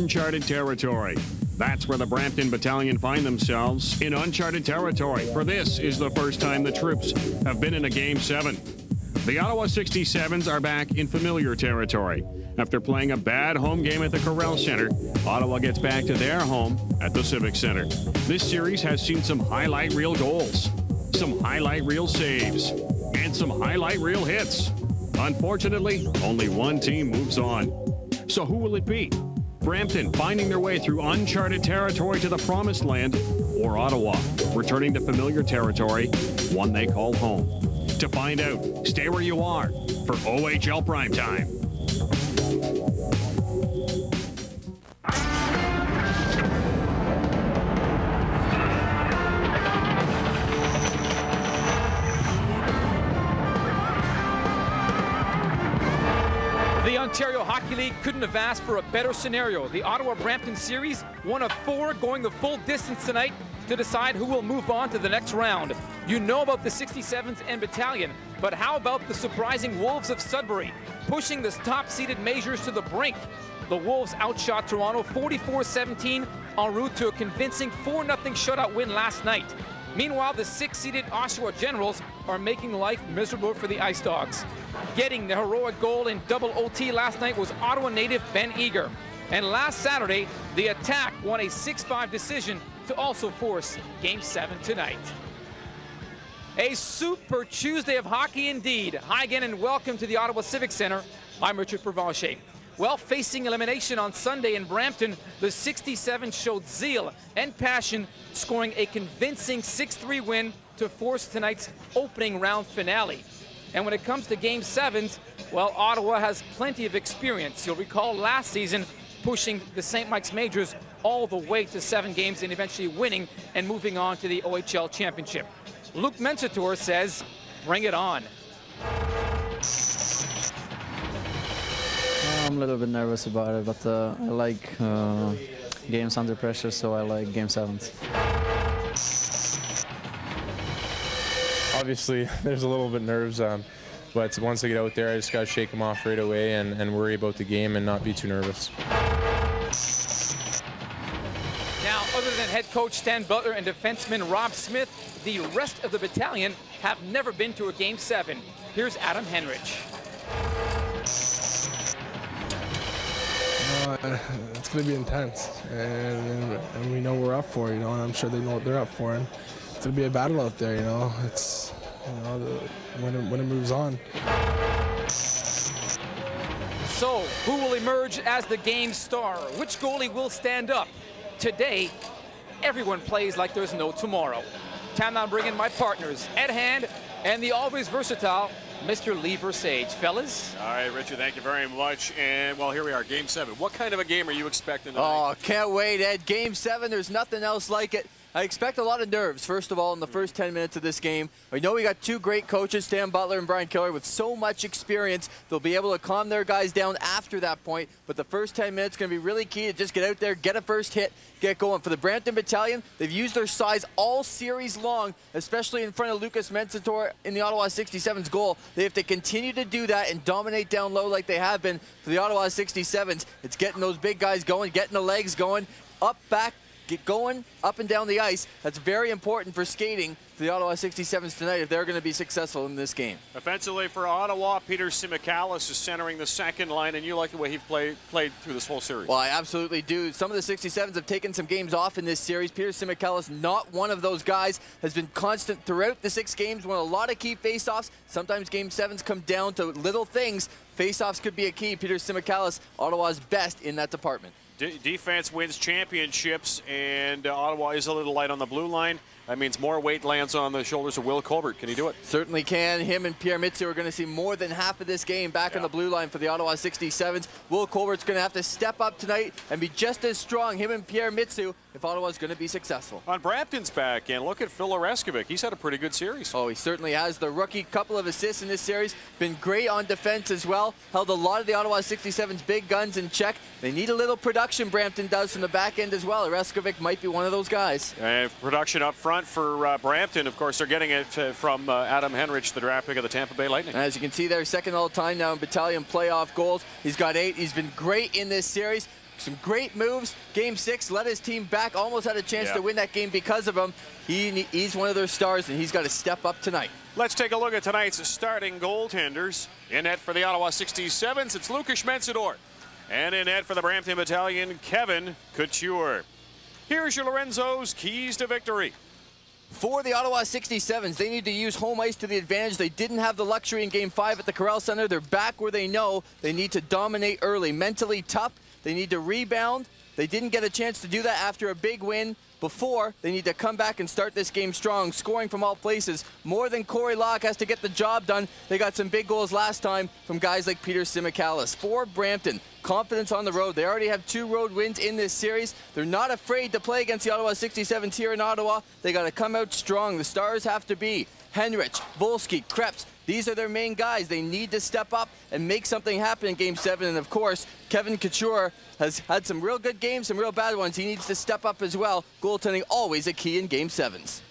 Uncharted territory. That's where the Brampton Battalion find themselves, in uncharted territory, for this is the first time the troops have been in a Game 7. The Ottawa 67's are back in familiar territory. After playing a bad home game at the Corral Centre, Ottawa gets back to their home at the Civic Centre. This series has seen some highlight reel goals, some highlight reel saves, and some highlight reel hits. Unfortunately, only one team moves on. So who will it be? Brampton finding their way through uncharted territory to the promised land, or Ottawa returning to familiar territory, one they call home? To find out, stay where you are for OHL Primetime. The Ontario Hockey League couldn't have asked for a better scenario. The Ottawa-Brampton series, one of 4 going the full distance tonight to decide who will move on to the next round. You know about the 67's and Battalion, but how about the surprising Wolves of Sudbury, pushing the top-seeded Majors to the brink? The Wolves outshot Toronto 44-17 en route to a convincing 4-0 shutout win last night. Meanwhile, the 6th-seeded Oshawa Generals are making life miserable for the Ice Dogs. Getting the heroic goal in double OT last night was Ottawa native Ben Eager. And last Saturday, the Attack won a 6-5 decision to also force Game 7 tonight. A super Tuesday of hockey indeed. Hi again and welcome to the Ottawa Civic Centre. I'm Richard Provencher. Well, facing elimination on Sunday in Brampton, the 67 showed zeal and passion, scoring a convincing 6-3 win to force tonight's opening round finale. And when it comes to Game 7s, well, Ottawa has plenty of experience. You'll recall last season pushing the St. Mike's Majors all the way to 7 games and eventually winning and moving on to the OHL Championship. Luke Mensator says, bring it on. I'm a little bit nervous about it, but I like games under pressure, so I like Game 7s. Obviously, there's a little bit nerves, but once I get out there, I just got to shake them off right away and worry about the game and not be too nervous. Now, other than head coach Stan Butler and defenseman Rob Smith, the rest of the battalion have never been to a Game 7. Here's Adam Henrich. It's going to be intense, and we know we're up for it, you know, and I'm sure they know what they're up for, and it's going to be a battle out there, you know. It's, you know, when it moves on. So, who will emerge as the game star? Which goalie will stand up? Today, everyone plays like there's no tomorrow. Time now to bring in my partners, Ed Hand and the always versatile Mr. Lee Versage. Fellas? All right, Richard, thank you very much. And, well, here we are, Game 7. What kind of a game are you expecting tonight? Oh, can't wait, Ed. Game 7, there's nothing else like it. I expect a lot of nerves, first of all, in the first 10 minutes of this game. I know we got 2 great coaches, Stan Butler and Brian Bickell, with so much experience. They'll be able to calm their guys down after that point. But the first 10 minutes is going to be really key to just get out there, get a first hit, get going. For the Brampton Battalion, they've used their size all series long, especially in front of Lucas Mensator in the Ottawa 67's goal. They have to continue to do that and dominate down low like they have been for the Ottawa 67's. It's getting those big guys going, getting the legs going, up, back, get going up and down the ice. That's very important for skating for the Ottawa 67's tonight if they're going to be successful in this game. Offensively for Ottawa, Peter Simikalis is centering the second line, and you like the way he played through this whole series. Well, I absolutely do. Some of the 67's have taken some games off in this series. Peter Simikalis, not one of those guys, has been constant throughout the 6 games, won a lot of key faceoffs. Sometimes Game 7's come down to little things. Faceoffs could be a key. Peter Simikalis, Ottawa's best in that department. Defense wins championships, and Ottawa is a little light on the blue line. That means more weight lands on the shoulders of Will Colbert. Can he do it? Certainly can. Him and Pierre Mitsu are going to see more than half of this game back on the blue line for the Ottawa 67's. Will Colbert's going to have to step up tonight and be just as strong, him and Pierre Mitsu, if Ottawa's going to be successful. On Brampton's back end, look at Phil Oreskovic. He's had a pretty good series. Oh, he certainly has. The rookie, couple of assists in this series. Been great on defense as well. Held a lot of the Ottawa 67's big guns in check. They need a little production, Brampton does, from the back end as well. Oreskovic might be one of those guys. And production up front for Brampton. Of course, they're getting it from Adam Henrich, the draft pick of the Tampa Bay Lightning. And as you can see there, second all time now in battalion playoff goals. He's got 8. He's been great in this series. some great moves. Game 6 led his team back, almost had a chance to win that game because of him. He's one of their stars, and he's got to step up tonight. Let's take a look at tonight's starting goaltenders. In net for the Ottawa 67's, it's Lucas Schmentzador. And in net for the Brampton Battalion, Kevin Couture. Here's your Lorenzo's keys to victory. For the Ottawa 67's, they need to use home ice to the advantage. They didn't have the luxury in Game 5 at the Corral Center. They're back where they know they need to dominate early. Mentally tough. They need to rebound. They didn't get a chance to do that after a big win before. They need to come back and start this game strong, scoring from all places. More than Corey Locke has to get the job done. They got some big goals last time from guys like Peter Simikalis. For Brampton, confidence on the road. They already have 2 road wins in this series. They're not afraid to play against the Ottawa 67's here in Ottawa. They got to come out strong. The stars have to be Henrich, Volsky, Krebs. These are their main guys. They need to step up and make something happen in Game 7. And of course, Kevin Couture has had some real good games, some real bad ones. He needs to step up as well. Goaltending always a key in Game 7's.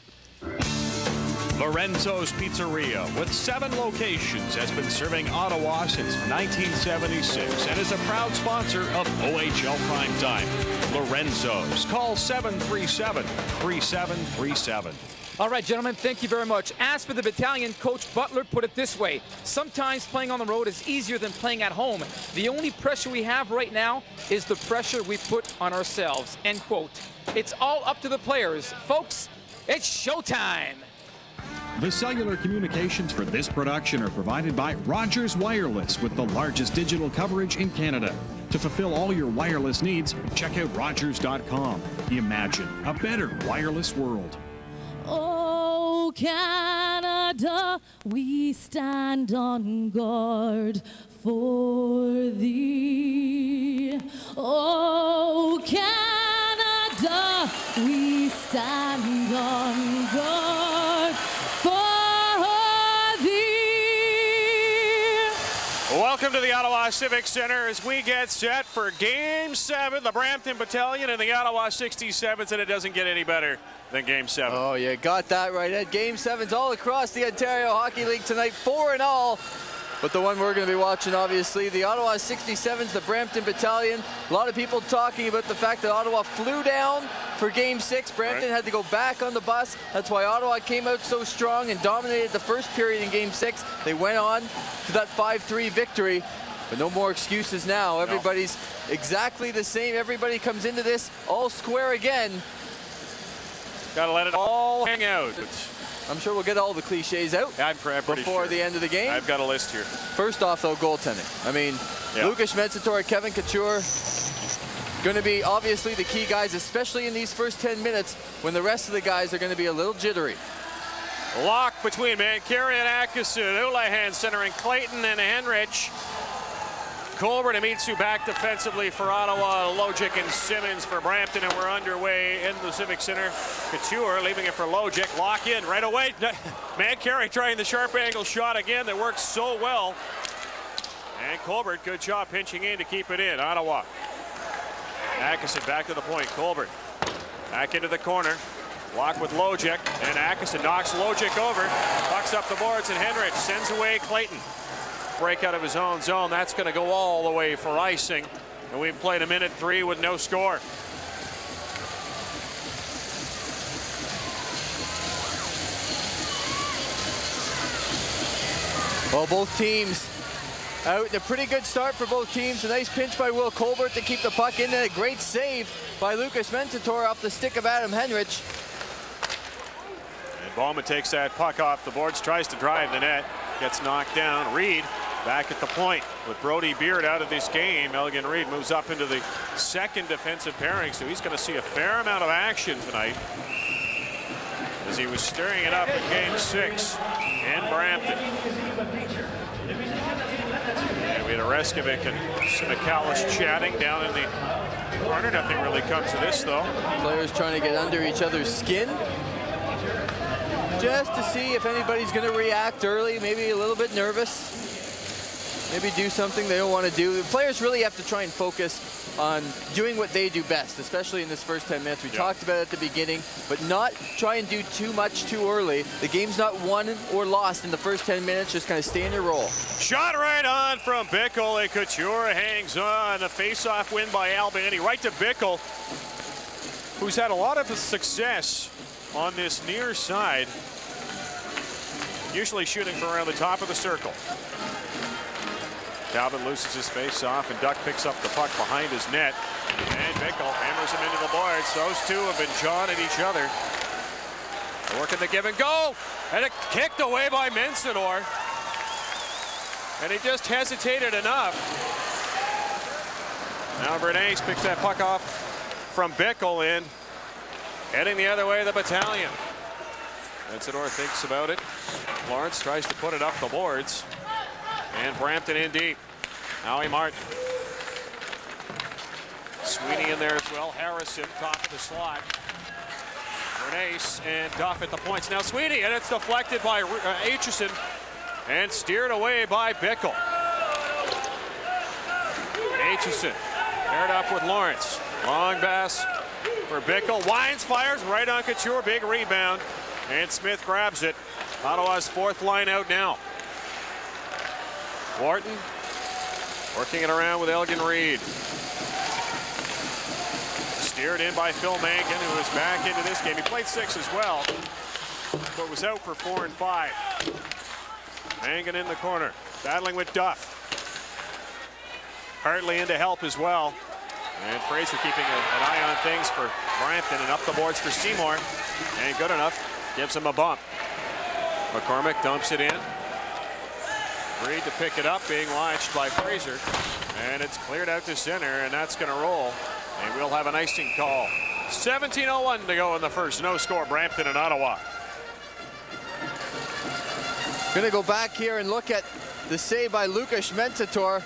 Lorenzo's Pizzeria, with 7 locations, has been serving Ottawa since 1976 and is a proud sponsor of OHL Primetime. Lorenzo's. Call 737-3737. All right, gentlemen, thank you very much. As for the battalion, Coach Butler put it this way: sometimes playing on the road is easier than playing at home. The only pressure we have right now is the pressure we put on ourselves, end quote. It's all up to the players. Folks, it's showtime. The cellular communications for this production are provided by Rogers Wireless, with the largest digital coverage in Canada. To fulfill all your wireless needs, check out Rogers.com. Imagine a better wireless world. Oh, Canada, we stand on guard for thee. Oh, Canada, we stand on guard for thee. Welcome to the Ottawa Civic Centre as we get set for Game 7. The Brampton Battalion and the Ottawa 67's, and it doesn't get any better than Game 7. Oh, you got that right, Ed. Game 7's all across the Ontario Hockey League tonight, 4 in all. But the one we're going to be watching, obviously, the Ottawa 67's, the Brampton Battalion. A lot of people talking about the fact that Ottawa flew down for Game 6. Brampton had to go back on the bus. That's why Ottawa came out so strong and dominated the first period in Game 6. They went on to that 5-3 victory. But no more excuses now. Everybody's exactly the same. Everybody comes into this all square again. Got to let it all hang out. I'm sure we'll get all the cliches out before the end of the game. I've got a list here. First off, though, goaltending. I mean, Lucas Schmentzador, Kevin Couture, going to be obviously the key guys, especially in these first 10 minutes when the rest of the guys are going to be a little jittery. Lock between Mancari and Atkinson. Houlihan centering Clayton and Henrich. Colbert and Mitsu back defensively for Ottawa. Logic and Simmons for Brampton, and we're underway in the Civic Centre. Couture leaving it for Logic. Lock in right away. Mancari trying the sharp angle shot again that works so well. And Colbert, good job pinching in to keep it in. Ottawa. Atkinson back to the point. Colbert back into the corner. Lock with Logic, and Atkinson knocks Logic over. Pucks up the boards, and Henrich sends away Clayton. Break out of his own zone. That's going to go all the way for icing. And we've played a minute 3 with no score. Well, both teams out in a pretty good start for both teams. A nice pinch by Will Colbert to keep the puck in, and a great save by Lucas Schmentzador off the stick of Adam Henrich. And Bowman takes that puck off the boards, tries to drive the net, gets knocked down. Reed back at the point with Brody Beard out of this game. Elgin Reed moves up into the second defensive pairing, so he's going to see a fair amount of action tonight as he was stirring it up in Game 6 in Brampton. And we had Oreskovic and Simikalis chatting down in the corner. Nothing really comes to this, though. Players trying to get under each other's skin just to see if anybody's going to react early, maybe a little bit nervous. maybe do something they don't want to do. The players really have to try and focus on doing what they do best, especially in this first 10 minutes. We talked about it at the beginning, but not try and do too much too early. The game's not won or lost in the first 10 minutes. Just kind of stay in your role. Shot right on from Bickell, and Couture hangs on. A face-off win by Albany. Right to Bickell, who's had a lot of success on this near side, usually shooting from around the top of the circle. Calvin loses his face-off, and Duck picks up the puck behind his net. And Bickell hammers him into the boards. Those two have been jawing at each other. They're working the give and go. And it kicked away by Mensador. And he just hesitated enough. Now Bernays picks that puck off from Bickell in. Heading the other way, the Battalion. Mensador thinks about it. Lawrence tries to put it up the boards. And Brampton in deep. Howie Martin. Sweeney in there as well. Harrison, top of the slot. Bernays and Duff at the points. Now Sweeney, and it's deflected by Aitchison and steered away by Bickell. Aitchison paired up with Lawrence. Long pass for Bickell. Wines fires right on Couture. Big rebound. And Smith grabs it. Ottawa's fourth line out now. Wharton working it around with Elgin Reed. Steered in by Phil Mankin, who is back into this game. He played 6 as well, but was out for 4 and 5. Mankin in the corner, battling with Duff. Hartley in to help as well. And Fraser keeping an eye on things for Brampton, and up the boards for Seymour. Ain't good enough, gives him a bump. McCormick dumps it in. Reed to pick it up, being launched by Fraser. And it's cleared out to center, and that's going to roll. And we'll have an icing call. 17:01 to go in the first. No score, Brampton and Ottawa. Going to go back here and look at the save by Lukas Mensator.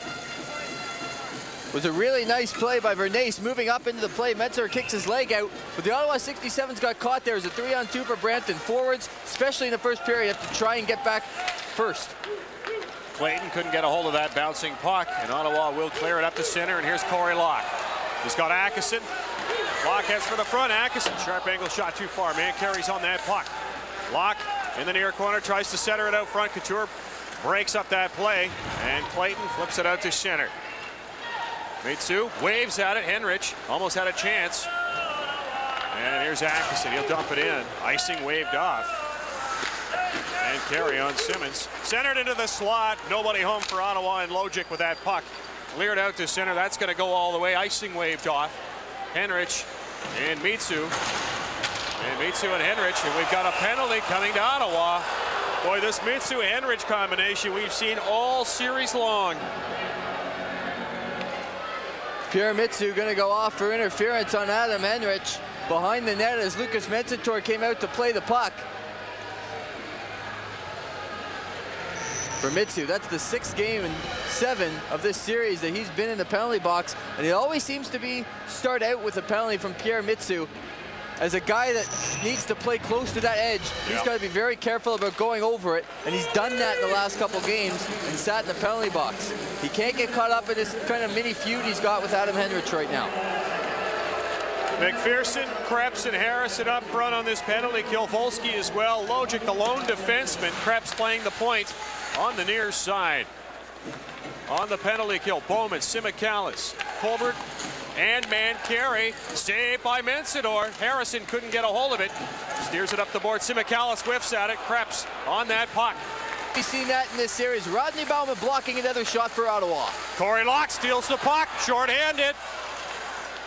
Was a really nice play by Bernays, moving up into the play. Mensator kicks his leg out, but the Ottawa 67's got caught there. It was a 3-on-2 for Brampton. Forwards, especially in the first period, have to try and get back first. Clayton couldn't get a hold of that bouncing puck, and Ottawa will clear it up to center, and here's Corey Locke. He's got Atkinson. Locke heads for the front. Atkinson, sharp angle shot too far. Man carries on that puck. Locke in the near corner, tries to center it out front. Couture breaks up that play, and Clayton flips it out to center. Mitsu waves at it. Henrich almost had a chance. And here's Atkinson. He'll dump it in. Icing waved off. And carry on Simmons. Centered into the slot. Nobody home for Ottawa, and Logic with that puck. Cleared out to center. That's going to go all the way. Icing waved off. Henrich and Mitsu. And Mitsu and Henrich. And we've got a penalty coming to Ottawa. Boy, this Mitsu-Henrich combination we've seen all series long. Pierre Mitsu going to go off for interference on Adam Henrich behind the net as Lukas Mensator came out to play the puck. For Mitsu, that's the 6th game in 7 of this series that he's been in the penalty box, and it always seems to start out with a penalty from Pierre Mitsu. As a guy that needs to play close to that edge, he's got to be very careful about going over it, and he's done that in the last couple games and sat in the penalty box. He can't get caught up in this kind of mini feud he's got with Adam Henrich right now. McPherson, Krebs, and Harrison up front on this penalty kill. Volsky as well. Logic, the lone defenseman. Krebs playing the point on the near side. On the penalty kill, Bowman, Simikalis, Colbert, and Mancari. Saved by Mensador. Harrison couldn't get a hold of it. Steers it up the board. Simikalis whiffs at it. Krebs on that puck. We've seen that in this series. Rodney Bauman blocking another shot for Ottawa. Corey Locke steals the puck, short-handed.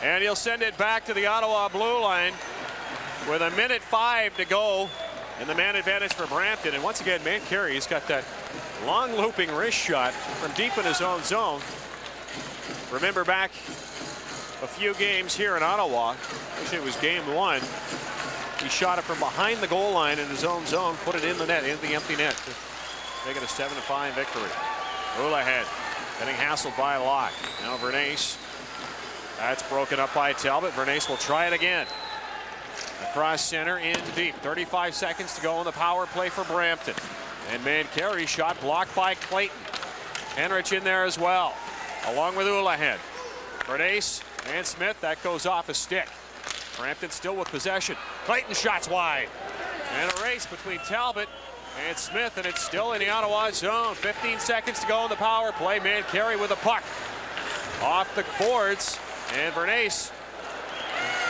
And he'll send it back to the Ottawa blue line with 1:05 to go. And the man advantage for Brampton. And once again, Mancari has got that long looping wrist shot from deep in his own zone. Remember back a few games here in Ottawa, actually it was game 1. He shot it from behind the goal line in his own zone, put it in the net, in the empty net, to make it a 7-5 victory. Houlihan getting hassled by Locke. Now Bernays. That's broken up by Talbot. Bernays will try it again. Across center, in deep. 35 seconds to go on the power play for Brampton. And Mancari shot blocked by Clayton. Henrich in there as well, along with Houlihan. Bernays and Smith, that goes off a stick. Brampton still with possession. Clayton shots wide. And a race between Talbot and Smith, and it's still in the Ottawa zone. 15 seconds to go in the power play. Mancarry with a puck. Off the boards, and Bernays,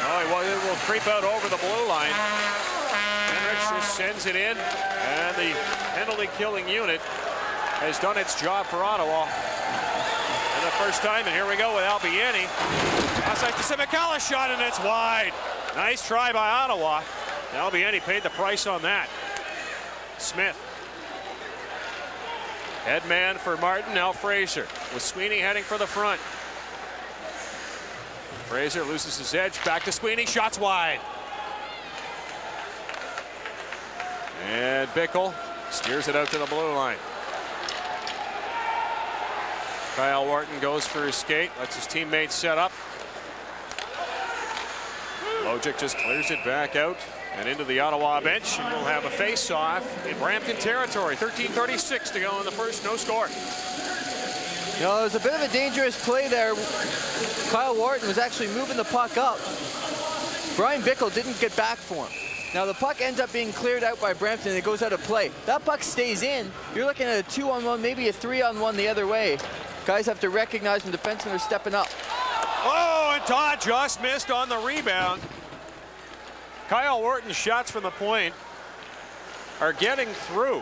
it will creep out over the blue line. Henrich just sends it in, and the penalty-killing unit has done its job for Ottawa. And the first time, and here we go with Albiani. Outside to Simicala, shot, and it's wide. Nice try by Ottawa. Albiani paid the price on that. Smith. Head man for Martin, now Fraser, with Sweeney heading for the front. Fraser loses his edge, back to Sweeney, shots wide. And Bickell steers it out to the blue line. Kyle Wharton goes for his skate, lets his teammates set up. Logic just clears it back out and into the Ottawa bench, and we'll have a face-off in Brampton territory. 13:36 to go in the first, no score. You know, it was a bit of a dangerous play there. Kyle Wharton was actually moving the puck up. Bryan Bickell didn't get back for him. Now the puck ends up being cleared out by Brampton, and it goes out of play. That puck stays in. You're looking at a 2-on-1, maybe a 3-on-1 the other way. Guys have to recognize when defensemen are stepping up. Oh, and Todd just missed on the rebound. Kyle Wharton's shots from the point are getting through.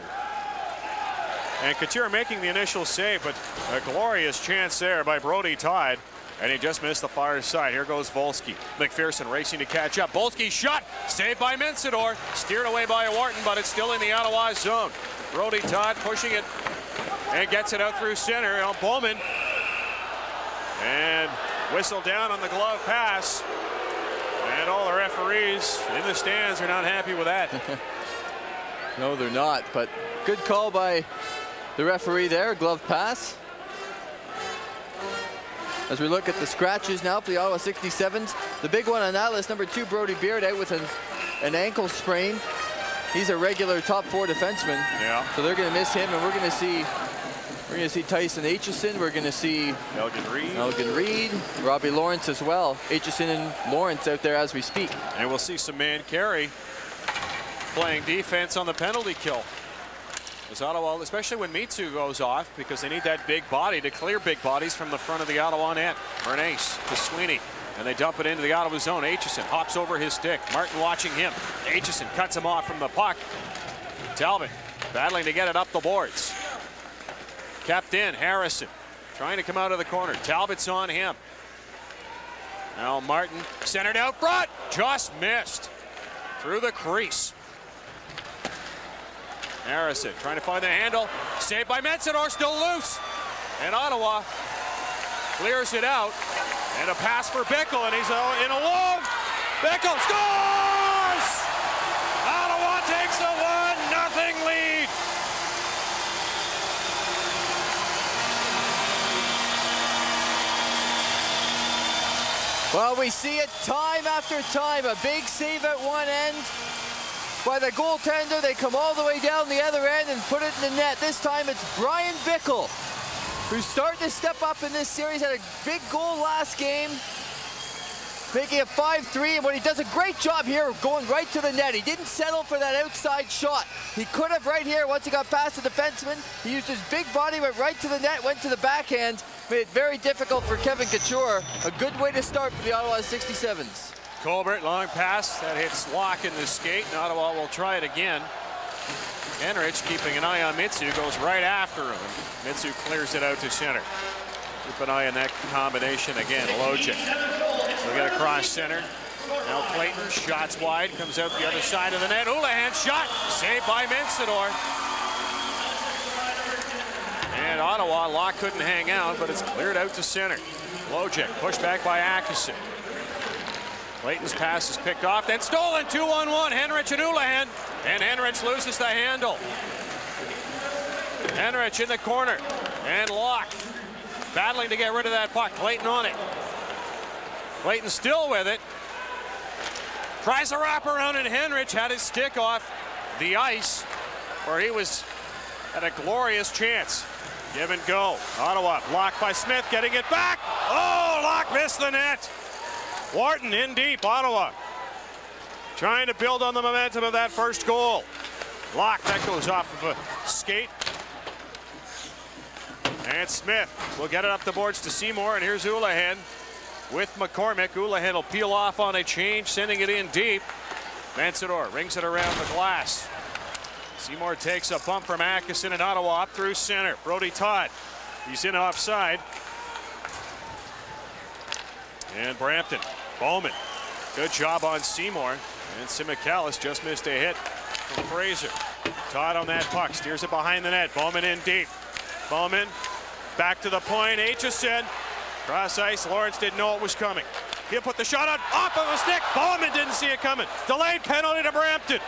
And Couture making the initial save, but a glorious chance there by Brody Todd. And he just missed the far side. Here goes Volsky. McPherson racing to catch up. Volsky's shot, saved by Mincidor. Steered away by Wharton, but it's still in the Ottawa zone. Brody Todd pushing it and gets it out through center. Bowman. And whistle down on the glove pass. And all the referees in the stands are not happy with that. No, they're not, but good call by the referee there, glove pass. As we look at the scratches now for the Ottawa 67's, the big one on that list, number 2, Brody Beard, out with an ankle sprain. He's a regular top 4 defenseman. Yeah. So they're going to miss him, and we're going to see Tyson Aitchison. We're going to see Elgin Reed, Robbie Lawrence as well. Aitchison and Lawrence out there as we speak. And we'll see some Mancarry playing defense on the penalty kill. As Ottawa, especially when Mitsu goes off, because they need that big body to clear big bodies from the front of the Ottawa net. Bernays to Sweeney, and they dump it into the Ottawa zone. Aitchison hops over his stick. Martin watching him. Aitchison cuts him off from the puck. Talbot battling to get it up the boards. Kept in, Harrison trying to come out of the corner. Talbot's on him. Now Martin centered out front, just missed through the crease. Harrison trying to find the handle, saved by Mincidor, still loose. And Ottawa clears it out, and a pass for Bickell, and he's in alone. Bickell scores! Ottawa takes a 1-0 lead. Well, we see it time after time. A big save at one end by the goaltender. They come all the way down the other end and put it in the net. This time it's Bryan Bickell, who's starting to step up in this series. Had a big goal last game, making it 5-3, and when he does a great job here going right to the net. He didn't settle for that outside shot. He could have right here once he got past the defenseman. He used his big body, went right to the net, went to the backhand, made it very difficult for Kevin Couture. A good way to start for the Ottawa 67's. Colbert, long pass, that hits Locke in the skate, and Ottawa will try it again. Henrich keeping an eye on Mitsu, goes right after him. Mitsu clears it out to center. Keep an eye on that combination again, Logic. We'll get across center. Now Clayton, shots wide, comes out the other side of the net. Houlihan shot, saved by Mincidor. And Ottawa, Locke couldn't hang out, but it's cleared out to center. Logic, pushed back by Atkinson. Clayton's pass is picked off, then stolen, 2-on-1, Henrich and Houlihan, and Henrich loses the handle. Henrich in the corner, and Locke battling to get rid of that puck. Clayton on it. Clayton still with it. Tries a wraparound, and Henrich had his stick off the ice, where he was at a glorious chance. Give and go. Ottawa blocked by Smith, getting it back. Oh, Locke missed the net. Wharton in deep. Ottawa trying to build on the momentum of that first goal. Locke, that goes off of a skate. And Smith will get it up the boards to Seymour, and here's Houlihan with McCormick. Houlihan will peel off on a change, sending it in deep. Mansador rings it around the glass. Seymour takes a bump from Atkinson, and Ottawa up through center. Brody Todd, he's in offside. And Brampton, Bowman, good job on Seymour. And Simicallis just missed a hit from Fraser. Todd on that puck, steers it behind the net. Bowman in deep. Bowman back to the point. Aitchison, cross ice. Lawrence didn't know it was coming. He'll put the shot on off of a stick. Bowman didn't see it coming. Delayed penalty to Brampton.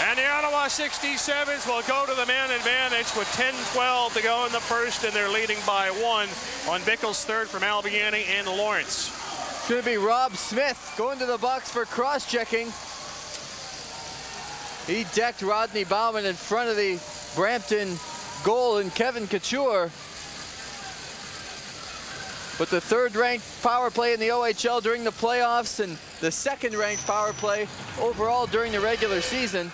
And the Ottawa 67's will go to the man advantage with 10-12 to go in the first, and they're leading by 1 on Bickell's third from Albiani and Lawrence. It's going to be Rob Smith going to the box for cross-checking. He decked Rodney Bauman in front of the Brampton goal and Kevin Couture. But the third-ranked power play in the OHL during the playoffs and the second-ranked power play overall during the regular season.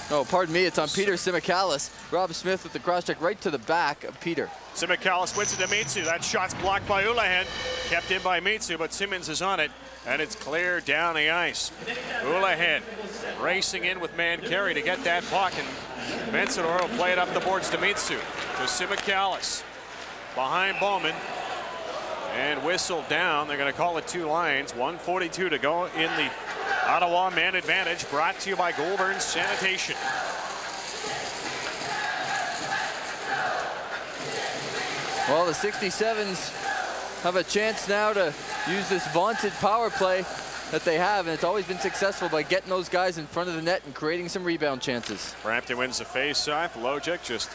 Oh, pardon me, it's on Peter Simicallis. Rob Smith with the cross-check right to the back of Peter. Simicallis wins it to Mitsu. That shot's blocked by Houlihan. Kept in by Mitsu, but Simmons is on it, and it's clear down the ice. Houlihan racing in with Mancarry to get that puck, and Mansador will play it up the boards to Mitsu. To Simicallis. Behind Bowman. And whistle down. They're going to call it 2 lines. 1:42 to go in the Ottawa man advantage, brought to you by Goulburn Sanitation. Well, the 67's have a chance now to use this vaunted power play that they have, and it's always been successful by getting those guys in front of the net and creating some rebound chances. Brampton wins the face-off. Logic just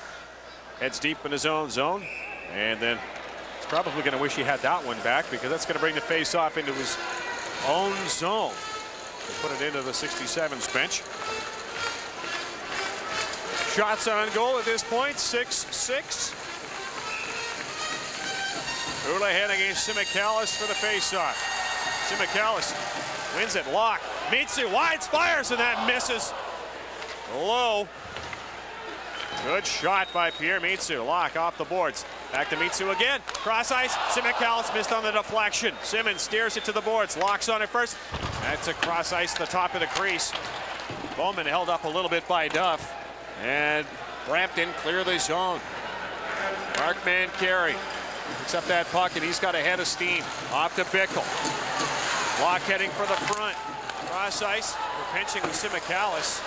heads deep in his own zone, and then he's probably going to wish he had that one back, because that's going to bring the face-off into his own zone. They put it into the 67's bench. Shots on goal at this point, 6-6. Houlihan against Simicallis for the face-off. Simicallis wins it. Locke. Mitsu wide, fires, and that misses low. Good shot by Pierre Mitsu. Locke off the boards. Back to Mitsu again. Cross ice. Simicallis missed on the deflection. Simmons steers it to the boards. Locke's on it first. That's a cross ice to the top of the crease. Bowman held up a little bit by Duff. And Brampton clear the zone. Mark Mancarry picks up that puck, and he's got a head of steam. Off to Bickell. Locke heading for the front. Cross ice. We're pinching with Simicallis.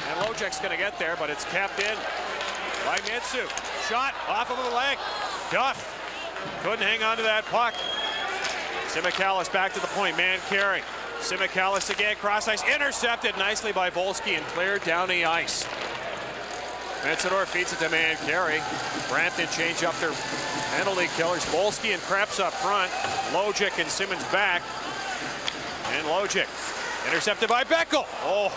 And Lojek's going to get there, but it's kept in by Mitsu. Shot off of the leg. Duff couldn't hang on to that puck. Simicallis back to the point. Mancarry. Simicallis again. Cross ice. Intercepted nicely by Volsky and cleared down the ice. Mansador feeds it to Mancarry. Brampton change up their penalty killers. Volsky and Krebs up front. Logic and Simmons back. And Logic intercepted by Bickell. Oh,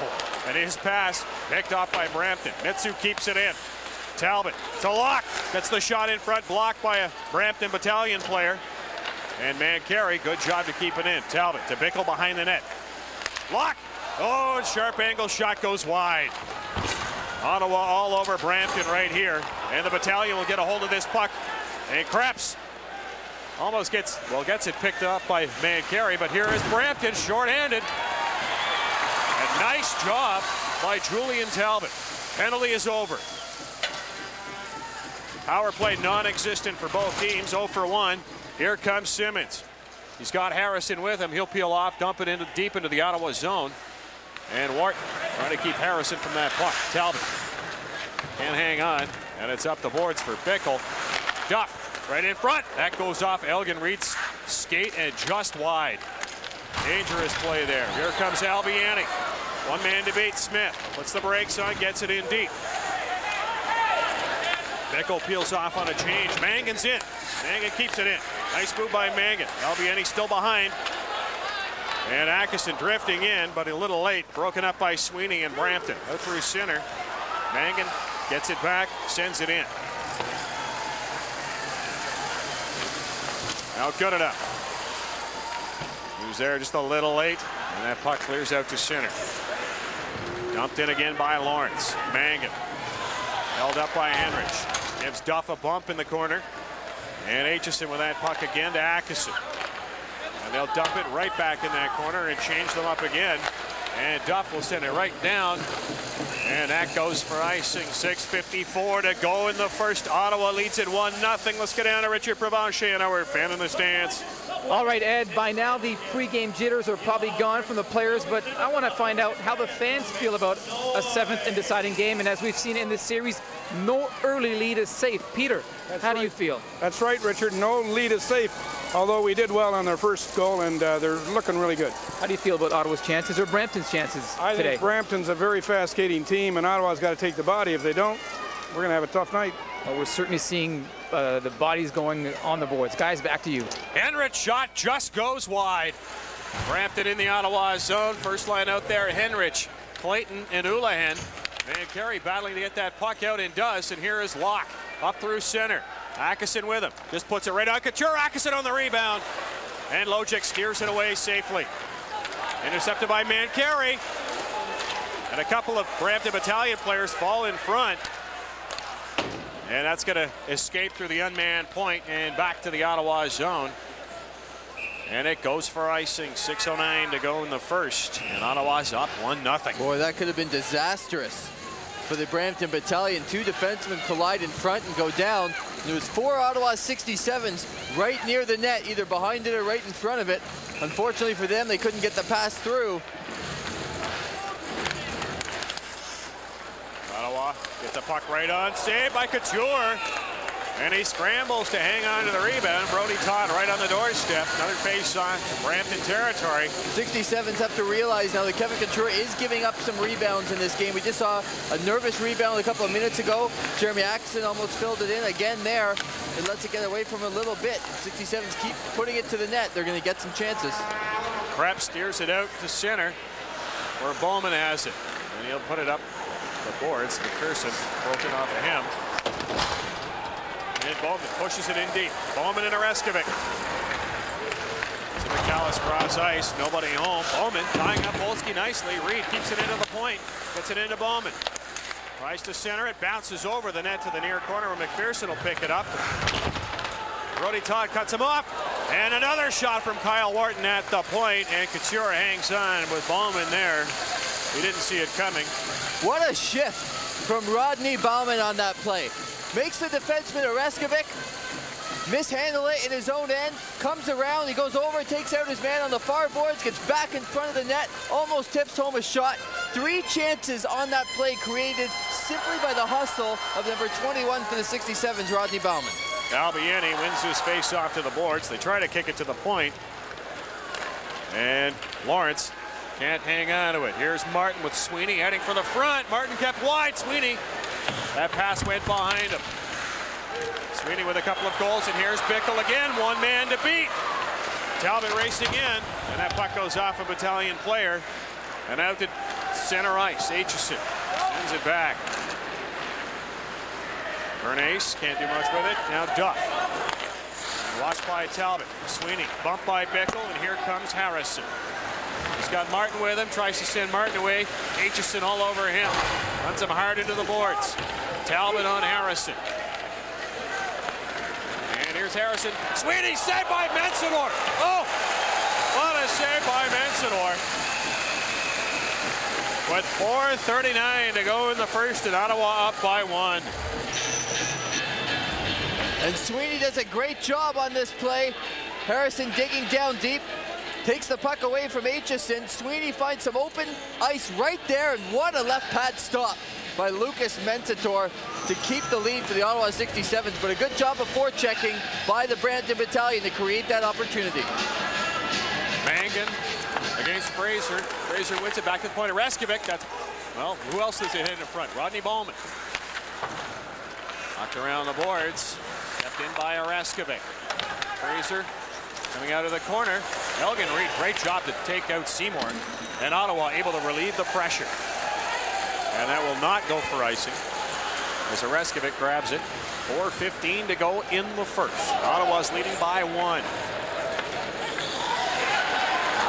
and his pass picked off by Brampton. Mitsu keeps it in. Talbot to Locke. Gets the shot in front, blocked by a Brampton Battalion player. And Mancarry, good job to keep it in. Talbot to Bickell behind the net. Locke. Oh, sharp angle shot goes wide. Ottawa all over Brampton right here. And the Battalion will get a hold of this puck. And Krebs almost gets it picked up by Mancarry, but here is Brampton shorthanded. A nice job by Julian Talbot. Penalty is over. Power play non-existent for both teams, 0 for 1. Here comes Simmons. He's got Harrison with him. He'll peel off, dump it deep into the Ottawa zone. And Wharton trying to keep Harrison from that puck. Talbot can't hang on, and it's up the boards for Bickell. Duff right in front. That goes off Elgin Reed's skate and just wide. Dangerous play there. Here comes Albiani. One man to beat Smith. Puts the brakes on, gets it in deep. Bickell peels off on a change. Mangan's in. Mangan keeps it in. Nice move by Mangan. Albiani still behind. And Atkinson drifting in, but a little late. Broken up by Sweeney and Brampton. Out through center. Mangan gets it back, sends it in. Not good enough. He was there just a little late, and that puck clears out to center. Dumped in again by Lawrence. Mangan held up by Henrich. Gives Duff a bump in the corner. And Aitchison with that puck again to Atkinson. And they'll dump it right back in that corner and change them up again. And Duff will send it right down. And that goes for icing. 6:54 to go in the first. Ottawa leads it 1-0. Let's get down to Richard Provencher and our fan in the stands. All right, Ed, by now the pregame jitters are probably gone from the players, but I want to find out how the fans feel about a 7th and deciding game. And as we've seen in this series, no early lead is safe. Peter, how do you feel? That's right, Richard. No lead is safe, although we did well on their first goal, and they're looking really good. How do you feel about Ottawa's chances or Brampton's chances today? I think Brampton's a very fast skating team, and Ottawa's got to take the body. If they don't, we're going to have a tough night. Well, we're certainly seeing the bodies going on the boards. Guys, back to you. Henrich shot just goes wide. Brampton in the Ottawa zone. First line out there, Henrich, Clayton, and Houlihan. And Carey battling to get that puck out and does. And here is Locke up through center. Atkinson with him. Just puts it right on Couture. Atkinson on the rebound. And Logic steers it away safely. Intercepted by Carey. And a couple of Brampton Battalion players fall in front. And that's going to escape through the unmanned point and back to the Ottawa zone. And it goes for icing. 6:09 to go in the first. And Ottawa's up 1-0. Boy, that could have been disastrous for the Brampton Battalion. Two defensemen collide in front and go down. And there was 4 Ottawa 67's right near the net, either behind it or right in front of it. Unfortunately for them, they couldn't get the pass through. Ottawa gets the puck right on. Saved by Couture. And he scrambles to hang on to the rebound. Brody Todd right on the doorstep. Another face on Brampton territory. 67's have to realize now that Kevin Couture is giving up some rebounds in this game. We just saw a nervous rebound a couple of minutes ago. Jeremy Atkinson almost filled it in again there. It lets it get away from him a little bit. 67's keep putting it to the net. They're going to get some chances. Krebs steers it out to center where Bowman has it. And he'll put it up the boards. McPherson broken off of him. And Bowman pushes it in deep. Bowman and Areskovic. So McAllis cross ice. Nobody home. Bowman tying up Polsky nicely. Reed keeps it into the point. Gets it into Bowman. Tries to center it. Bounces over the net to the near corner where McPherson will pick it up. Brody Todd cuts him off. And another shot from Kyle Wharton at the point. And Couture hangs on with Bowman there. He didn't see it coming. What a shift from Rodney Bauman on that play. Makes the defenseman Areskovic mishandle it in his own end, comes around, he goes over, takes out his man on the far boards, gets back in front of the net, almost tips home a shot. 3 chances on that play created simply by the hustle of number 21 for the 67's, Rodney Bauman. Albiani wins his face off to the boards. They try to kick it to the point. And Lawrence can't hang on to it. Here's Martin with Sweeney heading for the front. Martin kept wide. Sweeney. That pass went behind him. Sweeney with a couple of goals, and here's Bickell again. One man to beat. Talbot racing in, and that puck goes off a Battalion player. And out to center ice. Aitchison sends it back. Bernays can't do much with it. Now Duff. Watched by Talbot. Sweeney bumped by Bickell, and here comes Harrison. He's got Martin with him, tries to send Martin away. Aitchison all over him. Runs him hard into the boards. Talbot on Harrison. And here's Harrison. Sweeney saved by Mensador. Oh, what a save by Mensador. With 4:39 to go in the first, and Ottawa up by 1. And Sweeney does a great job on this play. Harrison digging down deep. Takes the puck away from Aitchison. Sweeney finds some open ice right there, and what a left pad stop by Lucas Mensator to keep the lead for the Ottawa 67's, but a good job of forechecking by the Brampton Battalion to create that opportunity. Mangan against Fraser. Fraser wins it back to the point of Areskovic. That's, well, who else is it in front? Rodney Bowman. Knocked around the boards. Kept in by Areskovic. Fraser Coming out of the corner, Elgin Reed, great job to take out Seymour. And Ottawa able to relieve the pressure. And that will not go for icing as Oreskovic grabs it. 4:15 to go in the first. Ottawa's leading by 1.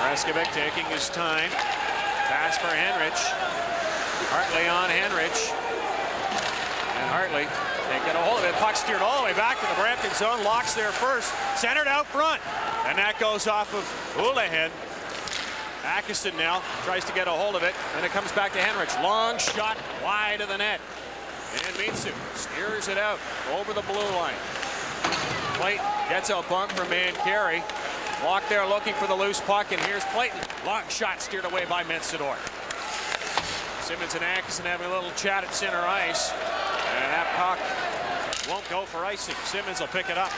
Oreskovic taking his time. Pass for Henrich. Hartley on Henrich. And Hartley can't get a hold of it. Puck steered all the way back to the Brampton zone. Locks there first. Centered out front. And that goes off of Houlihan. Atkinson now tries to get a hold of it. And it comes back to Henrich. Long shot wide of the net. And Mitsu steers it out over the blue line. Clayton gets a bump from Mancari. Walk there looking for the loose puck, and here's Clayton. Long shot steered away by Metsador. Simmons and Atkinson having a little chat at center ice. And that puck won't go for icing. Simmons will pick it up.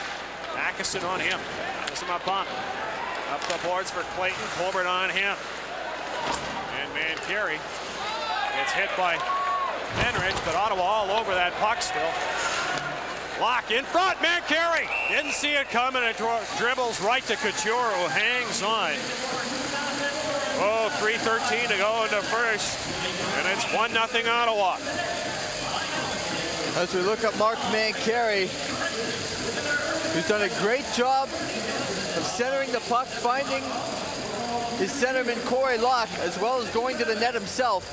Atkinson on him. Gives him a bump. Up the boards for Clayton. Colbert on him. And Mancari gets hit by Henrich, but Ottawa all over that puck still. Lock in front, Mancari. Didn't see it coming. It dribbles right to Couture, who hangs on. Oh, 3:13 to go in the first, and it's 1-0 Ottawa. As we look at Mark Mancari, who's done a great job of centering the puck, finding his centerman Corey Locke, as well as going to the net himself.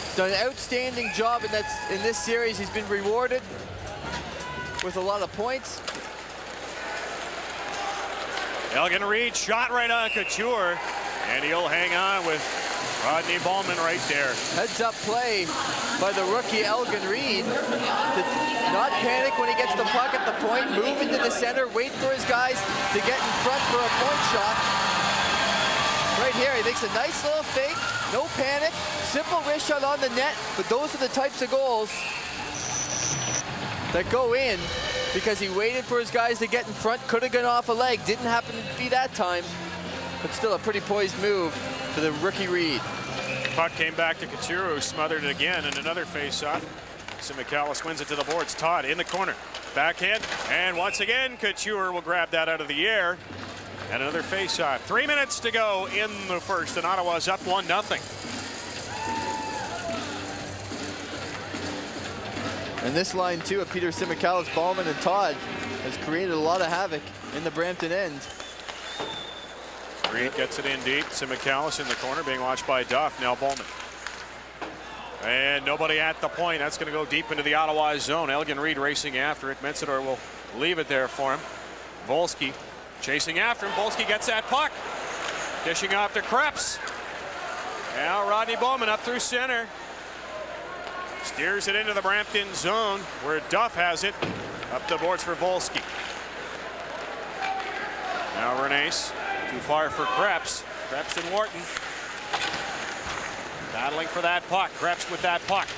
He's done an outstanding job in this series. He's been rewarded with a lot of points. Elgin Reed shot right on Couture, and he'll hang on with Rodney Bowman right there. Heads up play by the rookie Elgin Reed to not panic when he gets the puck at the point, move into the center, wait for his guys to get in front for a point shot. Right here, he makes a nice little fake, no panic, simple wrist shot on the net, but those are the types of goals that go in because he waited for his guys to get in front, could have gone off a leg, didn't happen to be that time, but still a pretty poised move for the rookie Reed. Puck came back to Couture, who smothered it again, and another face-off. Simicallis wins it to the boards. Todd in the corner, backhand, and once again Couture will grab that out of the air. And another face-off. 3 minutes to go in the first, and Ottawa's up 1-0. And this line too of Peter Simicallis, Ballman, and Todd has created a lot of havoc in the Brampton end. Reed gets it in deep. Simicallis in the corner, being watched by Duff. Now Bowman. And nobody at the point. That's going to go deep into the Ottawa zone. Elgin Reed racing after it. Metsador will leave it there for him. Volsky chasing after him. Volsky gets that puck. Dishing off to Krebs. Now Rodney Bowman up through center. Steers it into the Brampton zone where Duff has it. Up the boards for Volsky. Now Renace. Too far for Krebs. Krebs and Wharton. Battling for that puck. Krebs with that puck.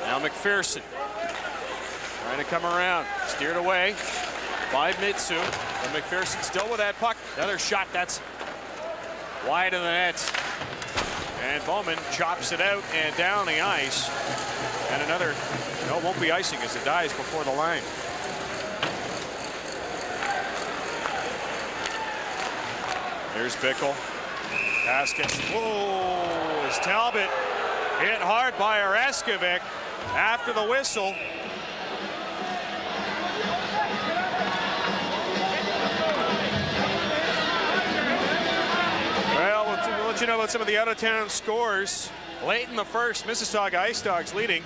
Now McPherson. Trying to come around. Steered away by Mitsu. And McPherson still with that puck. Another shot that's wide of the net. And Bowman chops it out and down the ice. And another, no, it won't be icing as it dies before the line. Here's Bickell. Pass gets, whoa, is Talbot hit hard by Oreskovic after the whistle. Well, we'll let you know about some of the out-of-town scores. Late in the first, Mississauga Ice Dogs leading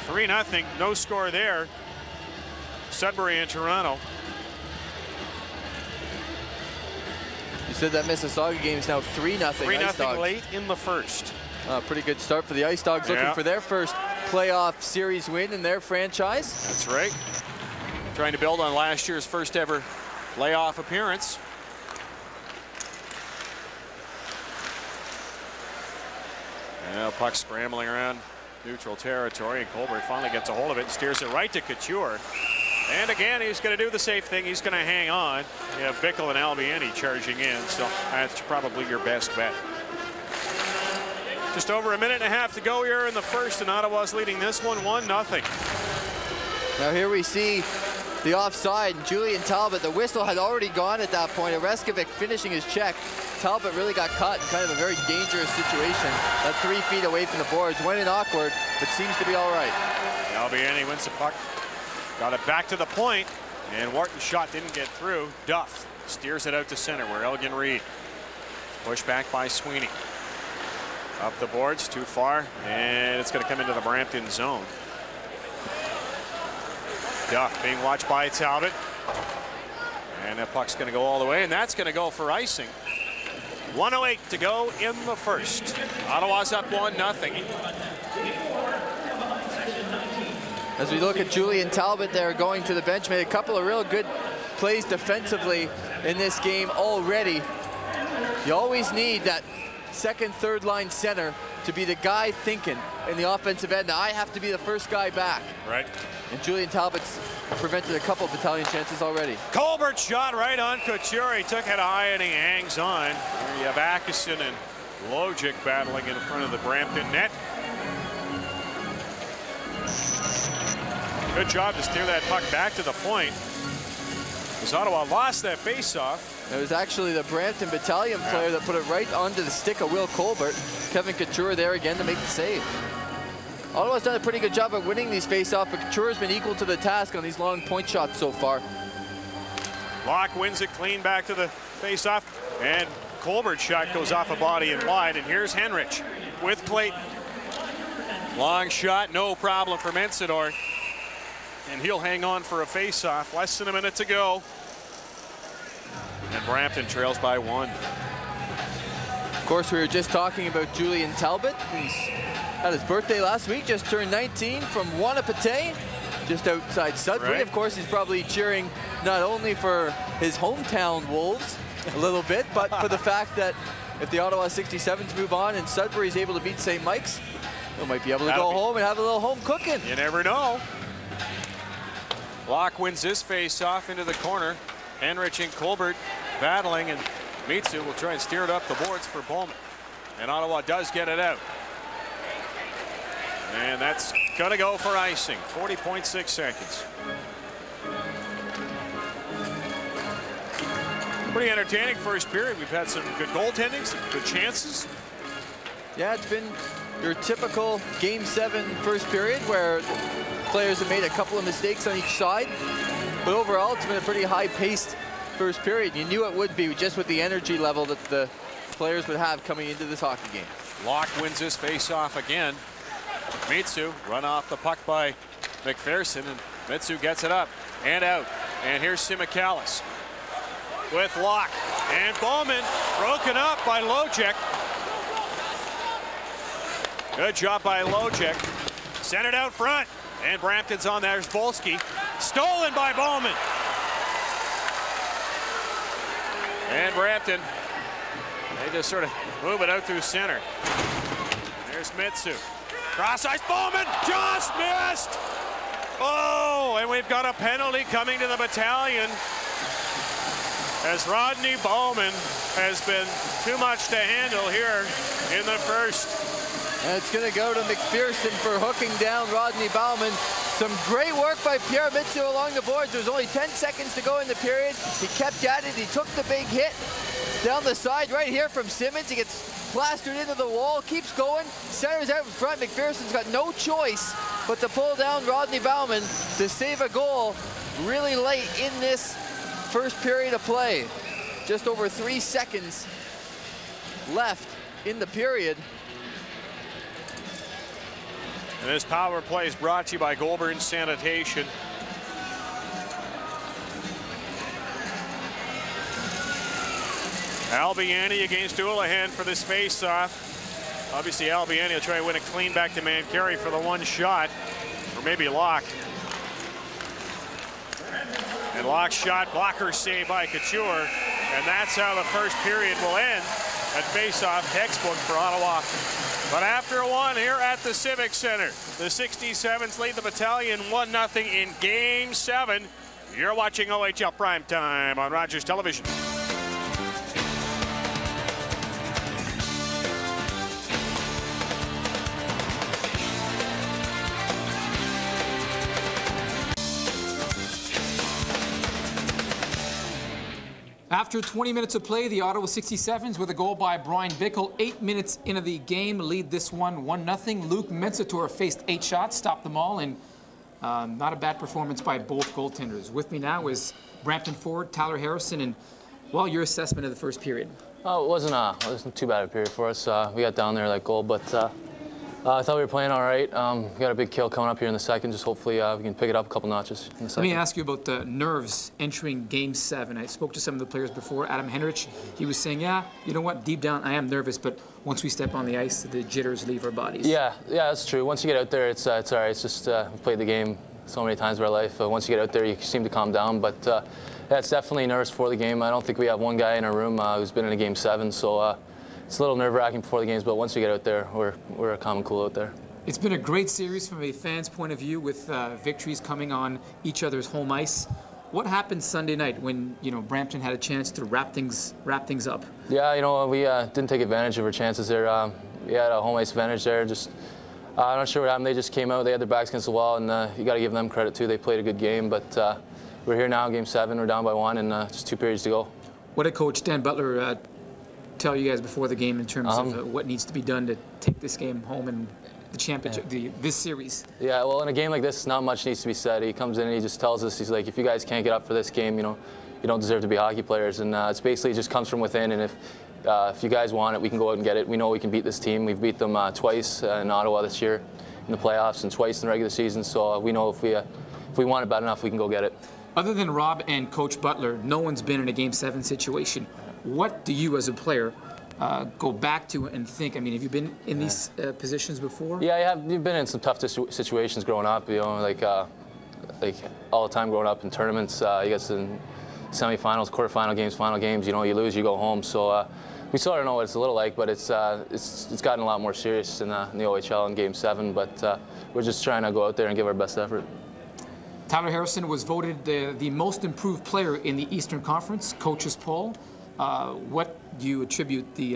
3-0. No score there. Sudbury and Toronto. You said that Mississauga game is now 3-0. 3-0 late in the first. Pretty good start for the Ice Dogs, looking for their first playoff series win in their franchise. That's right. Trying to build on last year's first ever playoff appearance. Now puck scrambling around neutral territory, and Colbert finally gets a hold of it and steers it right to Couture. And again, he's going to do the safe thing. He's going to hang on. You have Bickell and Albiani charging in, so that's probably your best bet. Just over a minute and a half to go here in the first, and Ottawa's leading this one 1-0. Now here we see the offside, and Julian Talbot, the whistle had already gone at that point. Oreskovic finishing his check. Talbot really got caught in kind of a very dangerous situation. That 3 feet away from the boards. Went in awkward, but seems to be all right. Albiani wins the puck. Got it back to the point, and Wharton's shot didn't get through. Duff steers it out to center where Elgin Reed. Pushed back by Sweeney. Up the boards, too far, and it's going to come into the Brampton zone. Duff being watched by Talbot. And that puck's going to go all the way, and that's going to go for icing. 1:08 to go in the first. Ottawa's up 1-0. As we look at Julian Talbot there going to the bench, made a couple of real good plays defensively in this game already. You always need that second, third line center to be the guy thinking in the offensive end. Now I have to be the first guy back. Right. And Julian Talbot's prevented a couple of battalion chances already. Colbert shot right on Couture. He took it high and he hangs on. Here you have Atkinson and Logic battling in front of the Brampton net. Good job to steer that puck back to the point. As Ottawa lost that faceoff. It was actually the Brampton Battalion player that put it right onto the stick of Will Colbert. Kevin Couture there again to make the save. Ottawa's done a pretty good job of winning these faceoffs, but Couture's been equal to the task on these long point shots so far. Locke wins it clean back to the faceoff, and Colbert's shot goes off a body and wide, and here's Henrich with Clayton. Long shot, no problem for Mensador, and he'll hang on for a faceoff. Less than a minute to go. And Brampton trails by 1. Of course, we were just talking about Julian Talbot. He's had his birthday last week, just turned 19 from Wanapate, just outside Sudbury. Right. Of course, he's probably cheering not only for his hometown Wolves a little bit, but for the fact that if the Ottawa 67's move on and Sudbury's able to beat St. Mike's, they might be able to go home and have a little home cooking. You never know. Locke wins this face-off into the corner. Henrich and Colbert battling, and Mitsu will try and steer it up the boards for Bowman. And Ottawa does get it out. And that's going to go for icing. 40.6 seconds. Pretty entertaining first period. We've had some good goaltending, some good chances. Yeah, it's been your typical Game 7 first period where players have made a couple of mistakes on each side. But overall, it's been a pretty high-paced first period. You knew it would be just with the energy level that the players would have coming into this hockey game. Locke wins this face-off again. Mitsu run off the puck by McPherson, and Mitsu gets it up and out. And here's Simikalis with Locke. And Bowman broken up by Logic. Good job by Logic. Sent it out front. And Brampton's on there. There's Volsky. Stolen by Bowman. And Brampton, they just sort of move it out through center. There's Mitsu. Cross ice, Bowman just missed. Oh, and we've got a penalty coming to the battalion as Rodney Bowman has been too much to handle here in the first. And it's going to go to McPherson for hooking down Rodney Bowman. Some great work by Pierre Mitsu along the boards. There was only 10 seconds to go in the period. He kept at it. He took the big hit down the side right here from Simmons. He gets plastered into the wall, keeps going, centers out in front. McPherson's got no choice but to pull down Rodney Bowman to save a goal really late in this first period of play. Just over 3 seconds left in the period. And this power play is brought to you by Goulburn Sanitation. Albiani against Houlihan for this face-off. Obviously, Albiani will try to win it clean back to Mancari for the one shot, or maybe Locke. And Locke's shot, blocker save by Couture, and that's how the first period will end. At face-off, textbook for Ottawa. But after one here at the Civic Centre, the 67's lead the battalion 1-0 in Game 7. You're watching OHL Primetime on Rogers Television. After 20 minutes of play, the Ottawa 67's with a goal by Bryan Bickell. 8 minutes into the game, lead this one 1-0. Luke Mensator faced 8 shots, stopped them all, and not a bad performance by both goaltenders. With me now is Brampton forward Tyler Harrison, and well, your assessment of the first period. Oh, it wasn't too bad a period for us. We got down there that goal, but I thought we were playing all right. We got a big kill coming up here in the second. Just hopefully we can pick it up a couple notches in the second. Let me ask you about the nerves entering Game 7. I spoke to some of the players before. Adam Henrich, he was saying, yeah, you know what, deep down I am nervous, but once we step on the ice, the jitters leave our bodies. Yeah, that's true. Once you get out there, it's all right. It's just we've played the game so many times in our life. Once you get out there, you seem to calm down, but yeah, it's definitely nervous for the game. I don't think we have one guy in our room who's been in a Game 7, so it's a little nerve-wracking before the games, but once we get out there, we're calm and cool out there. It's been a great series from a fan's point of view, with victories coming on each other's home ice. What happened Sunday night when Brampton had a chance to wrap things up? Yeah, we didn't take advantage of our chances there. We had a home ice advantage there. Just I'm not sure what happened. They just came out. They had their backs against the wall, and you got to give them credit too. They played a good game, but we're here now, Game 7. We're down by 1, and just 2 periods to go. What did Coach Dan Butler tell you guys before the game in terms of what needs to be done to take this game home and the championship, this series? Yeah, well, in a game like this, not much needs to be said. He comes in and he just tells us, he's like, if you guys can't get up for this game, you don't deserve to be hockey players. And it's basically just comes from within. And if you guys want it, we can go out and get it. We know we can beat this team. We've beat them twice in Ottawa this year in the playoffs and twice in the regular season. So we know if we want it bad enough, we can go get it. Other than Rob and Coach Butler, no one's been in a Game 7 situation. What do you, as a player, go back to and think? I mean, have you been in these positions before? Yeah, you've been in some tough situations growing up. Like all the time growing up in tournaments. You get some semifinals, quarterfinal games, final games. You lose, you go home. So we still don't know what it's a little like, but it's gotten a lot more serious in the OHL in Game 7. But we're just trying to go out there and give our best effort. Tyler Harrison was voted the most improved player in the Eastern Conference coaches poll. What do you attribute the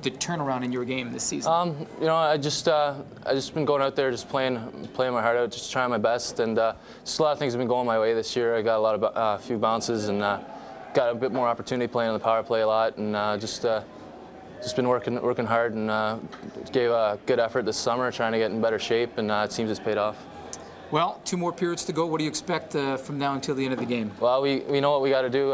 turnaround in your game this season? I just been going out there, just playing my heart out, just trying my best, and just a lot of things have been going my way this year. I got a lot of few bounces, and got a bit more opportunity playing on the power play a lot, and just been working hard, and gave a good effort this summer, trying to get in better shape, and it seems it's paid off. Well, 2 more periods to go. What do you expect from now until the end of the game? Well, we know what we got to do.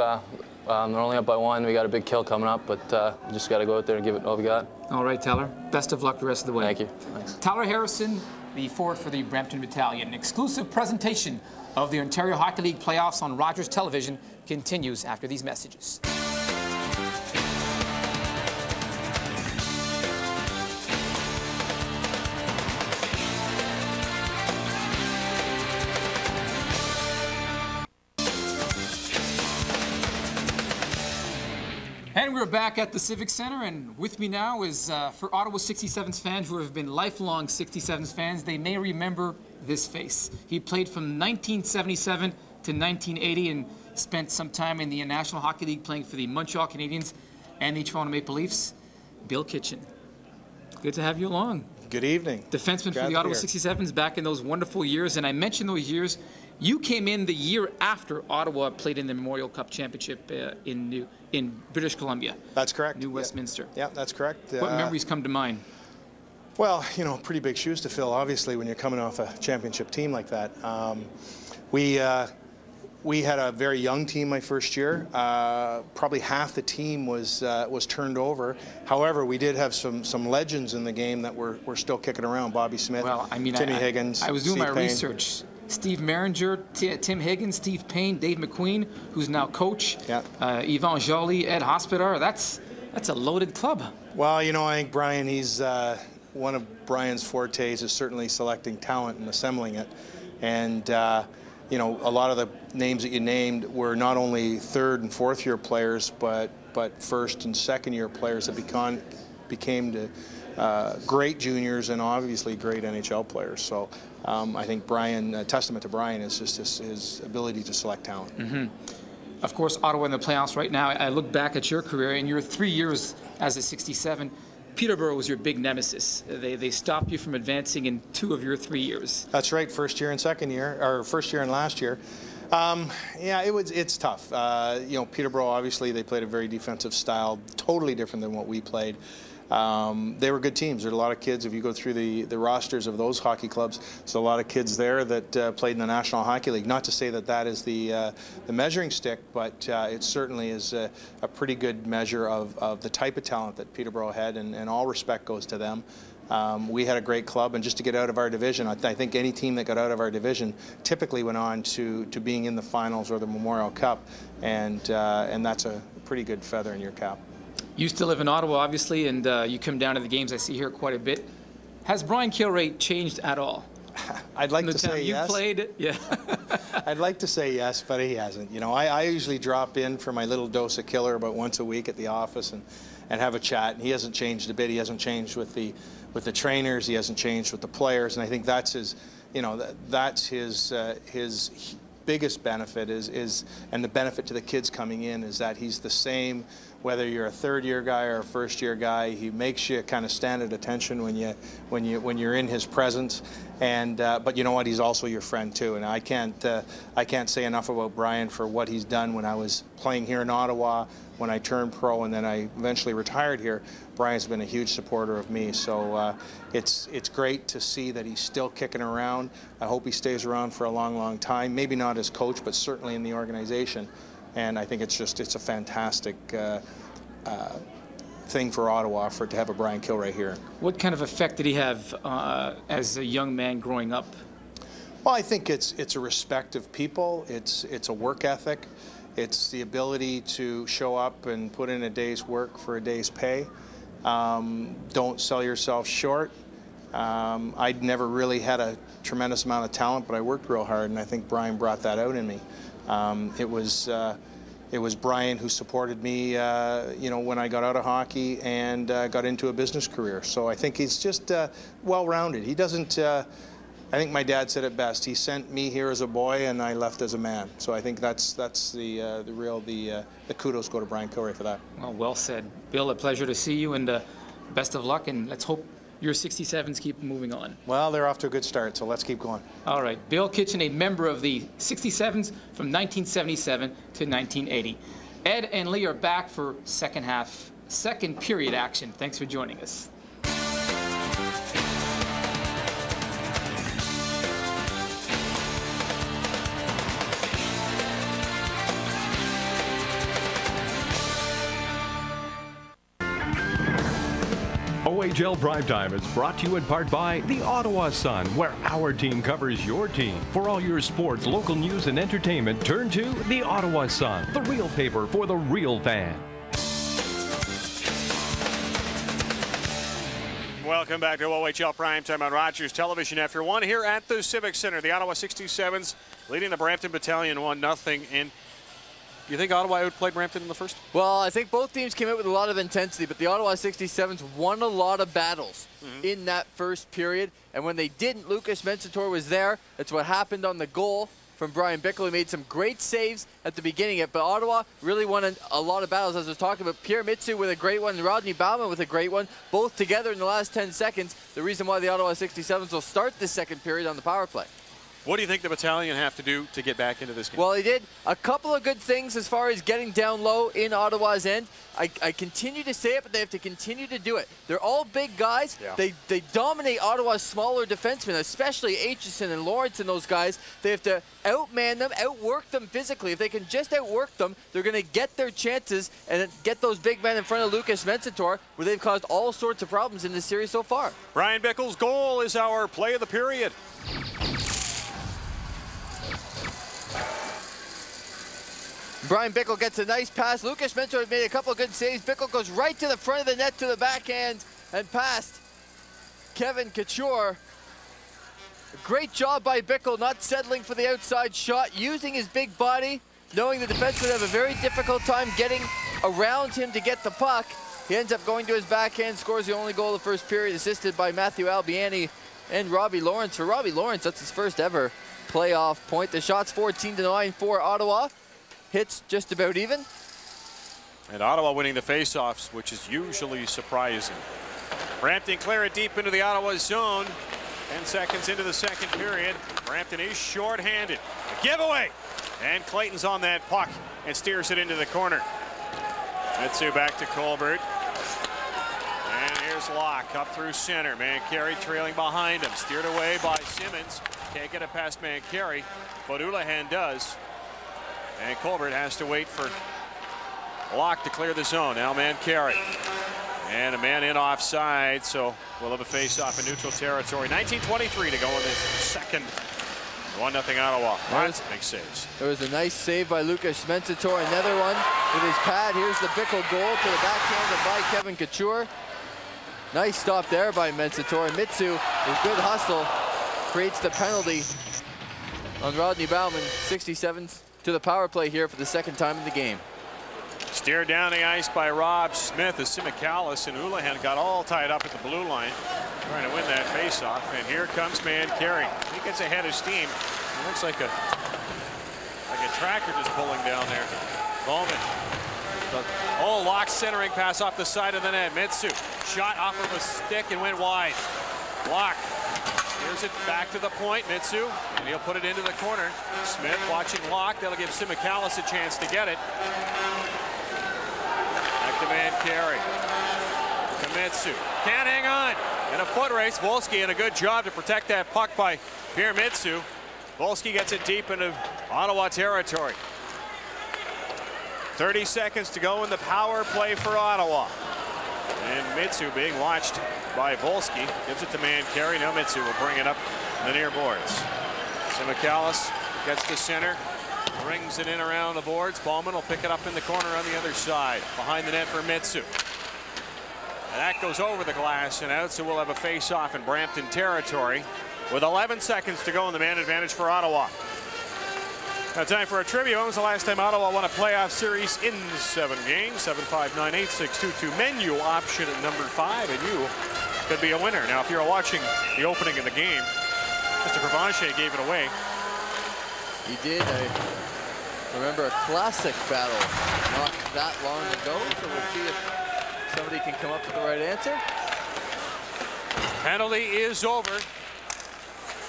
They're only up by 1. We got a big kill coming up, but we just got to go out there and give it all we got. All right, Tyler. Best of luck the rest of the way. Thank you. Thanks. Tyler Harrison, the forward for the Brampton Battalion. An exclusive presentation of the Ontario Hockey League playoffs on Rogers Television continues after these messages. And we're back at the Civic Centre, and with me now is, for Ottawa 67's fans who have been lifelong 67's fans, they may remember this face. He played from 1977 to 1980 and spent some time in the National Hockey League playing for the Montreal Canadiens and the Toronto Maple Leafs. Bill Kitchen. Good to have you along. Good evening. Defenseman for the Ottawa 67's back in those wonderful years, and I mentioned those years. You came in the year after Ottawa played in the Memorial Cup Championship in British Columbia. That's correct. New Westminster. Yeah, that's correct. What memories come to mind? Well, pretty big shoes to fill, obviously, when you're coming off a championship team like that. We had a very young team my first year. Probably half the team was turned over. However, we did have some legends in the game that were still kicking around. Bobby Smith, Timmy Higgins. I was doing my research. Steve Maringer, Tim Higgins, Steve Payne, Dave McQueen, who's now coach. Yeah. Yvon Joly, Ed Hospodar. That's a loaded club. Well, I think Brian, he's one of Brian's fortes is certainly selecting talent and assembling it. And a lot of the names that you named were not only 3rd and 4th year players, but 1st and 2nd year players that became great juniors and obviously great NHL players. So I think Brian, testament to Brian is just his ability to select talent. Mm-hmm. Of course, Ottawa in the playoffs right now. I look back at your career, and your 3 years as a 67. Peterborough was your big nemesis. They stopped you from advancing in 2 of your 3 years. That's right, first year and second year, or first year and last year. Yeah, it's tough. You know, Peterborough, obviously, they played a very defensive style, totally different than what we played. They were good teams. There are a lot of kids, if you go through the rosters of those hockey clubs, there's a lot of kids there that played in the National Hockey League. Not to say that that is the measuring stick, but it certainly is a pretty good measure of the type of talent that Peterborough had, and all respect goes to them. We had a great club, and just to get out of our division, I think any team that got out of our division typically went on to being in the finals or the Memorial Cup, and that's a pretty good feather in your cap. You still live in Ottawa, obviously, and you come down to the games I see here quite a bit. Has Bryan Kilray changed at all? I'd like to say yes. You played, yeah. I'd like to say yes, but he hasn't. You know, I usually drop in for my little dose of killer about once a week at the office and have a chat. And he hasn't changed a bit. He hasn't changed with the trainers. He hasn't changed with the players. And I think that's his, you know, that's his biggest benefit is, and the benefit to the kids coming in is that he's the same. Whether you're a third-year guy or a first-year guy, he makes you kind of stand at attention when you're in his presence. And but you know what? He's also your friend too. And I can't say enough about Bryan for what he's done when I was playing here in Ottawa, when I turned pro, and then I eventually retired here. Bryan's been a huge supporter of me. So it's great to see that he's still kicking around. I hope he stays around for a long, long time. Maybe not as coach, but certainly in the organization. And I think it's a fantastic thing for Ottawa to have a Bryan Kilray here. What kind of effect did he have as a young man growing up? Well, I think it's a respect of people. It's a work ethic. It's the ability to show up and put in a day's work for a day's pay. Don't sell yourself short. I'd never really had a tremendous amount of talent, but I worked real hard, and I think Bryan brought that out in me. It was Bryan who supported me, you know, when I got out of hockey and got into a business career. So I think he's just well-rounded. He doesn't. I think my dad said it best. He sent me here as a boy, and I left as a man. So I think that's the kudos go to Bryan Kilray for that. Well said, Bill. A pleasure to see you, and best of luck. And let's hope your 67s keep moving on. Well, they're off to a good start, so let's keep going. All right. Bill Kitchen, a member of the 67s from 1977 to 1980. Ed and Lee are back for second period action. Thanks for joining us. OHL Primetime is brought to you in part by the Ottawa Sun, where our team covers your team. For all your sports, local news, and entertainment, turn to the Ottawa Sun, the real paper for the real fan. Welcome back to OHL Primetime on Rogers Television. After one here at the Civic Centre, the Ottawa 67's leading the Brampton Battalion 1-0. And you think Ottawa outplayed Brampton in the first? Well, I think both teams came out with a lot of intensity, but the Ottawa 67's won a lot of battles in that first period. And when they didn't, Lucas Mensator was there. That's what happened on the goal from Bryan Bickell. He made some great saves at the beginning, but Ottawa really won a lot of battles. As I was talking about, Pierre Mitsu with a great one and Rodney Bauman with a great one, both together in the last 10 seconds. The reason why the Ottawa 67's will start this second period on the power play. What do you think the battalion have to do to get back into this game? Well, they did a couple of good things as far as getting down low in Ottawa's end. I continue to say it, but they have to continue to do it. They're all big guys. Yeah. They dominate Ottawa's smaller defensemen, especially Aitchison and Lawrence and those guys. They have to outman them, outwork them physically. If they can just outwork them, they're going to get their chances and get those big men in front of Lucas Mensator, where they've caused all sorts of problems in this series so far. Bryan Bickell's goal is our play of the period. Bryan Bickell gets a nice pass. Lucas Mensator made a couple of good saves. Bickell goes right to the front of the net to the backhand and past Kevin Couture. Great job by Bickell, not settling for the outside shot, using his big body, knowing the defense would have a very difficult time getting around him to get the puck. He ends up going to his backhand, scores the only goal of the first period, assisted by Matthew Albiani and Robbie Lawrence. For Robbie Lawrence, that's his first ever playoff point. The shot's 14-9 for Ottawa. Hits just about even. And Ottawa winning the faceoffs, which is usually surprising. Brampton clear it deep into the Ottawa zone. 10 seconds into the second period. Brampton is short-handed. A giveaway. And Clayton's on that puck and steers it into the corner. Mitsu back to Colbert. And here's Locke up through center. Mancari trailing behind him. Steered away by Simmons. Can't get it past Mancari, but Houlihan does. And Colbert has to wait for Locke to clear the zone. Now Mancari. And a man in offside, so we'll have a face-off in neutral territory. 19:23 to go in this second. 1-0 Ottawa. Lots of big saves. There was a nice save by Lucas Mensatore. Another one with his pad. Here's the Bickell goal to the backhand by Kevin Couture. Nice stop there by Mensatore. Mitsu, with good hustle, creates the penalty on Rodney Bauman. 67's to the power play here for the second time in the game. Steered down the ice by Rob Smith as Simicallis and Houlihan got all tied up at the blue line, trying to win that faceoff. And here comes Mancari. He gets ahead of steam. It looks like a tractor just pulling down there. Bowman. Oh, Locke centering pass off the side of the net. Mitsu shot off of a stick and went wide. Locke steers it back to the point. Mitsu, and he'll put it into the corner. Smith watching Locke. That'll give Simicallis a chance to get it. Back to Mancari. Mitsu can't hang on. In a foot race, Volsky in a good job to protect that puck by Pierre Mitsu. Volsky gets it deep into Ottawa territory. 30 seconds to go in the power play for Ottawa. And Mitsu being watched by Volsky. Gives it to Mancari. Now Mitsu will bring it up the near boards. Simicallis gets to center. Brings it in around the boards. Bowman will pick it up in the corner on the other side. Behind the net for Mitsu. And that goes over the glass and out, so we'll have a face-off in Brampton territory with 11 seconds to go in the man advantage for Ottawa. Now time for a trivia. When was the last time Ottawa won a playoff series in 7 games? 7598622 menu option at number 5, and you could be a winner. Now, if you're watching the opening of the game, Mr. Provencher gave it away. He did. I remember a classic battle not that long ago, so we'll see if somebody can come up with the right answer. Penalty is over.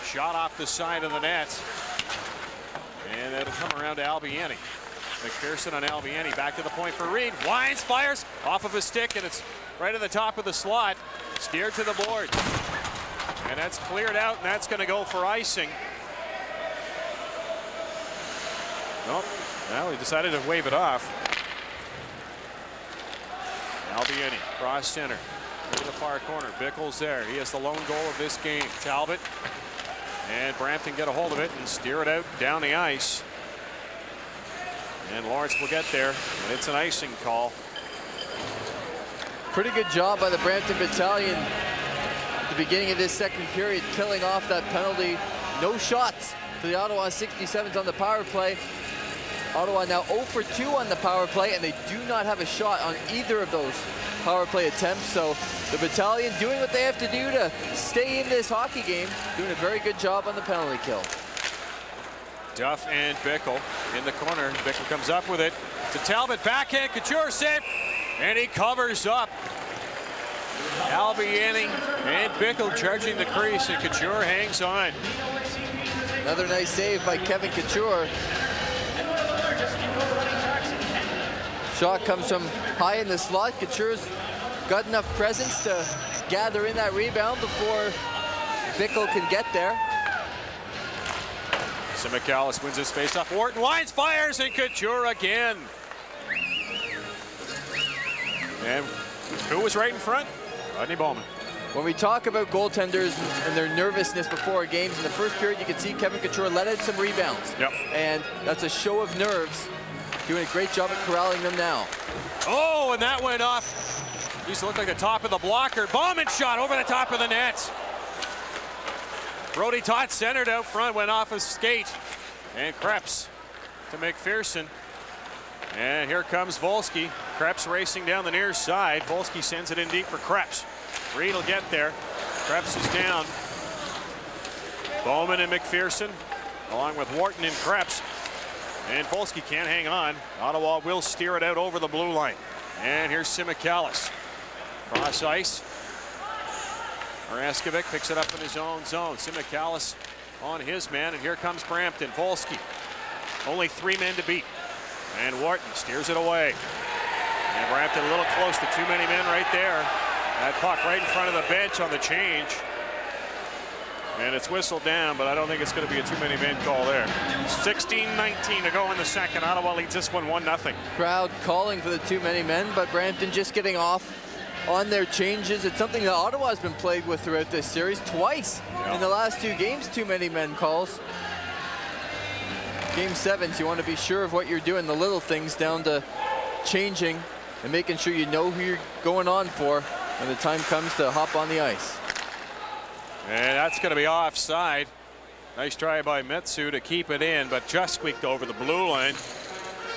Shot off the side of the net. And it'll come around to Albiani. McPherson on Albiani. Back to the point for Reed. Wines, fires off of a stick, and it's right at the top of the slot. Steered to the board. And that's cleared out, and that's going to go for icing. Nope. Now he decided to wave it off. Albiani, cross center. To the far corner. Bickell's there. He has the lone goal of this game. Talbot. And Brampton get a hold of it and steer it out down the ice. And Lawrence will get there, and it's an icing call. Pretty good job by the Brampton Battalion at the beginning of this second period, killing off that penalty. No shots for the Ottawa 67's on the power play. Ottawa now 0 for 2 on the power play, and they do not have a shot on either of those power play attempts. So the Battalion doing what they have to do to stay in this hockey game, doing a very good job on the penalty kill. Duff and Bickell in the corner. Bickell comes up with it to Talbot. Backhand, Couture safe, and he covers up. Albiani and Bickell charging the crease, and Couture hangs on. Another nice save by Kevin Couture. Shot comes from high in the slot. Couture's got enough presence to gather in that rebound before Bickell can get there. Simicallis wins his faceoff. Wharton Wines fires, and Couture again. And who was right in front? Rodney Bowman. When we talk about goaltenders and their nervousness before games, in the first period you can see Kevin Couture let out some rebounds. Yep. And that's a show of nerves. Doing a great job at corralling them now. Oh, and that went off. Used to look like the top of the blocker. Bowman shot over the top of the net. Brody Todd centered out front, went off his skate. And Krebs to McPherson. And here comes Volsky. Krebs racing down the near side. Volsky sends it in deep for Krebs. Reed will get there. Krebs is down. Bowman and McPherson, along with Wharton and Krebs. And Volsky can't hang on. Ottawa will steer it out over the blue line. And here's Simicallis. Cross ice. Reskovic picks it up in his own zone. Simikalis on his man, and here comes Brampton. Volsky. Only 3 men to beat. And Wharton steers it away. And Brampton a little close to too many men right there. That puck right in front of the bench on the change. And it's whistled down, but I don't think it's going to be a too many men call there. 16-19 to go in the second. Ottawa leads this one 1-0. Crowd calling for the too many men, but Brampton just getting off on their changes. It's something that Ottawa's been plagued with throughout this series. Twice in the last 2 games, too many men calls. Game 7s, you want to be sure of what you're doing, the little things down to changing and making sure you know who you're going on for when the time comes to hop on the ice. And that's going to be offside. Nice try by Metsu to keep it in, but just squeaked over the blue line.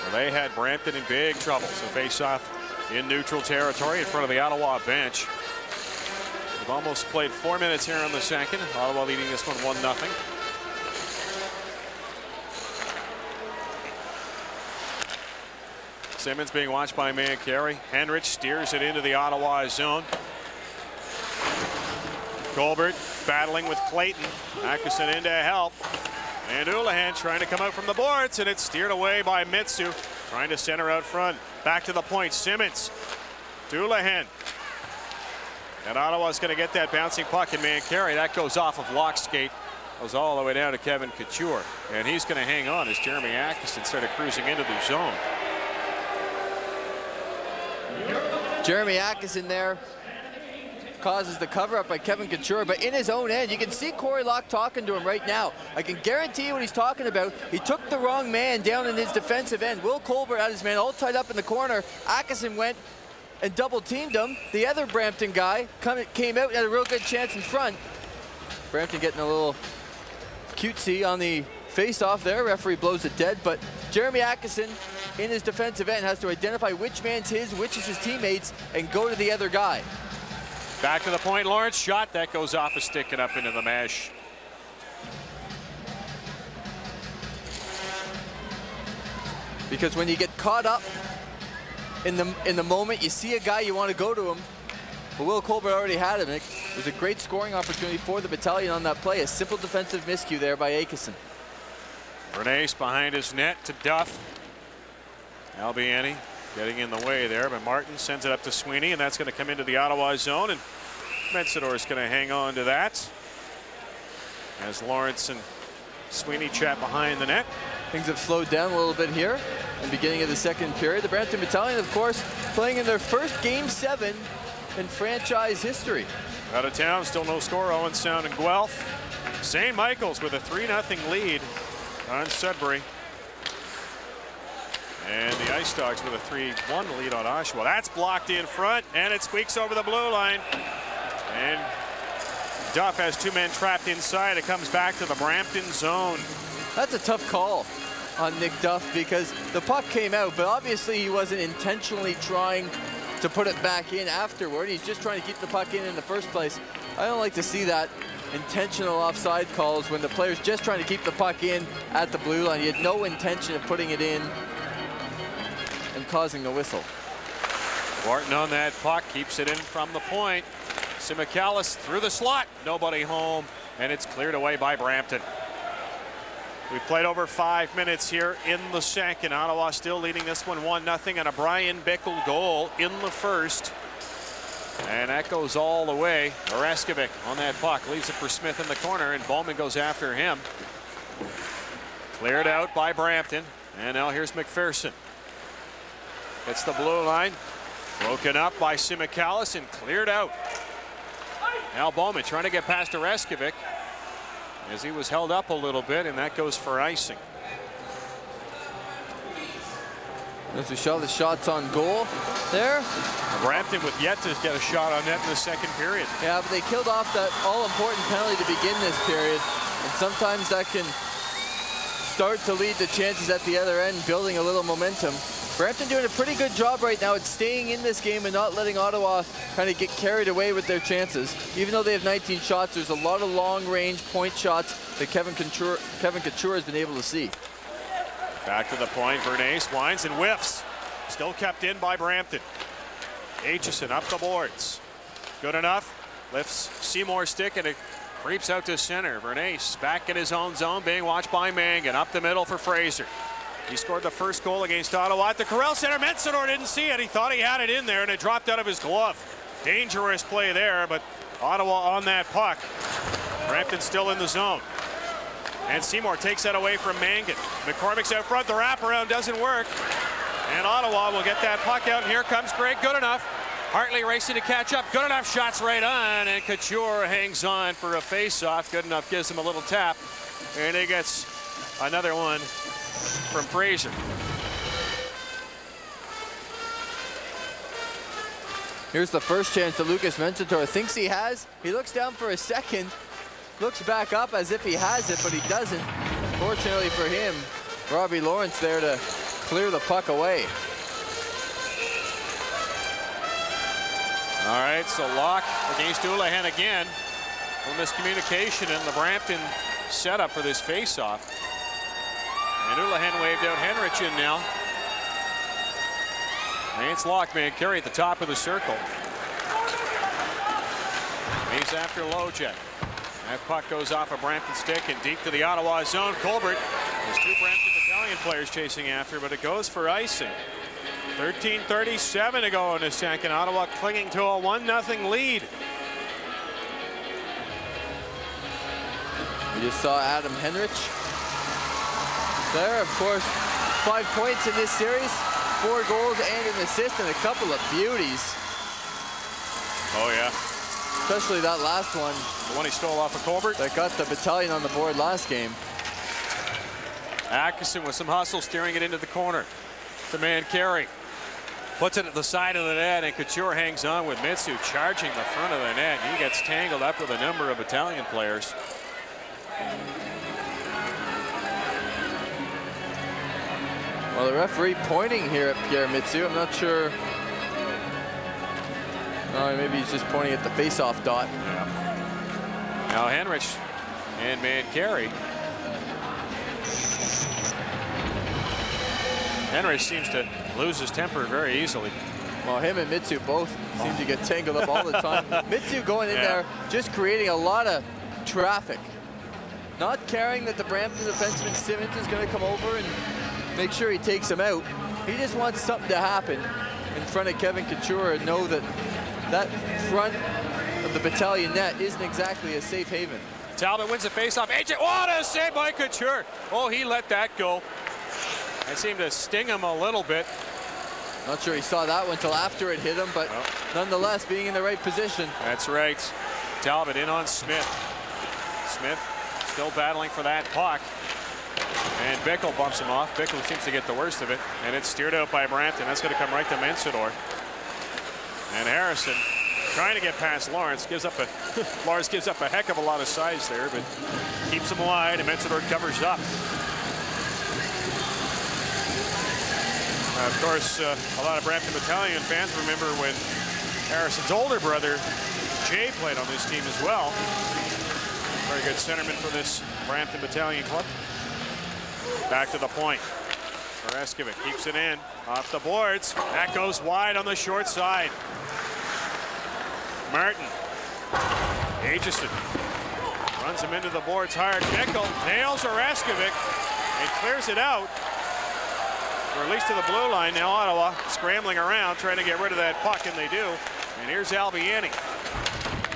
Well, they had Brampton in big trouble. So face off in neutral territory in front of the Ottawa bench. We've almost played 4 minutes here in the second. Ottawa leading this one 1-0. Simmons being watched by Mancari. Henrich steers it into the Ottawa zone. Colbert battling with Clayton. Atkinson in to help. And Houlihan trying to come out from the boards, and it's steered away by Mitsu. Trying to center out front. Back to the point. Simmons. Houlihan. And Ottawa's going to get that bouncing puck, and Mancari. That goes off of lock skate. Goes all the way down to Kevin Couture. And he's going to hang on as Jeremy Atkinson started cruising into the zone. Jeremy Atkinson there causes the cover up by Kevin Couture, but in his own end, you can see Corey Locke talking to him right now. I can guarantee you what he's talking about. He took the wrong man down in his defensive end. Will Colbert had his man all tied up in the corner. Atkinson went and double teamed him. The other Brampton guy came out and had a real good chance in front. Brampton getting a little cutesy on the face-off there. Referee blows it dead, but Jeremy Atkinson in his defensive end has to identify which man's his, which is his teammates, and go to the other guy. Back to the point, Lawrence. Shot that goes off a stick and up into the mesh. Because when you get caught up in the moment, you see a guy, you want to go to him. But Will Colbert already had him. It was a great scoring opportunity for the battalion on that play. A simple defensive miscue there by Atkinson. Bernays behind his net to Duff. Albiani getting in the way there, but Martin sends it up to Sweeney, and that's going to come into the Ottawa zone, and Metsador is going to hang on to that as Lawrence and Sweeney chat behind the net. Things have slowed down a little bit here in the beginning of the second period. The Brampton Battalion, of course, playing in their first Game 7 in franchise history. Out of town, still no score. Owen Sound and Guelph. St. Michael's with a 3-0 lead on Sudbury. And the Ice Dogs with a 3-1 lead on Oshawa. That's blocked in front, and it squeaks over the blue line. And Duff has 2 men trapped inside. It comes back to the Brampton zone. That's a tough call on Nick Duff because the puck came out, but obviously he wasn't intentionally trying to put it back in afterward. He's just trying to keep the puck in the first place. I don't like to see that intentional offside calls when the player's just trying to keep the puck in at the blue line. He had no intention of putting it in and causing the whistle. Wharton on that puck, keeps it in from the point. Simikalis through the slot, nobody home, and it's cleared away by Brampton. We've played over 5 minutes here in the second. Ottawa still leading this one 1-0, and a Bryan Bickell goal in the first. And that goes all the way. Reskovic on that puck, leaves it for Smith in the corner, and Bowman goes after him. Cleared out by Brampton, and now here's McPherson. It's the blue line, broken up by Simikalis and cleared out. Now Bowman trying to get past Reskovic as he was held up a little bit, and that goes for icing. As we show the shots on goal there. Brampton with yet to get a shot on net in the second period. Yeah, but they killed off that all-important penalty to begin this period, and sometimes that can start to lead to chances at the other end, building a little momentum. Brampton doing a pretty good job right now at staying in this game and not letting Ottawa kind of get carried away with their chances. Even though they have 19 shots, there's a lot of long-range point shots that Kevin Couture has been able to see. Back to the point, Bernays winds and whiffs. Still kept in by Brampton. Aitchison up the boards. Good enough. Lifts Seymour's stick and it creeps out to center. Vernace back in his own zone, being watched by Mangan. Up the middle for Fraser. He scored the first goal against Ottawa at the Corral Center. Metsador didn't see it. He thought he had it in there and it dropped out of his glove. Dangerous play there, but Ottawa on that puck. Brampton still in the zone. And Seymour takes that away from Mangan. McCormick's out front. The wraparound doesn't work. And Ottawa will get that puck out. And here comes Greg Goodenough. Hartley racing to catch up. Goodenough shots right on. And Couture hangs on for a face-off. Goodenough gives him a little tap. And he gets another one from Fraser. Here's the first chance that Lucas Mensator thinks he has. He looks down for a second. Looks back up as if he has it, but he doesn't. Fortunately for him, Robbie Lawrence there to clear the puck away. All right, so Locke against Houlihan again. A miscommunication in the Brampton setup for this face-off. And Houlihan waved out Henrich in now. And it's Locke, Carey at the top of the circle. He's after Lojek. That puck goes off a Brampton stick and deep to the Ottawa zone. Colbert. There's two Brampton Battalion players chasing after, but it goes for icing. 13:37 to go in the second. Ottawa clinging to a 1-0 lead. We just saw Adam Henrich there. Of course, 5 points in this series, 4 goals and an assist, and a couple of beauties. Oh, yeah. Especially that last one. The one he stole off of Colbert. That got the Battalion on the board last game. Atkinson with some hustle, steering it into the corner to Carey. Puts it at the side of the net, and Couture hangs on with Mitsu charging the front of the net. He gets tangled up with a number of Battalion players. Well, the referee pointing here at Pierre Mitsu. I'm not sure. Oh, maybe he's just pointing at the face-off dot. Yeah. Now Henrich and Carey. Henrich seems to lose his temper very easily. Well, him and Mitsu both seem to get tangled up all the time. Mitsu going in there, just creating a lot of traffic. Not caring that the Brampton defenseman Simmons is going to come over and make sure he takes him out. He just wants something to happen in front of Kevin Couture and know that that front of the Battalion net isn't exactly a safe haven. Talbot wins the faceoff. AJ, what a save by Couture. Oh, he let that go. That seemed to sting him a little bit. Not sure he saw that one until after it hit him, but nonetheless, being in the right position. That's right. Talbot in on Smith. Smith still battling for that puck. And Bickell bumps him off. Bickell seems to get the worst of it. And it's steered out by Brampton. That's going to come right to Mensador. And Harrison trying to get past Lawrence. Lawrence gives up a heck of a lot of size there, but keeps him wide, and Mensador covers up. Of course, a lot of Brampton Battalion fans remember when Harrison's older brother, Jay, played on this team as well. Very good centerman for this Brampton Battalion club. Back to the point. Reskovic keeps it in, off the boards. That goes wide on the short side. Martin. Aitchison runs him into the boards hard. Bickell nails Reskovic and clears it out. Released to the blue line. Now Ottawa scrambling around, trying to get rid of that puck, and they do. And here's Albiani.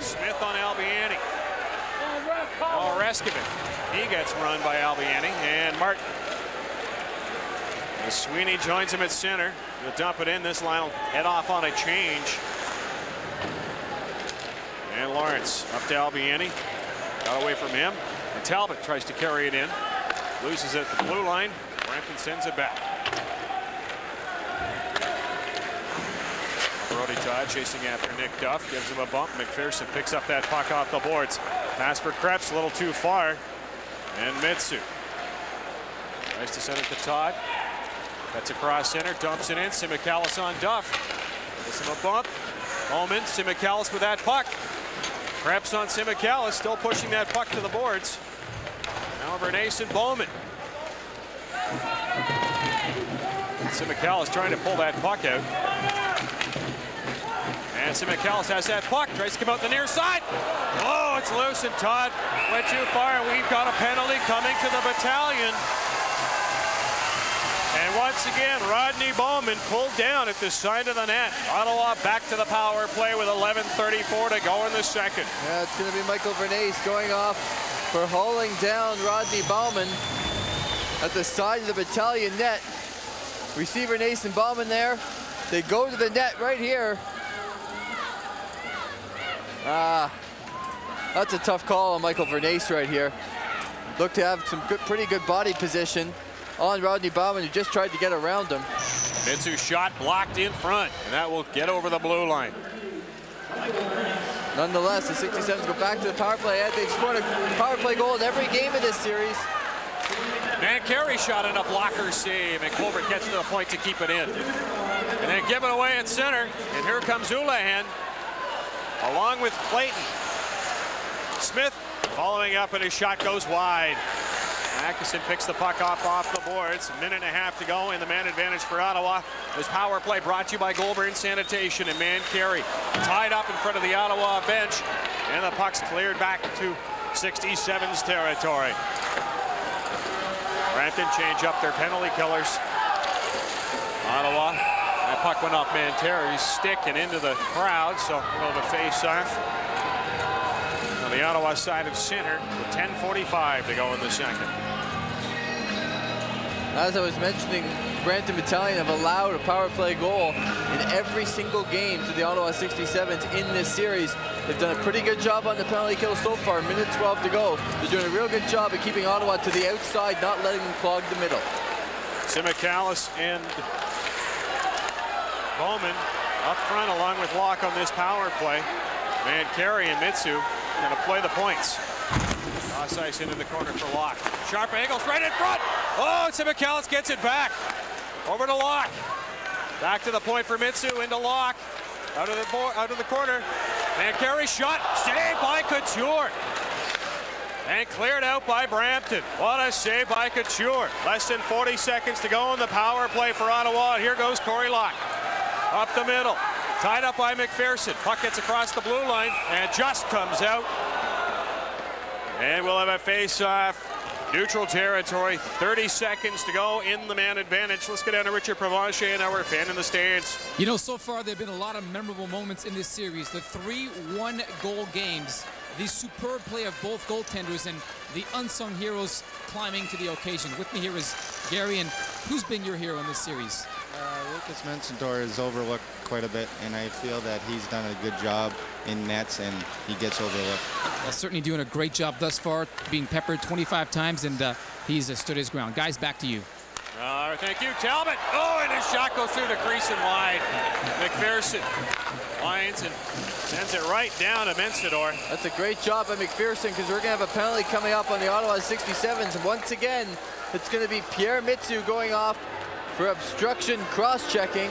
Smith on Albiani. Oh, Reskovic. He gets run by Albiani, and Martin. As Sweeney joins him at center. He'll dump it in. This line will head off on a change. And Lawrence up to Albiani. Got away from him. And Talbot tries to carry it in. Loses it at the blue line. Brampton sends it back. Brody Todd chasing after Nick Duff. Gives him a bump. McPherson picks up that puck off the boards. Pass for Krebs a little too far. And Mitsu tries to send it to Todd. That's across center. Dumps it in. Simikalis on Duff. Gives him a bump. Bowman. Simikalis with that puck. Krebs on Simikalis. Still pushing that puck to the boards. Now Vernace and Bowman. Simikalis trying to pull that puck out. And Simicals has that puck, tries to come out the near side. Oh, it's loose, and Todd went too far, and we've got a penalty coming to the Battalion. And once again, Rodney Bowman pulled down at the side of the net. Ottawa back to the power play with 11:34 to go in the second. Yeah, it's going to be Michael Vernace going off for hauling down Rodney Bowman at the side of the Battalion net. Receiver Nathan Bowman there. They go to the net right here. That's a tough call on Michael Vernace right here. Looked to have some pretty good body position on Rodney Bowman, who just tried to get around him. Mitsu shot blocked in front, and that will get over the blue line. Nonetheless, the 67's go back to the power play, and they've scored a power play goal in every game of this series. Mancari shot in a blocker save, and Colbert gets to the point to keep it in. And then given away at center, and here comes Houlihan, along with Clayton. Smith following up, and his shot goes wide. Atkinson picks the puck off the boards. A minute and a half to go in the man advantage for Ottawa. This power play brought to you by Goulburn Sanitation and Mancari. Tied up in front of the Ottawa bench, and the puck's cleared back to 67's territory. Brampton change up their penalty killers. Ottawa, that puck went off Mancari's stick and into the crowd, so a little bit of a face-off on the Ottawa side of center with 10:45 to go in the second. As I was mentioning, Brampton Battalion have allowed a power play goal in every single game to the Ottawa 67's in this series. They've done a pretty good job on the penalty kill so far. Minute 12 to go. They're doing a real good job of keeping Ottawa to the outside, not letting them clog the middle. Simicals and Bowman up front along with Locke on this power play. Mancari and Mitsu going to play the points. Cross ice into the corner for Locke. Sharp angles right in front. Oh, Simicals gets it back. Over to Locke. Back to the point for Mitsu, into Locke. Out of the corner. Mancari shot. Saved by Couture. And cleared out by Brampton. What a save by Couture. Less than 40 seconds to go in the power play for Ottawa. And here goes Corey Locke. Up the middle. Tied up by McPherson. Puck gets across the blue line and just comes out. And we'll have a face-off. Neutral territory. 30 seconds to go in the man advantage. Let's get down to Richard Provencher and our fan in the stands. You know, so far there have been a lot of memorable moments in this series. The 3 one-goal games. The superb play of both goaltenders and the unsung heroes climbing to the occasion. With me here is Gary, and who's been your hero in this series? Lucas Mencentor is overlooked quite a bit, and I feel that he's done a good job in nets, and he gets overlooked. Well, certainly doing a great job thus far, being peppered 25 times, and he's stood his ground. Guys, back to you. Thank you, Talbot. Oh, and his shot goes through the crease and wide. McPherson lines and sends it right down to Mensador. That's a great job by McPherson, because we're going to have a penalty coming up on the Ottawa 67's. And once again, it's going to be Pierre Mitsu going off for obstruction cross-checking.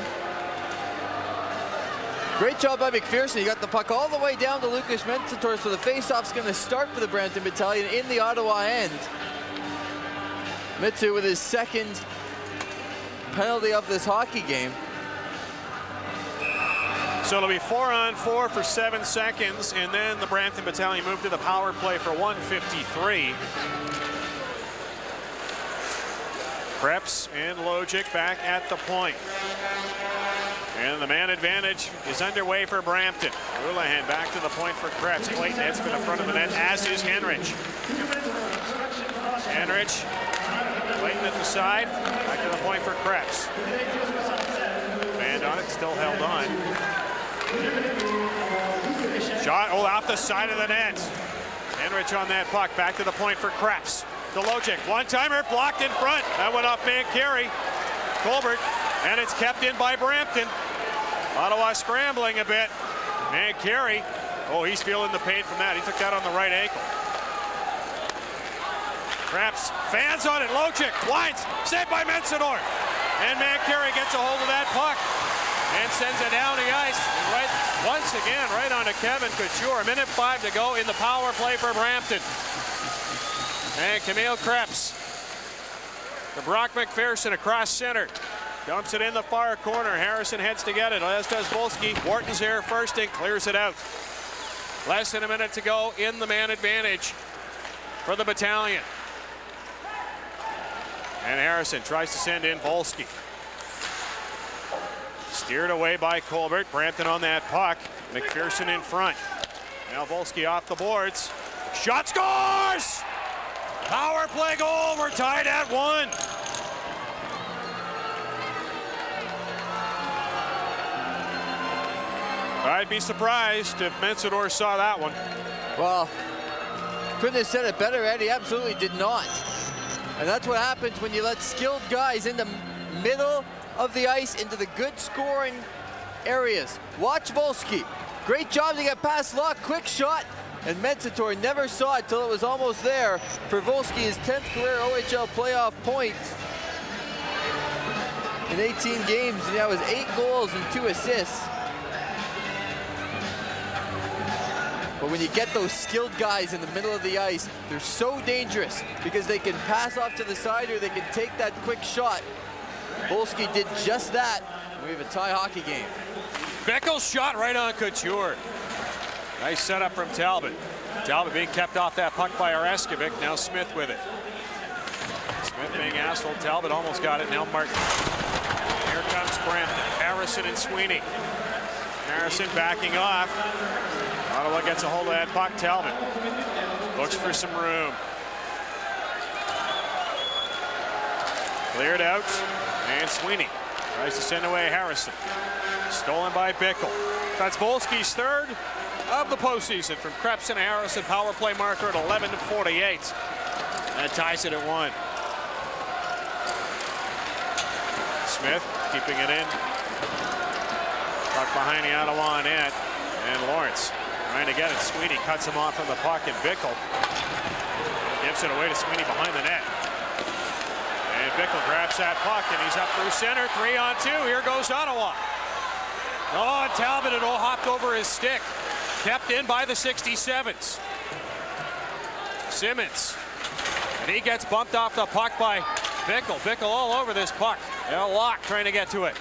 Great job by McPherson. He got the puck all the way down to Lucas Mencentor, so the face-off's going to start for the Brampton Battalion in the Ottawa end. Mitsu with his second penalty of this hockey game. So it'll be 4-on-4 for 7 seconds, and then the Brampton Battalion move to the power play for 1:53. Krebs and Logic back at the point. And the man advantage is underway for Brampton. Houlihan back to the point for Krebs. Clayton heads for the front of the net, as is Henrich. Henrich, Clayton at the side, back to the point for Krebs. Band on it, still held on. Shot, off the side of the net. Henrich on that puck, back to the point for Krebs. Delojic, one-timer, blocked in front. That went off Mancari. Colbert, and it's kept in by Brampton. Ottawa scrambling a bit. Mancari, oh, he's feeling the pain from that. He took that on the right ankle. Krebs, fans on it, Logic, winds, saved by Mensador. And Mancari gets a hold of that puck and sends it down the ice. And right, once again, right onto Kevin Couture. 1:05 to go in the power play for Brampton. And Camille Krebs to Brock McPherson across center. Dumps it in the far corner. Harrison heads to get it, as does Volsky. Wharton's there first and clears it out. Less than a minute to go in the man advantage for the Battalion. And Harrison tries to send in Volsky. Steered away by Colbert. Brampton on that puck. McPherson in front. Now Volsky off the boards. Shot scores! Power play goal. We're tied at 1. I'd be surprised if Mensador saw that one. Well, couldn't have said it better, Eddie. Absolutely did not. And that's what happens when you let skilled guys in the middle of the ice into the good scoring areas. Watch Volsky. Great job to get past Locke. Quick shot. And Mensador never saw it till it was almost there for Volsky, his 10th career OHL playoff point in 18 games. And that was 8 goals and 2 assists. But when you get those skilled guys in the middle of the ice, they're so dangerous because they can pass off to the side or they can take that quick shot. Volsky did just that. We have a tie hockey game. Bickell's shot right on Couture. Nice setup from Talbot. Talbot being kept off that puck by Oreskovic. Now Smith with it. Smith being asshole. Talbot almost got it. Now Martin. Here comes Brampton. Harrison and Sweeney. Harrison backing off. Ottawa gets a hold of that puck. Talbot looks for some room. Cleared out. And Sweeney tries to send away Harrison. Stolen by Bickell. That's Volsky's 3rd of the postseason from Krebs and Harrison. Power play marker at 11:48. That ties it at 1. Smith keeping it in. Puck behind the Ottawa net. And Lawrence trying to get it. Sweeney cuts him off from the puck, and Bickell gives it away to Sweeney behind the net. And Bickell grabs that puck, and he's up through center. 3-on-2. Here goes Ottawa. Oh, and Talbot had all hopped over his stick. Kept in by the 67's. Simmons. And he gets bumped off the puck by Bickell. Bickell all over this puck. Locke trying to get to it.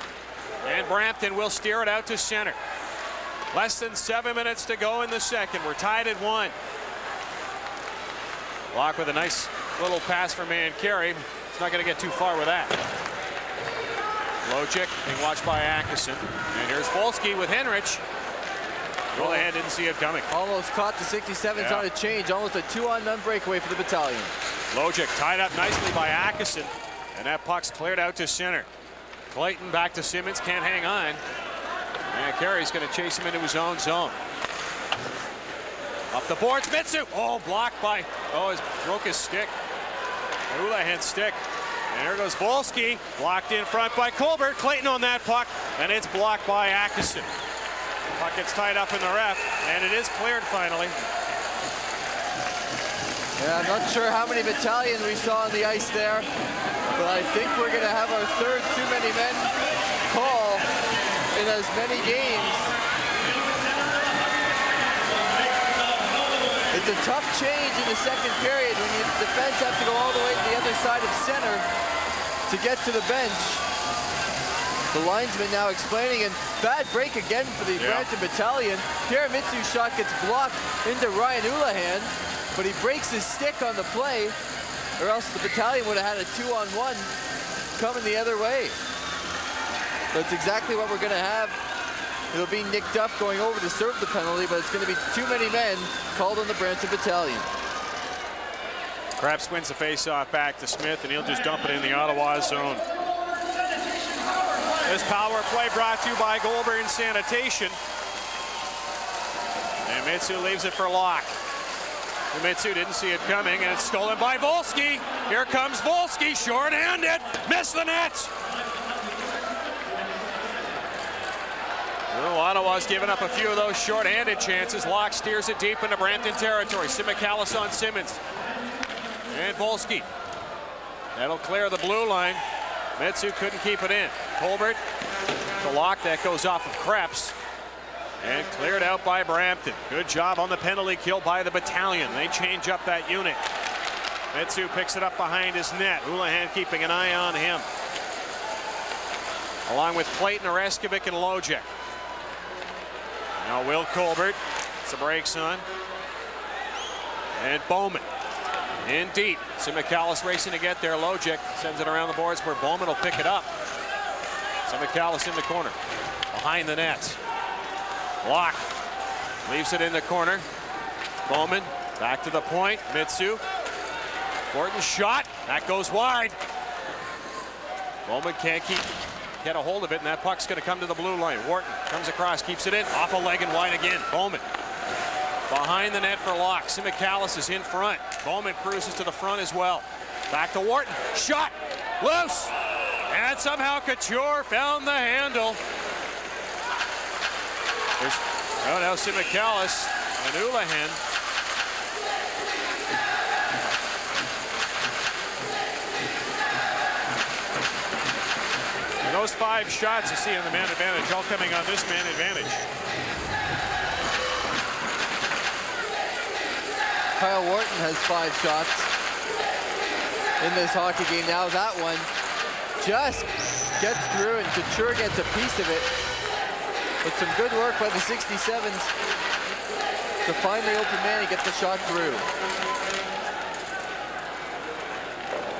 And Brampton will steer it out to center. Less than 7 minutes to go in the second. We're tied at 1. Locke with a nice little pass for Mancari. He's not going to get too far with that. Lojic being watched by Atkinson. And here's Volsky with Henrich. Houlihan didn't see it coming. Almost caught the 67's on a change. Almost a 2-on-none breakaway for the Battalion. Lojic tied up nicely by Atkinson. And that puck's cleared out to center. Clayton back to Simmons. Can't hang on. And Carey's going to chase him into his own zone. Up the boards, Mitsu. Oh, blocked by, broke his stick. Houlihan's stick. And here goes Volsky. Blocked in front by Colbert. Clayton on that puck. And it's blocked by Atkinson. Puck gets tied up in the ref. And it is cleared finally. Yeah, I'm not sure how many battalions we saw on the ice there. But I think we're going to have our 3rd too many men call in as many games. It's a tough change in the second period when the defense have to go all the way to the other side of center to get to the bench. The linesman now explaining, and bad break again for the Brampton Battalion. Karamitsu's shot gets blocked into Ryan Houlihan, but he breaks his stick on the play, or else the Battalion would have had a 2-on-1 coming the other way. That's exactly what we're going to have. It'll be Nick Duff going over to serve the penalty, but it's going to be too many men called on the Brampton Battalion. Krebs wins the face-off back to Smith, and he'll just dump it in the Ottawa zone. This power play brought to you by Goulburn Sanitation. And Mitsu leaves it for Locke. And Mitsu didn't see it coming, and it's stolen by Volsky. Here comes Volsky, short-handed, missed the net. Well, Ottawa's given up a few of those short-handed chances. Locke steers it deep into Brampton territory. Simicallis on Simmons. And Volsky. That'll clear the blue line. Mitsu couldn't keep it in. Colbert to Locke. That goes off of Krebs. And cleared out by Brampton. Good job on the penalty kill by the Battalion. They change up that unit. Mitsu picks it up behind his net. Houlihan keeping an eye on him. along with Clayton, Reskovic, and Logic. Now Will Colbert, it's the brakes on. And Bowman in deep. Simicallis racing to get there. Logic sends it around the boards where Bowman will pick it up. Simicallis in the corner, behind the net. Block, leaves it in the corner. Bowman back to the point. Mitsu. Gordon's shot, that goes wide. Bowman can't get a hold of it, and that puck's going to come to the blue line. Wharton comes across, keeps it in, off a leg and wide again. Bowman behind the net for Locke. Simicallis is in front. Bowman cruises to the front as well. Back to Wharton. Shot. Loose. And somehow Couture found the handle. Now Simicallis and Houlihan. And those 5 shots you see on the man advantage, all coming on this man advantage. Kyle Wharton has 5 shots in this hockey game. Now that one just gets through, and Couture gets a piece of it. But some good work by the 67's to find the open man and get the shot through.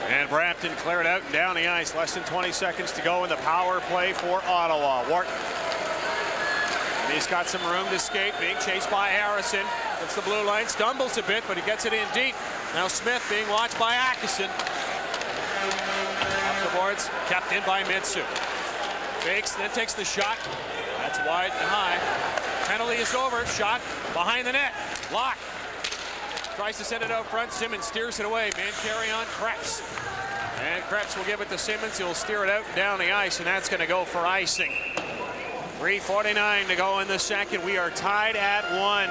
And Brampton cleared out and down the ice. Less than 20 seconds to go in the power play for Ottawa. Wharton. And he's got some room to skate, being chased by Harrison. Hits the blue line, stumbles a bit, but he gets it in deep. Now Smith being watched by Atkinson. Up the boards, kept in by Mitsu. Fakes, then takes the shot. That's wide and high. Penalty is over. Shot behind the net. Locke tries to send it out front. Simmons steers it away. Man carry on Krebs. And Krebs will give it to Simmons. He'll steer it out and down the ice, and that's going to go for icing. 3:49 to go in the second. We are tied at 1.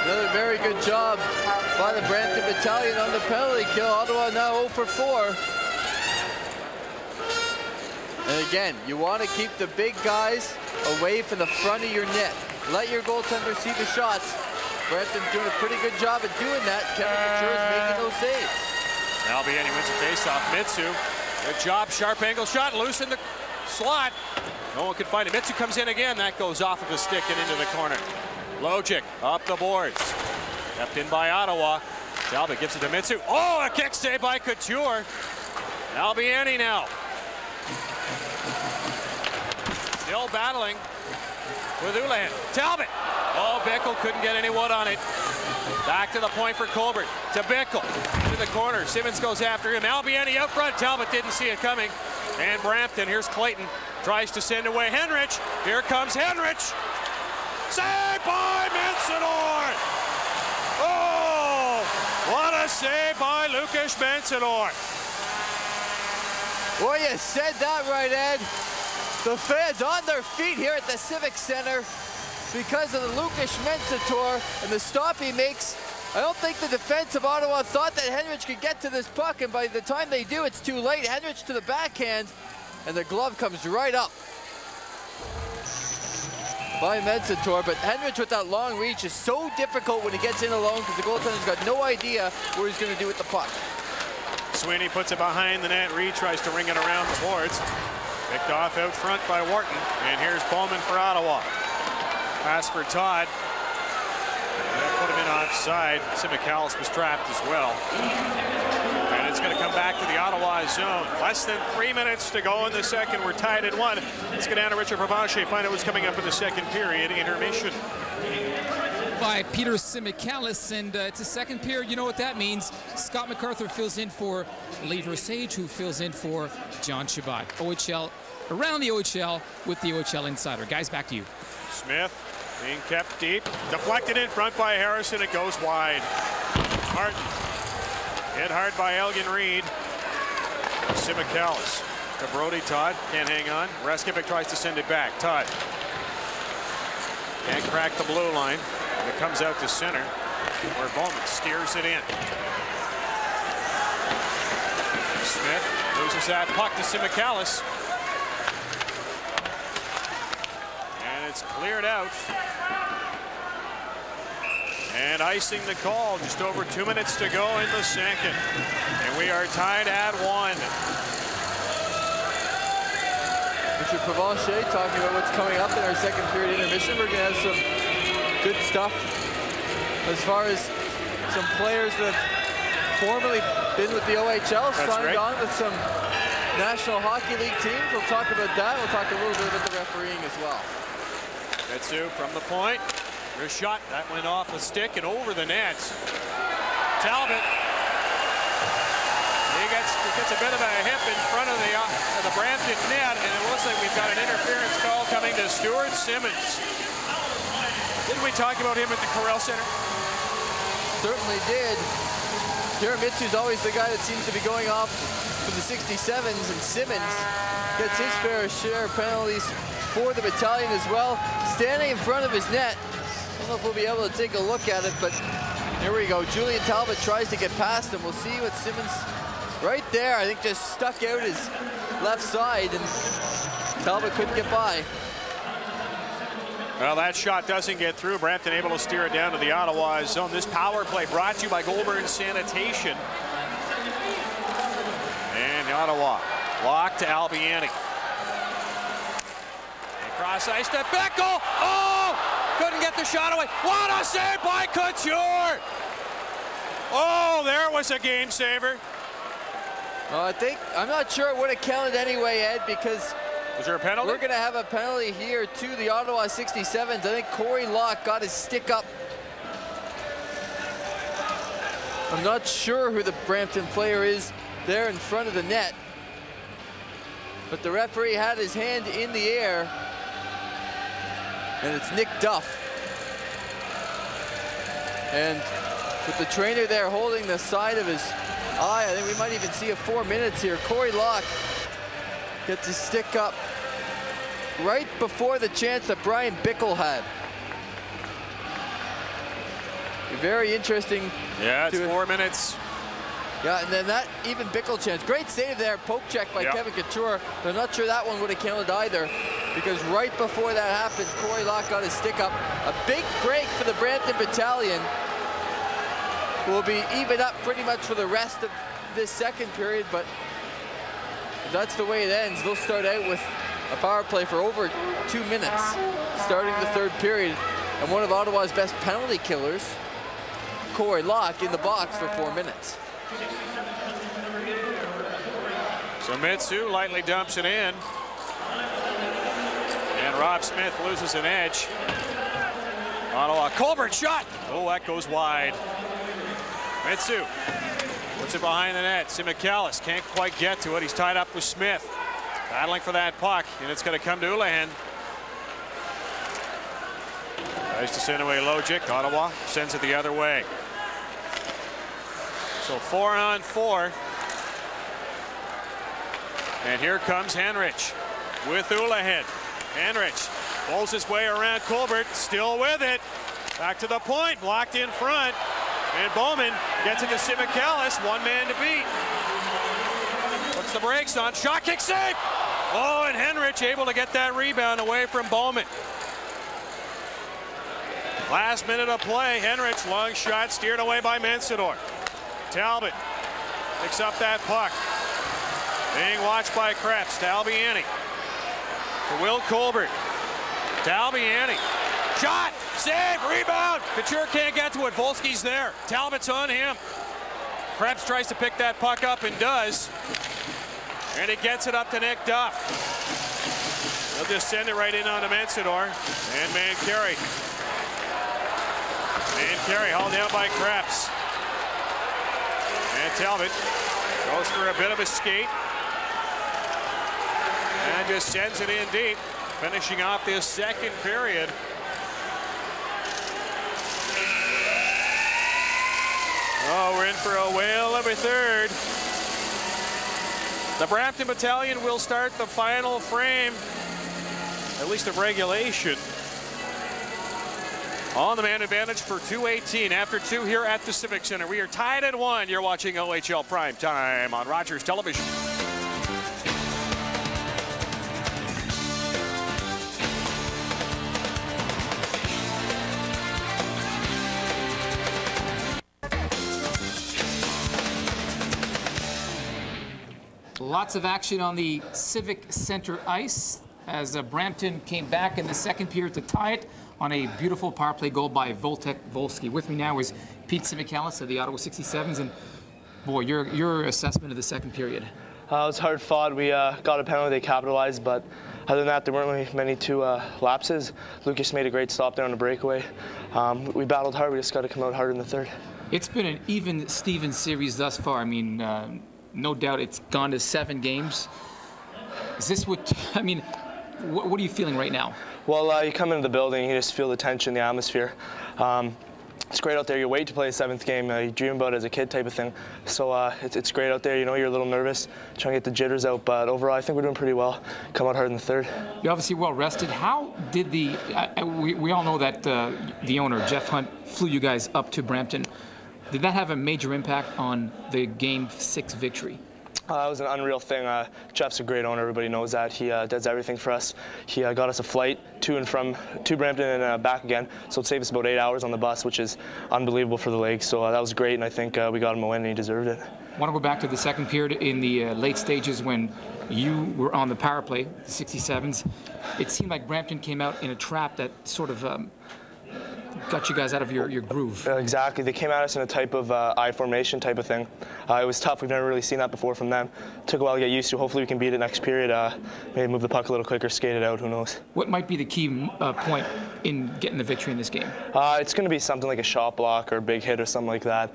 Another very good job by the Brampton Battalion on the penalty kill. Ottawa now 0 for 4. And again, you want to keep the big guys away from the front of your net. Let your goaltender see the shots. Brampton's doing a pretty good job at doing that. Kevin Couture is making those saves. Albiani wins the faceoff. Mitsu, good job, sharp angle shot, loose in the slot. No one can find it. Mitsu comes in again. That goes off of his stick and into the corner. Logic up the boards. Kept in by Ottawa. Talbot gives it to Mitsu. Oh, a kick save by Couture. Albiani now. Still battling with Houlihan. Talbot. Oh, Bickell couldn't get any wood on it. Back to the point for Colbert. To Bickell. Into the corner. Simmons goes after him. Albiani out front. Talbot didn't see it coming. And Brampton, here's Clayton. Tries to send away Henrich. Here comes Henrich. Save by Mensador. Oh, what a save by Lukas Mensador. Boy, you said that right, Ed. The fans on their feet here at the Civic Centre because of the Lukas Mensador and the stop he makes. I don't think the defense of Ottawa thought that Henrich could get to this puck, and by the time they do, it's too late. Henrich to the backhand, and the glove comes right up by Mensador. But Henrich with that long reach is so difficult when he gets in alone because the goaltender's got no idea what he's going to do with the puck. Sweeney puts it behind the net. Reed tries to ring it around the boards. Picked off out front by Wharton. And here's Bowman for Ottawa. Pass for Todd. That put him in offside. Simicallis was trapped as well. And it's going to come back to the Ottawa zone. Less than 3 minutes to go in the second. We're tied at 1. Let's go down to Richard Provencher, find out what's coming up in the second period. Intermission. By Peter Simicallis, and it's a second period. You know what that means. Scott MacArthur fills in for Lee Versage, who fills in for John Shabbat. OHL, around the OHL with the OHL Insider. Guys, back to you. Smith being kept deep. Deflected in front by Harrison. It goes wide. Martin hit hard by Elgin Reed. Simicallis to Brody. Todd can't hang on. Reskovic tries to send it back. Todd can't crack the blue line. It comes out to center where Bowman steers it in. Smith loses that puck to Simicallis. And it's cleared out. And icing the call. Just over 2 minutes to go in the second. And we are tied at 1. Provencher talking about what's coming up in our second period intermission. We're going to have some good stuff as far as some players that have formerly been with the OHL, signed on with some National Hockey League teams. We'll talk about that. We'll talk a little bit about the refereeing as well. Metsu from the point. There's a shot that went off a stick and over the net. Talbot. He gets a bit of a hip in front of the Brampton net, and it looks like we've got an interference call coming to Stuart Simmons. Didn't we talk about him at the Corral Center? Certainly did. Mitsu's always the guy that seems to be going off for the 67's, and Simmons gets his fair share of penalties for the battalion as well. Standing in front of his net. I don't know if we'll be able to take a look at it, but here we go. Julian Talbot tries to get past him. We'll see what Simmons right there, I think, just stuck out his left side, and Talbot couldn't get by. Well, that shot doesn't get through. Brampton able to steer it down to the Ottawa zone. This power play brought to you by Goulburn Sanitation. And Ottawa locked to Albiani. Cross ice to Bickell. Oh! Couldn't get the shot away. What a save by Couture! Oh, there was a game saver. I'm not sure it would have counted anyway, Ed, because was there a penalty? We're going to have a penalty here to the Ottawa 67's. I think Corey Locke got his stick up. I'm not sure who the Brampton player is there in front of the net, but the referee had his hand in the air, and it's Nick Duff. And with the trainer there holding the side of his eye, I think we might even see a 4 minutes here. Corey Locke gets his stick up right before the chance that Bryan Bickell had. Very interesting. Yeah, it's 4 minutes. Yeah, and then that even Bickell chance. Great save there, poke check by Kevin Couture. But I'm not sure that one would have counted either, because right before that happened, Corey Locke got his stick up. A big break for the Brampton Battalion. Will be even up pretty much for the rest of this second period, but if that's the way it ends, they'll start out with a power play for over 2 minutes, starting the third period. And one of Ottawa's best penalty killers, Corey Locke, in the box for 4 minutes. So Metsu lightly dumps it in. And Rob Smith loses an edge. Ottawa, Colbert shot. Oh, that goes wide. Metsu puts it behind the net. Simicallis can't quite get to it. He's tied up with Smith. Battling for that puck, and it's going to come to Houlihan. Tries to send away Logic. Ottawa sends it the other way. So 4-on-4. And here comes Henrich with Houlihan. Henrich pulls his way around Colbert, still with it. Back to the point, blocked in front. And Bowman gets it to Simicallis, one man to beat. Puts the brakes on, shot kick save. Oh, and Henrich able to get that rebound away from Bowman. Last minute of play, Henrich, long shot, steered away by Mansador. Talbot picks up that puck. Being watched by Krebs to Albiani. To Will Colbert. To Albiani. Shot, save, rebound. Couture can't get to it. Volsky's there. Talbot's on him. Krebs tries to pick that puck up and does. And he gets it up to Nick Duff. He'll just send it right in onto Mansador. And Mancari. Mancari hauled down by Krebs. And Talbot goes for a bit of a skate. And just sends it in deep, finishing off this second period. Oh, we're in for a whale of a third. The Brampton Battalion will start the final frame, at least of regulation, on the man advantage for 2:18 after 2 here at the Civic Centre. We are tied at 1. You're watching OHL Prime Time on Rogers Television. Lots of action on the Civic Centre ice. as Brampton came back in the second period to tie it on a beautiful power play goal by Wojtek Wolski. With me now is Pete Simicallis of the Ottawa 67's, and boy, your assessment of the second period. It was hard fought. We got a penalty, they capitalized, but other than that, there weren't really many lapses. Lucas made a great stop there on the breakaway. We battled hard. We just got to come out harder in the third. It's been an even Steven series thus far. I mean, no doubt it's gone to 7 games. Is this what, I mean, what are you feeling right now? Well, you come into the building, you just feel the tension, the atmosphere. It's great out there. You wait to play a 7th game. You dream about it as a kid type of thing. So it's great out there. You know, you're a little nervous, trying to get the jitters out. But overall, I think we're doing pretty well. Come out hard in the third. You're obviously well rested. How did we all know that the owner, Jeff Hunt, flew you guys up to Brampton. Did that have a major impact on the Game 6 victory? It was an unreal thing. Jeff's a great owner. Everybody knows that. He does everything for us. He got us a flight to and from Brampton and back again. So it saved us about 8 hours on the bus, which is unbelievable for the league. So that was great, and I think we got him a win, and he deserved it. I want to go back to the second period in the late stages when you were on the power play, the 67's. It seemed like Brampton came out in a trap that sort of got you guys out of your groove. Exactly. They came at us in a type of I formation type of thing. It was tough. We've never really seen that before from them. Took a while to get used to. Hopefully we can beat it next period. Maybe move the puck a little quicker, skate it out. Who knows? What might be the key point in getting the victory in this game? It's going to be something like a shot block or a big hit or something like that.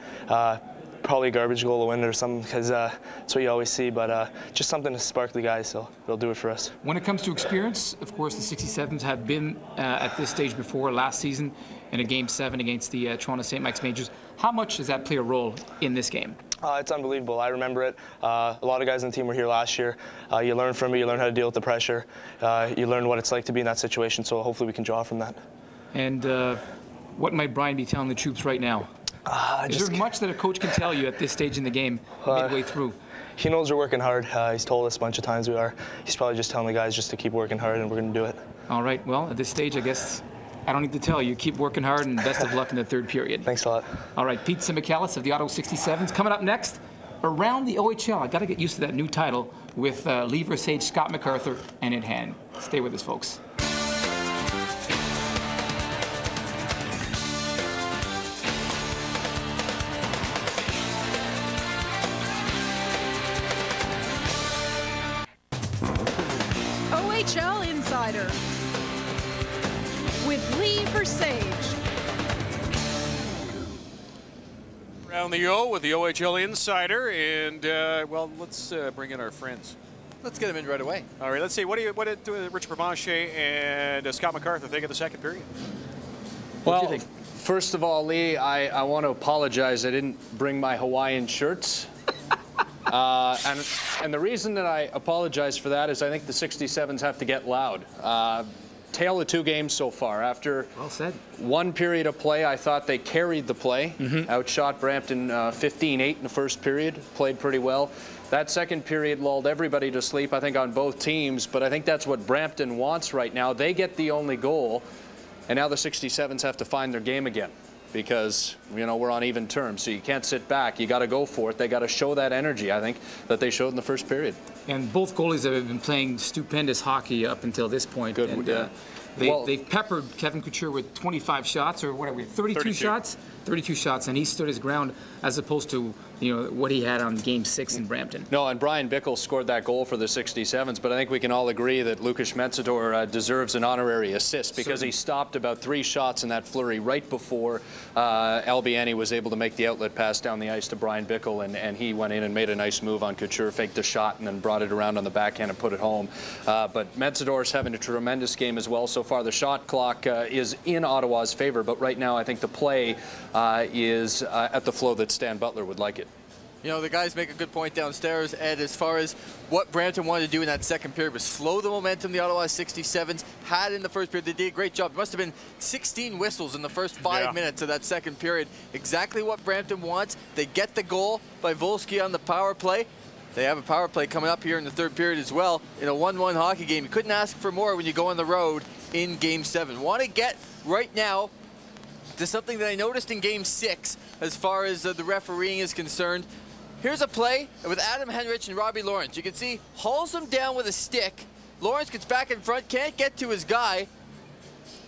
Probably a garbage goal to win it or something, because that's what you always see, but just something to spark the guys, so it'll do it for us. When it comes to experience, of course, the 67's have been at this stage before last season in a Game 7 against the Toronto St. Mike's Majors. How much does that play a role in this game? It's unbelievable. I remember it. A lot of guys on the team were here last year. You learn from it. You learn how to deal with the pressure. You learn what it's like to be in that situation, so hopefully we can draw from that. And what might Bryan be telling the troops right now? Is there much that a coach can tell you at this stage in the game, midway through? He knows we're working hard. He's told us a bunch of times we are. He's probably just telling the guys just to keep working hard, and we're going to do it. All right. Well, at this stage, I guess I don't need to tell you. Keep working hard, and best of luck in the third period. Thanks a lot. All right. Pete Simicallis of the Ottawa 67's. Coming up next, Around the OHL. I got to get used to that new title with Lee Versage, Scott MacArthur, and in hand. Stay with us, folks. OHL Insider with Lee Versage. Around the O with the OHL Insider, and well, let's bring in our friends. Let's get them in right away. All right, let's see. What did Rich Provencher and Scott MacArthur think of the second period? Well, first of all, Lee, I want to apologize. I didn't bring my Hawaiian shirts. And the reason that I apologize for that is I think the 67's have to get loud. Tale of 2 games so far. After one period of play, I thought they carried the play. Outshot Brampton 15-8 in the first period. Played pretty well. That second period lulled everybody to sleep, I think, on both teams. But I think that's what Brampton wants right now. They get the only goal, and now the 67's have to find their game again. Because, you know, we're on even terms, so you can't sit back. You got to go for it. They got to show that energy, I think, that they showed in the first period. And both goalies have been playing stupendous hockey up until this point. Good. And, they've peppered Kevin Couture with 25 shots, or what are we, 32 shots? 32 shots, and he stood his ground as opposed to, you know, what he had on Game 6 in Brampton. No, and Bryan Bickell scored that goal for the 67's, but I think we can all agree that Lucas Metsador deserves an honorary assist because he stopped about 3 shots in that flurry right before Albiani was able to make the outlet pass down the ice to Bryan Bickell, and he went in and made a nice move on Couture, faked the shot, and then brought it around on the backhand and put it home. But Metsador's having a tremendous game as well so far. The shot clock is in Ottawa's favor, but right now I think the play is at the flow that Stan Butler would like it. You know, the guys make a good point downstairs, Ed, as far as what Brampton wanted to do in that second period was slow the momentum the Ottawa 67's had in the first period. They did a great job. It must have been 16 whistles in the first 5 minutes of that second period. Exactly what Brampton wants. They get the goal by Wolski on the power play. They have a power play coming up here in the third period as well. In a 1-1 hockey game, you couldn't ask for more when you go on the road in Game 7. Want to get right now to something that I noticed in Game 6 as far as the refereeing is concerned. Here's a play with Adam Henrich and Robbie Lawrence. You can see hauls him down with a stick, Lawrence gets back in front, can't get to his guy,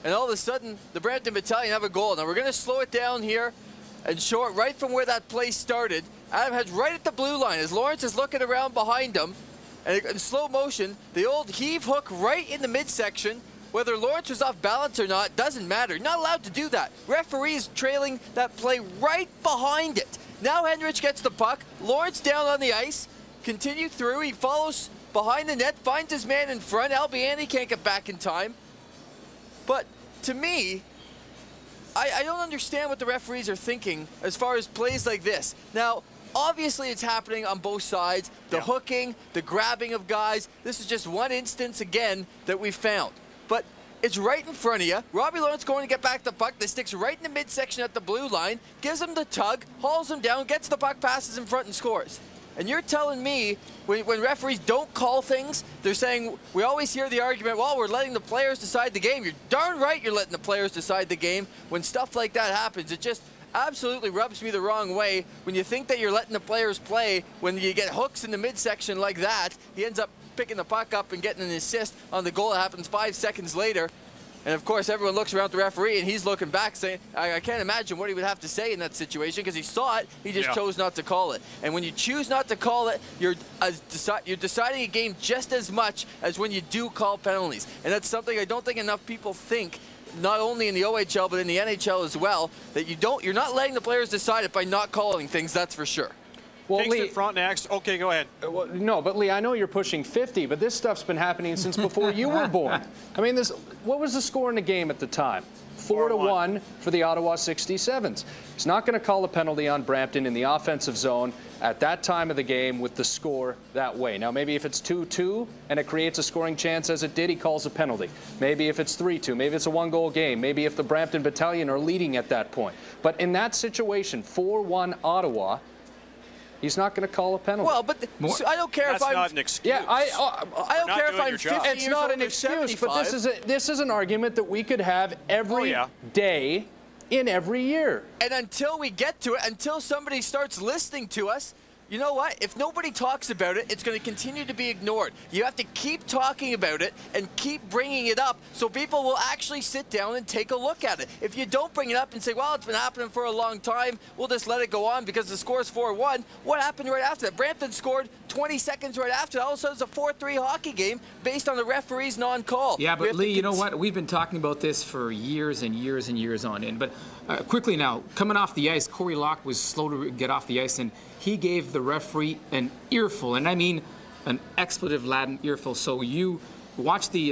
and all of a sudden, the Brampton Battalion have a goal. Now we're going to slow it down here and show it right from where that play started. Adam Hedge right at the blue line as Lawrence is looking around behind him. And in slow motion, the old heave hook right in the midsection. Whether Lawrence was off balance or not, doesn't matter. Not allowed to do that. Referee is trailing that play right behind it. Now Henrich gets the puck. Lawrence down on the ice. Continue through. He follows behind the net, finds his man in front. Albiani can't get back in time. But to me, I don't understand what the referees are thinking as far as plays like this. Now, obviously it's happening on both sides. The hooking, the grabbing of guys. This is just one instance, again, that we found. But it's right in front of you. Robbie Lawrence going to get back the puck. That sticks right in the midsection at the blue line. Gives him the tug, hauls him down, gets the puck, passes in front and scores. And you're telling me when referees don't call things, they're saying, we always hear the argument, well, we're letting the players decide the game. You're darn right you're letting the players decide the game. When stuff like that happens, it just absolutely rubs me the wrong way. When you think that you're letting the players play, when you get hooks in the midsection like that, he ends up picking the puck up and getting an assist on the goal that happens 5 seconds later. And of course, everyone looks around the referee, and he's looking back saying, I can't imagine what he would have to say in that situation because he saw it, he just chose not to call it. And when you choose not to call it, you're deciding a game just as much as when you do call penalties. And that's something I don't think enough people think, not only in the OHL, but in the NHL as well, that you're not letting the players decide it by not calling things, that's for sure. Well, Kingston front next. Okay, go ahead. Well, no, but Lee, I know you're pushing 50, but this stuff's been happening since before you were born. I mean, what was the score in the game at the time? 4-1 for the Ottawa 67's. He's not going to call a penalty on Brampton in the offensive zone at that time of the game with the score that way. Now, maybe if it's 2-2 and it creates a scoring chance as it did, he calls a penalty. Maybe if it's 3-2, maybe it's a one-goal game. Maybe if the Brampton Battalion are leading at that point. But in that situation, 4-1 Ottawa, he's not going to call a penalty. Well, but so I don't care if I'm... That's not an excuse. Yeah, I don't care if I'm 50 years It's not an excuse, but this is an argument that we could have every day in every year. And until we get to it, until somebody starts listening to us, you know what? If nobody talks about it, it's going to continue to be ignored. You have to keep talking about it and keep bringing it up so people will actually sit down and take a look at it. If you don't bring it up and say, well, it's been happening for a long time, we'll just let it go on because the score's 4-1. What happened right after that? Brampton scored 20 seconds right after that. All of a sudden, it's a 4-3 hockey game based on the referee's non-call. Yeah, but Lee, you know what? We've been talking about this for years and years and years on end. But quickly now, coming off the ice, Corey Locke was slow to get off the ice, and he gave the referee an earful, and I mean an expletive-laden earful. So you watch the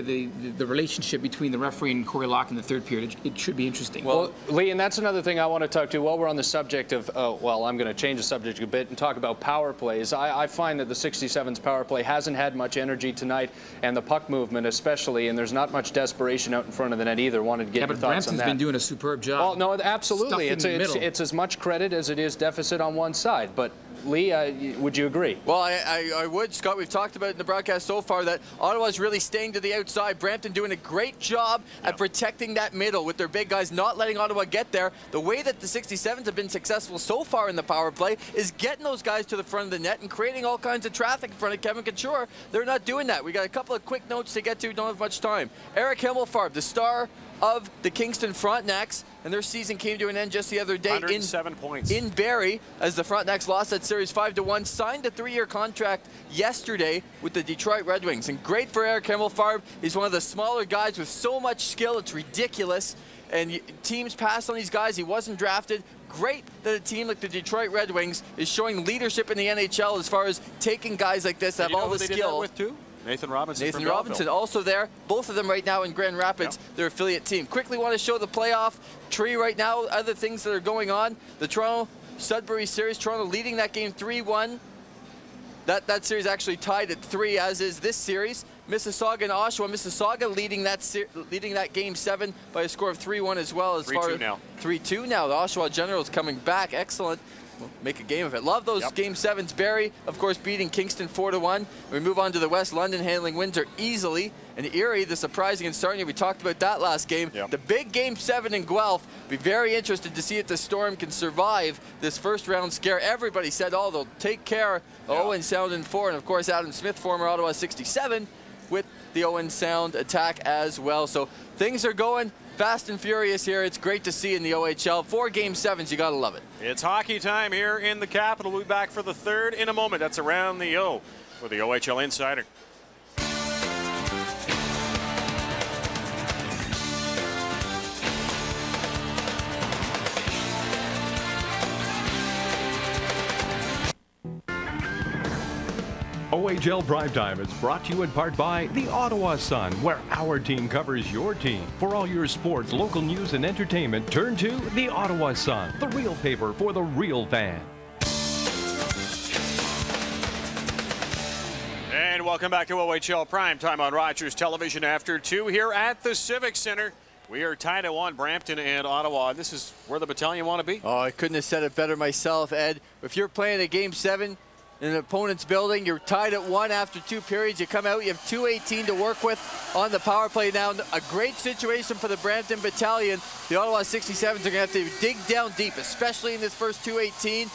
relationship between the referee and Corey Locke in the third period. It should be interesting. Well, Lee, and that's another thing I want to talk to while we're on the subject of, well, I'm going to change the subject a bit and talk about power plays. I find that the 67's power play hasn't had much energy tonight, and the puck movement especially, and there's not much desperation out in front of the net either. Wanted to get your thoughts on that. Brampton's been doing a superb job. Well, no, absolutely. It's as much credit as it is deficit on one side, but Lee, would you agree? Well, I would, Scott. We've talked about in the broadcast so far that Ottawa's really staying to the outside. Brampton doing a great job at protecting that middle with their big guys, not letting Ottawa get there. The way that the 67's have been successful so far in the power play is getting those guys to the front of the net and creating all kinds of traffic in front of Kevin Couture. They're not doing that. We got a couple of quick notes to get to. Don't have much time. Eric Himmelfarb, the star of the Kingston Frontenacs, and their season came to an end just the other day 107 points in Barrie as the Frontenacs lost that series 5-1, signed a 3-year contract yesterday with the Detroit Red Wings. And great for Eric Himmelfarb. He's one of the smaller guys with so much skill, it's ridiculous. And teams pass on these guys. He wasn't drafted. Great that a team like the Detroit Red Wings is showing leadership in the NHL as far as taking guys like this that have all the skill. Did that with too? Nathan Robinson also there. Both of them right now in Grand Rapids, their affiliate team. Quickly want to show the playoff tree right now, other things that are going on. The Toronto-Sudbury series, Toronto leading that game 3-1. That series actually tied at 3, as is this series. Mississauga and Oshawa. Mississauga leading that game 7 by a score of 3-1 as well. As 3-2 now. 3-2 now. The Oshawa Generals coming back. Excellent. Make a game of it. Love those Game 7s. Barrie, of course, beating Kingston 4-1. We move on to the West, London handling Windsor easily. And Erie, the surprising in Sarnia, we talked about that last game. The big Game 7 in Guelph. Be very interested to see if the Storm can survive this first round scare. Everybody said, oh, they'll take care. Owen sound in 4. And, of course, Adam Smith, former Ottawa 67, with the Owen Sound attack as well. So things are going fast and furious here. It's great to see in the OHL. 4 Game 7s, you gotta love it. It's hockey time here in the capital. We'll be back for the third in a moment. That's Around the O with the OHL Insider. OHL Primetime is brought to you in part by the Ottawa Sun, where our team covers your team. For all your sports, local news, and entertainment, turn to the Ottawa Sun, the real paper for the real fan. And welcome back to OHL Primetime on Rogers Television after 2 here at the Civic Centre. We are tied at 1, Brampton and Ottawa. This is where the battalion want to be. Oh, I couldn't have said it better myself, Ed. If you're playing a Game 7, in an opponent's building, you're tied at 1 after 2 periods. You come out, you have 2:18 to work with on the power play now. A great situation for the Brampton Battalion. The Ottawa 67's are going to have to dig down deep, especially in this first 2:18.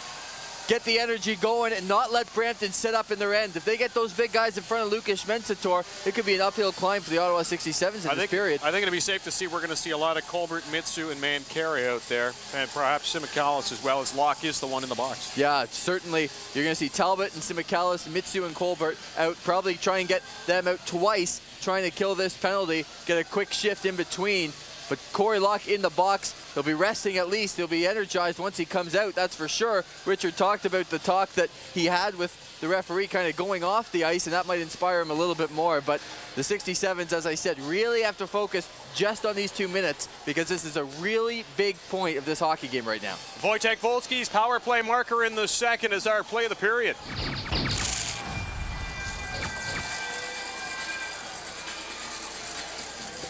Get the energy going and not let Brampton set up in their end. If they get those big guys in front of Lucas Mensator, it could be an uphill climb for the Ottawa 67's in this period. I think it'll be safe to see we're going to see a lot of Colbert, Mitsu, and Mancari out there, and perhaps Simikalis as well, as Locke is the one in the box. Yeah, certainly. You're going to see Talbot and Simikalis, Mitsu and Colbert out. Probably try and get them out twice, trying to kill this penalty, get a quick shift in between. But Corey Locke in the box, he'll be resting at least. He'll be energized once he comes out, that's for sure. Richard talked about the talk that he had with the referee kind of going off the ice, and that might inspire him a little bit more. But the 67's, as I said, really have to focus just on these 2 minutes, because this is a really big point of this hockey game right now. Wojtek Wolski's power play marker in the second is our play of the period.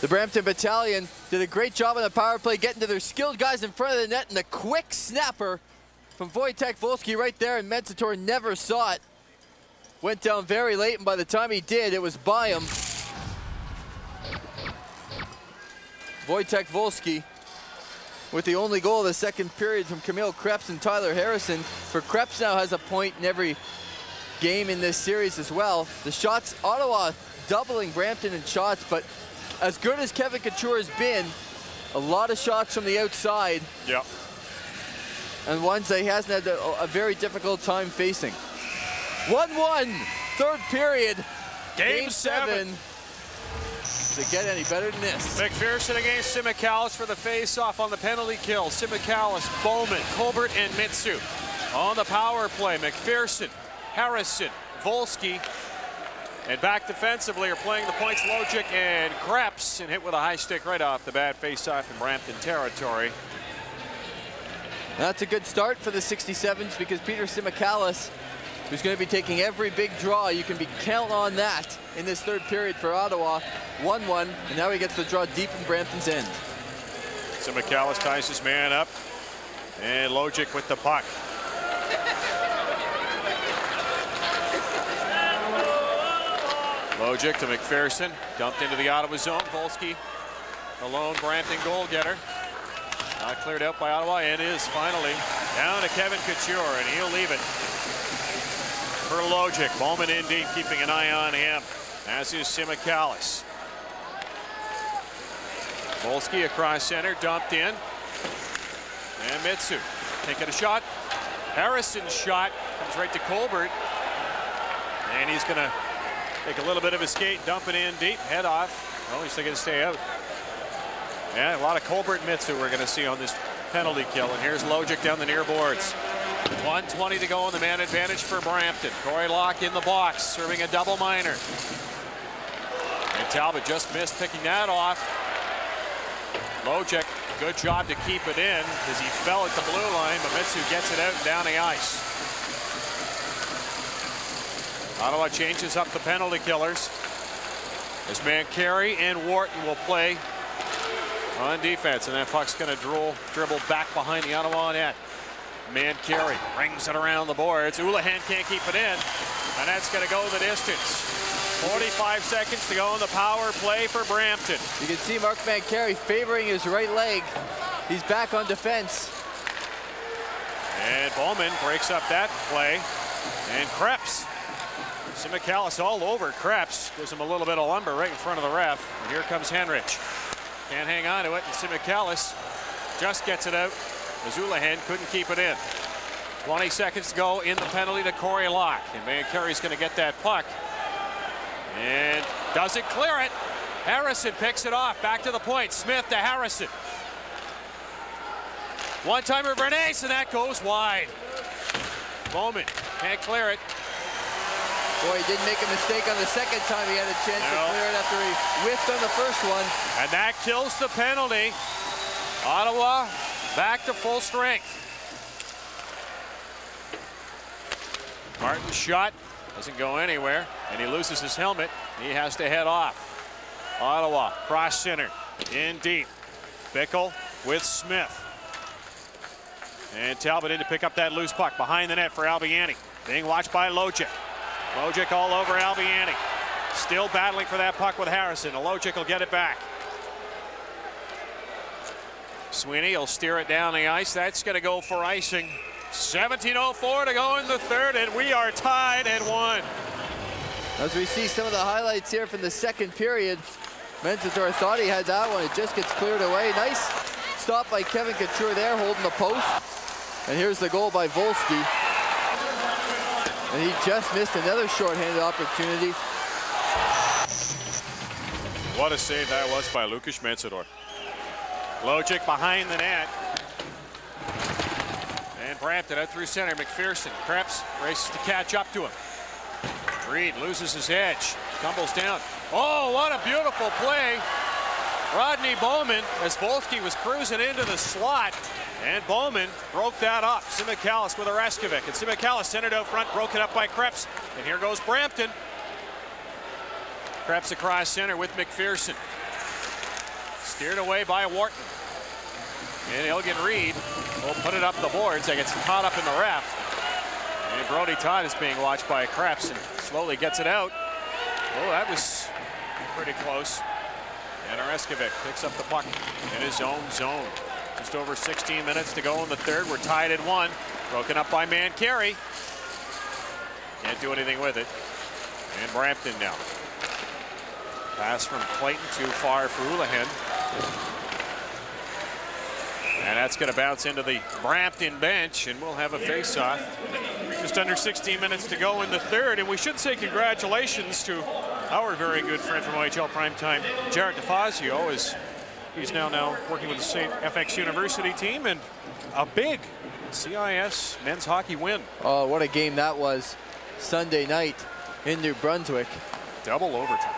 The Brampton Battalion did a great job on the power play, getting to their skilled guys in front of the net, and the quick snapper from Wojtek Wolski right there, and Mensator never saw it. Went down very late, and by the time he did, it was by him. Wojtek Wolski with the only goal of the second period from Camille Krebs and Tyler Harrison. For Krebs now has a point in every game in this series as well. The shots, Ottawa doubling Brampton in shots, but as good as Kevin Couture has been, a lot of shots from the outside. Yeah. And ones that he hasn't had a very difficult time facing. 1-1, third period. Game 7. To get any better than this. McPherson against Simikalis for the face-off on the penalty kill. Simikalis, Bowman, Colbert, and Mitsu. On the power play, McPherson, Harrison, Wolski. And back defensively are playing the points, Logic and Krebs, and hit with a high stick right off the bat, face-off in Brampton territory. That's a good start for the 67's, because Peter Simikalis, who's going to be taking every big draw, you can count on that in this third period for Ottawa. 1-1, and now he gets the draw deep in Brampton's end. Simikalis ties his man up, and Logic with the puck. Logic to McPherson, dumped into the Ottawa zone. Wolski, the lone Brampton goal getter. Cleared out by Ottawa, and is finally down to Kevin Couture, and he'll leave it for Logic. Bowman in deep, keeping an eye on him, as is Simikalis. Wolski across center, dumped in. And Mitsu taking a shot. Harrison's shot comes right to Colbert, and he's going to take a little bit of a skate, dump it in deep, head off. Oh, he's still going to stay out. Yeah, a lot of Colbert and Mitsu we're going to see on this penalty kill. And here's Logic down the near boards. 1:20 to go, and the man advantage for Brampton. Corey Locke in the box, serving a double minor. And Talbot just missed picking that off. Logic, good job to keep it in, as he fell at the blue line, but Mitsu gets it out and down the ice. Ottawa changes up the penalty killers, as Mancari and Wharton will play on defense, and that puck's going to dribble back behind the Ottawa net. Mancari rings it around the boards. Houlihan can't keep it in, and that's going to go the distance. 45 seconds to go in the power play for Brampton. You can see Mark Mancari favoring his right leg. He's back on defense. And Bowman breaks up that play, and Krebs Simicallis all over Krebs. Gives him a little bit of lumber right in front of the ref. And here comes Henrich. Can't hang on to it, and Simicallis just gets it out. Houlihan couldn't keep it in. 20 seconds to go in the penalty to Corey Locke. And Van Carey's going to get that puck. And doesn't clear it. Harrison picks it off. Back to the point. Smith to Harrison. One-timer Bernays, and that goes wide. Bowman can't clear it. Boy, he didn't make a mistake on the second time he had a chance to clear it after he whiffed on the first one. And that kills the penalty. Ottawa back to full strength. Martin's shot doesn't go anywhere, and he loses his helmet. He has to head off. Ottawa cross center in deep. Bickell with Smith. And Talbot in to pick up that loose puck behind the net for Albiani. Being watched by Logic. Logic all over Albiani. Still battling for that puck with Harrison. Logic will get it back. Sweeney will steer it down the ice. That's going to go for icing. 17:04 to go in the third, and we are tied at 1. As we see some of the highlights here from the second period, Menzitor thought he had that one. It just gets cleared away. Nice stop by Kevin Couture there, holding the post. And here's the goal by Volsky. And he just missed another shorthanded opportunity. What a save that was by Lukas Menzitor. Logic behind the net. And Brampton out through center. McPherson. Krebs races to catch up to him. Reed loses his edge. Tumbles down. Oh, what a beautiful play. Rodney Bowman, as Volsky was cruising into the slot. And Bowman broke that up. Simicallis with Oreskovic. And Simicallis centered out front, broken up by Krebs. And here goes Brampton. Krebs across center with McPherson. Steered away by Wharton. And Ilgen Reed will put it up the boards. That gets caught up in the ref. And Brody Todd is being watched by Krebs and slowly gets it out. Oh, that was pretty close. And Oreskovic picks up the puck in his own zone. Just over 16 minutes to go in the third. We're tied at 1. Broken up by Mancari. Can't do anything with it. And Brampton now. Pass from Clayton too far for Houlihan. And that's going to bounce into the Brampton bench, and we'll have a face-off. Just under 16 minutes to go in the third, and we should say congratulations to our very good friend from OHL Primetime, Jared DeFazio, as he's now working with the St. FX University team, and a big CIS men's hockey win. Oh, what a game that was Sunday night in New Brunswick. Double overtime.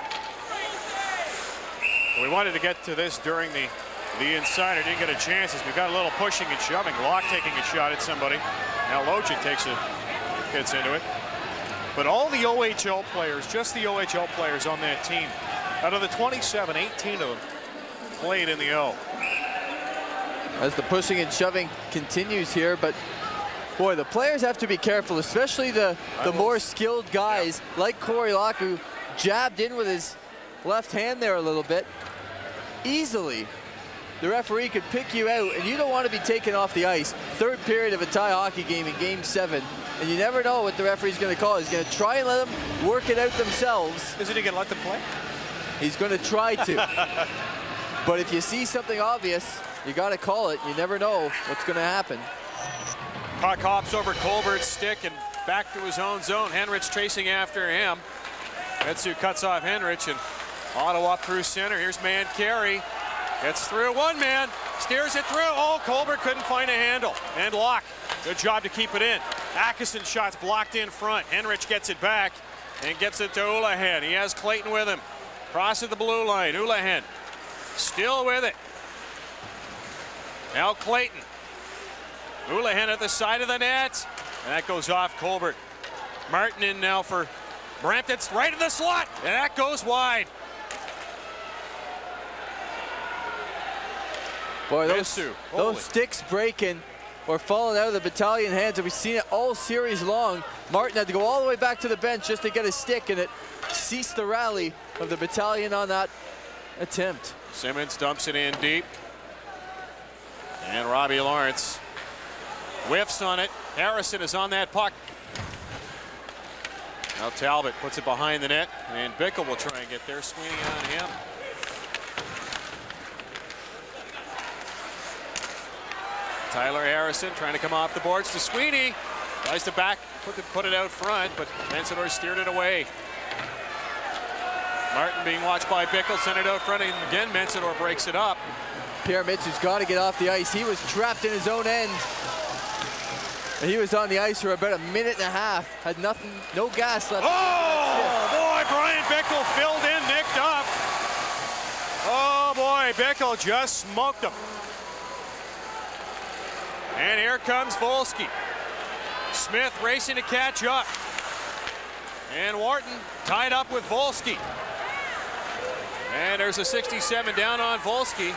We wanted to get to this during the insider. Didn't get a chance as we got a little pushing and shoving. Locke taking a shot at somebody. Now Logic gets into it. But all the OHL players, just the OHL players on that team, out of the 27, 18 of them played in the O. As the pushing and shoving continues here, but boy, the players have to be careful, especially the more skilled guys like Corey Locke, who jabbed in with his left hand there a little bit. Easily, the referee could pick you out, and you don't want to be taken off the ice. Third period of a tie hockey game in Game 7, and you never know what the referee's going to call. He's going to try and let them work it out themselves. Isn't he going to let them play? He's going to try to. But if you see something obvious, you got to call it. You never know what's going to happen. Puck hops over Colbert's stick and back to his own zone. Henrich chasing after him. Metsu cuts off Henrich, and Ottawa through center. Here's Mancari. Gets through one man, steers it through. Oh, Colbert couldn't find a handle. And Locke, good job to keep it in. Atkinson shots blocked in front. Henrich gets it back and gets it to Houlihan. He has Clayton with him. Crosses the blue line. Houlihan still with it. Now Clayton. Houlihan at the side of the net. And that goes off Colbert. Martin in now for Brampton. It's right in the slot. And that goes wide. Boy, those sticks breaking or falling out of the battalion hands, and we've seen it all series long. Martin had to go all the way back to the bench just to get a stick, and it ceased the rally of the battalion on that attempt. Simmons dumps it in deep. And Robbie Lawrence whiffs on it. Harrison is on that puck. Now Talbot puts it behind the net, and Bickell will try and get there. Sweeney on him. Tyler Harrison trying to come off the boards to Sweeney. Tries to back, put it out front, but Mensador steered it away. Martin being watched by Bickell, sent it out front, and again Mensador breaks it up. Pierre Mitsu's got to get off the ice. He was trapped in his own end. And he was on the ice for about a minute and a half. Had nothing, no gas left. Oh boy, Bryan Bickell filled in, nicked up. Oh boy, Bickell just smoked him. And here comes Volsky. Smith racing to catch up. And Wharton tied up with Volsky. And there's a 67 down on Volsky.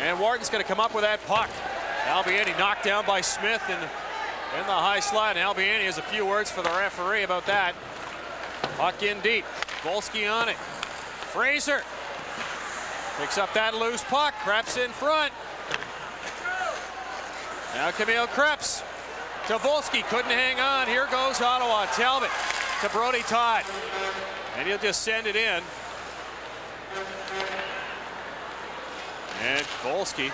And Wharton's going to come up with that puck. Albiani knocked down by Smith in the high slot. And Albiani has a few words for the referee about that. Puck in deep. Volsky on it. Fraser picks up that loose puck. Krebs in front. Now Camille Krebs to Volsky. Couldn't hang on. Here goes Ottawa. Talbot to Brody Todd. And he'll just send it in. And Volsky,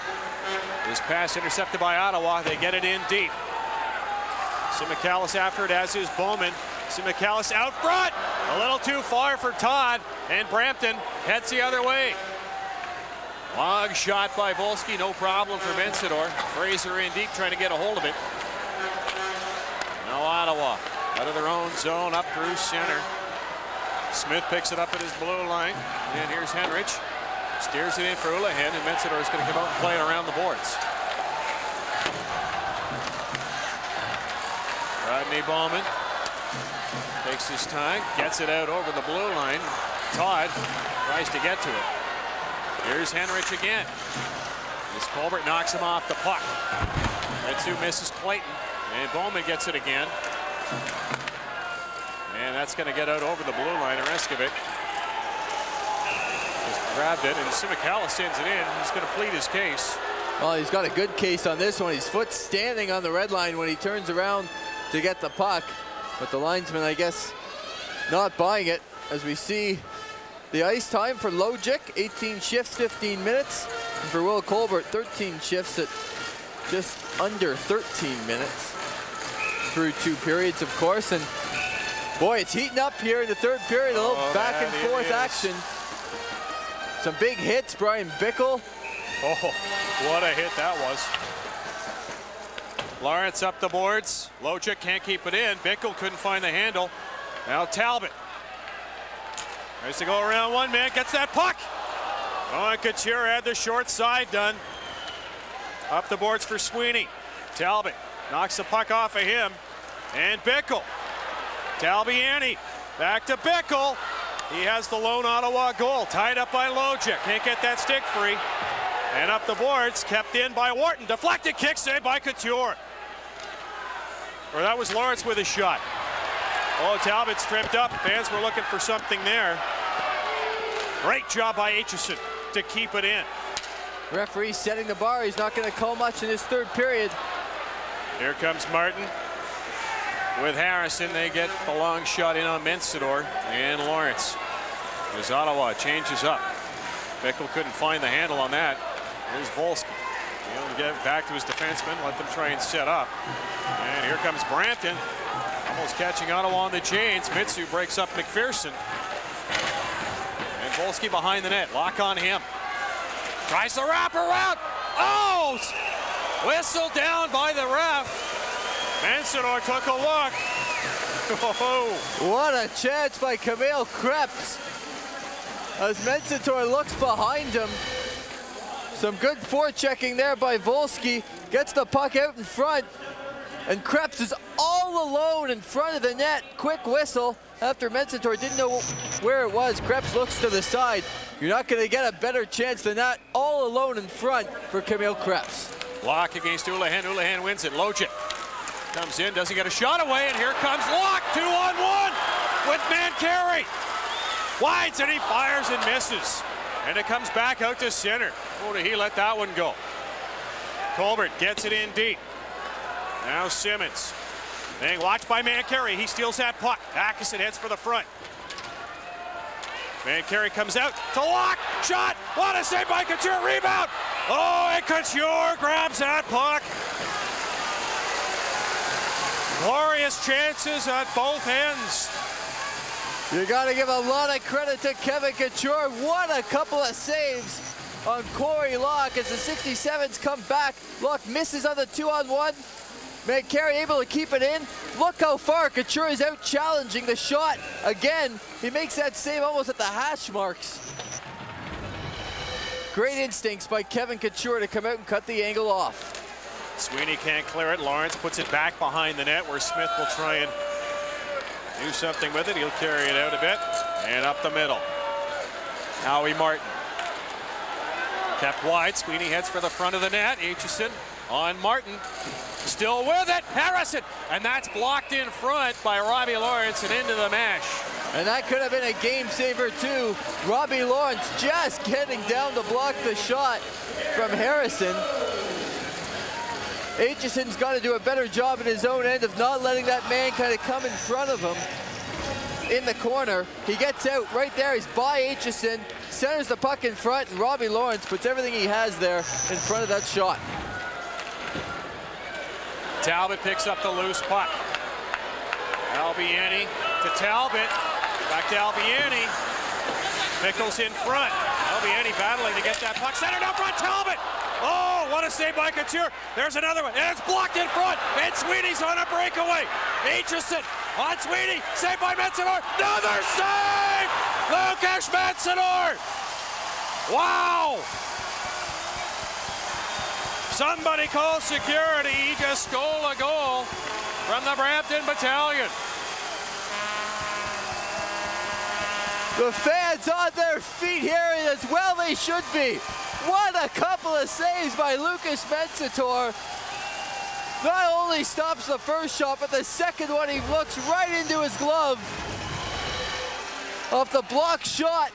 his pass intercepted by Ottawa. They get it in deep. Simicallis after it, as is Bowman. Simicallis out front. A little too far for Todd. And Brampton heads the other way. Long shot by Volsky, no problem for Mensador. Fraser in deep, trying to get a hold of it. Now Ottawa out of their own zone, up through center. Smith picks it up at his blue line. And here's Henrich. Steers it in for Houlihan, and Mensador is going to come out and play it around the boards. Rodney Bowman takes his time, gets it out over the blue line. Todd tries to get to it. Here's Henrich again. As Colbert knocks him off the puck. That's who misses Clayton. And Bowman gets it again. And that's going to get out over the blue line. The rest of it. Just grabbed it, and Simicallis sends it in. He's going to plead his case. Well, he's got a good case on this one. His foot's standing on the red line when he turns around to get the puck. But the linesman, I guess, not buying it, as we see the ice time for Logic, 18 shifts, 15 minutes. And for Will Colbert, 13 shifts at just under 13 minutes. Through 2 periods, of course. And boy, it's heating up here in the third period. A little back and forth action. Some big hits, Bryan Bickell. Oh, what a hit that was. Lawrence up the boards. Logic can't keep it in. Bickell couldn't find the handle. Now Talbot. Tries to go around one man, gets that puck. Oh, and Couture had the short side done. Up the boards for Sweeney. Talbot knocks the puck off of him. And Bickell. Talbiani back to Bickell. He has the lone Ottawa goal. Tied up by Logic. Can't get that stick free. And up the boards, kept in by Wharton. Deflected kick save by Couture. Or that was Lawrence with a shot. Oh, Talbot's tripped up. Fans were looking for something there. Great job by Aitchison to keep it in. Referee setting the bar. He's not going to call much in this third period. Here comes Martin with Harrison. They get the long shot in on Mensador and Lawrence. As Ottawa changes up. Bickell couldn't find the handle on that. Here's Volsky. He'll get it back to his defenseman. Let them try and set up. And here comes Brampton. Almost catching Ottawa on the chains. Mitsu breaks up McPherson. And Volsky behind the net. Lock on him. Tries to wrap around. Oh! Whistle down by the ref. Mensador took a look. Oh. What a chance by Camille Krebs. As Mensador looks behind him. Some good forechecking there by Volsky. Gets the puck out in front. And Krebs is all alone in front of the net. Quick whistle after Mensador didn't know where it was. Krebs looks to the side. You're not going to get a better chance than that. All alone in front for Camille Krebs. Lock against Houlihan. Houlihan wins it. Logic comes in, doesn't get a shot away, and here comes Lock. 2-on-1 with Mancari. Wides, and he fires and misses. And it comes back out to center. Oh, did he let that one go? Colbert gets it in deep. Now Simmons. Being watched by Mancari. He steals that puck. Atkinson heads for the front. Mancari comes out to lock. Shot. What a save by Couture. Rebound. Oh, and Couture grabs that puck. Glorious chances at both ends. You got to give a lot of credit to Kevin Couture. What a couple of saves on Corey Locke as the 67's come back. Locke misses on the 2-on-1. Mancari able to keep it in. Look how far Couture is out challenging the shot. Again, he makes that save almost at the hash marks. Great instincts by Kevin Couture to come out and cut the angle off. Sweeney can't clear it. Lawrence puts it back behind the net where Smith will try and do something with it. He'll carry it out a bit and up the middle. Howie Martin. Kept wide. Sweeney heads for the front of the net. Aitchison on Martin. Still with it. Harrison. And that's blocked in front by Robbie Lawrence and into the mesh. And that could have been a game saver too. Robbie Lawrence just getting down to block the shot from Harrison. Aitchison's got to do a better job in his own end of not letting that man kind of come in front of him in the corner. He gets out right there. He's by Aitchison, centers the puck in front, and Robbie Lawrence puts everything he has there in front of that shot. Talbot picks up the loose puck. Albiani to Talbot. Back to Albiani. Bickell's in front. Albiani battling to get that puck. Centered up front. Talbot. Oh, what a save by Couture. There's another one. And it's blocked in front. And Sweeney's on a breakaway. Aitchison on Sweeney. Saved by Metzenor. Another save! Lukasz Metzenor. Wow. Somebody call security. He just stole a goal from the Brampton Battalion. The fans on their feet here as well they should be. What a couple of saves by Lukasz Metzenor. Not only stops the first shot, but the second one he looks right into his glove. Off the block shot,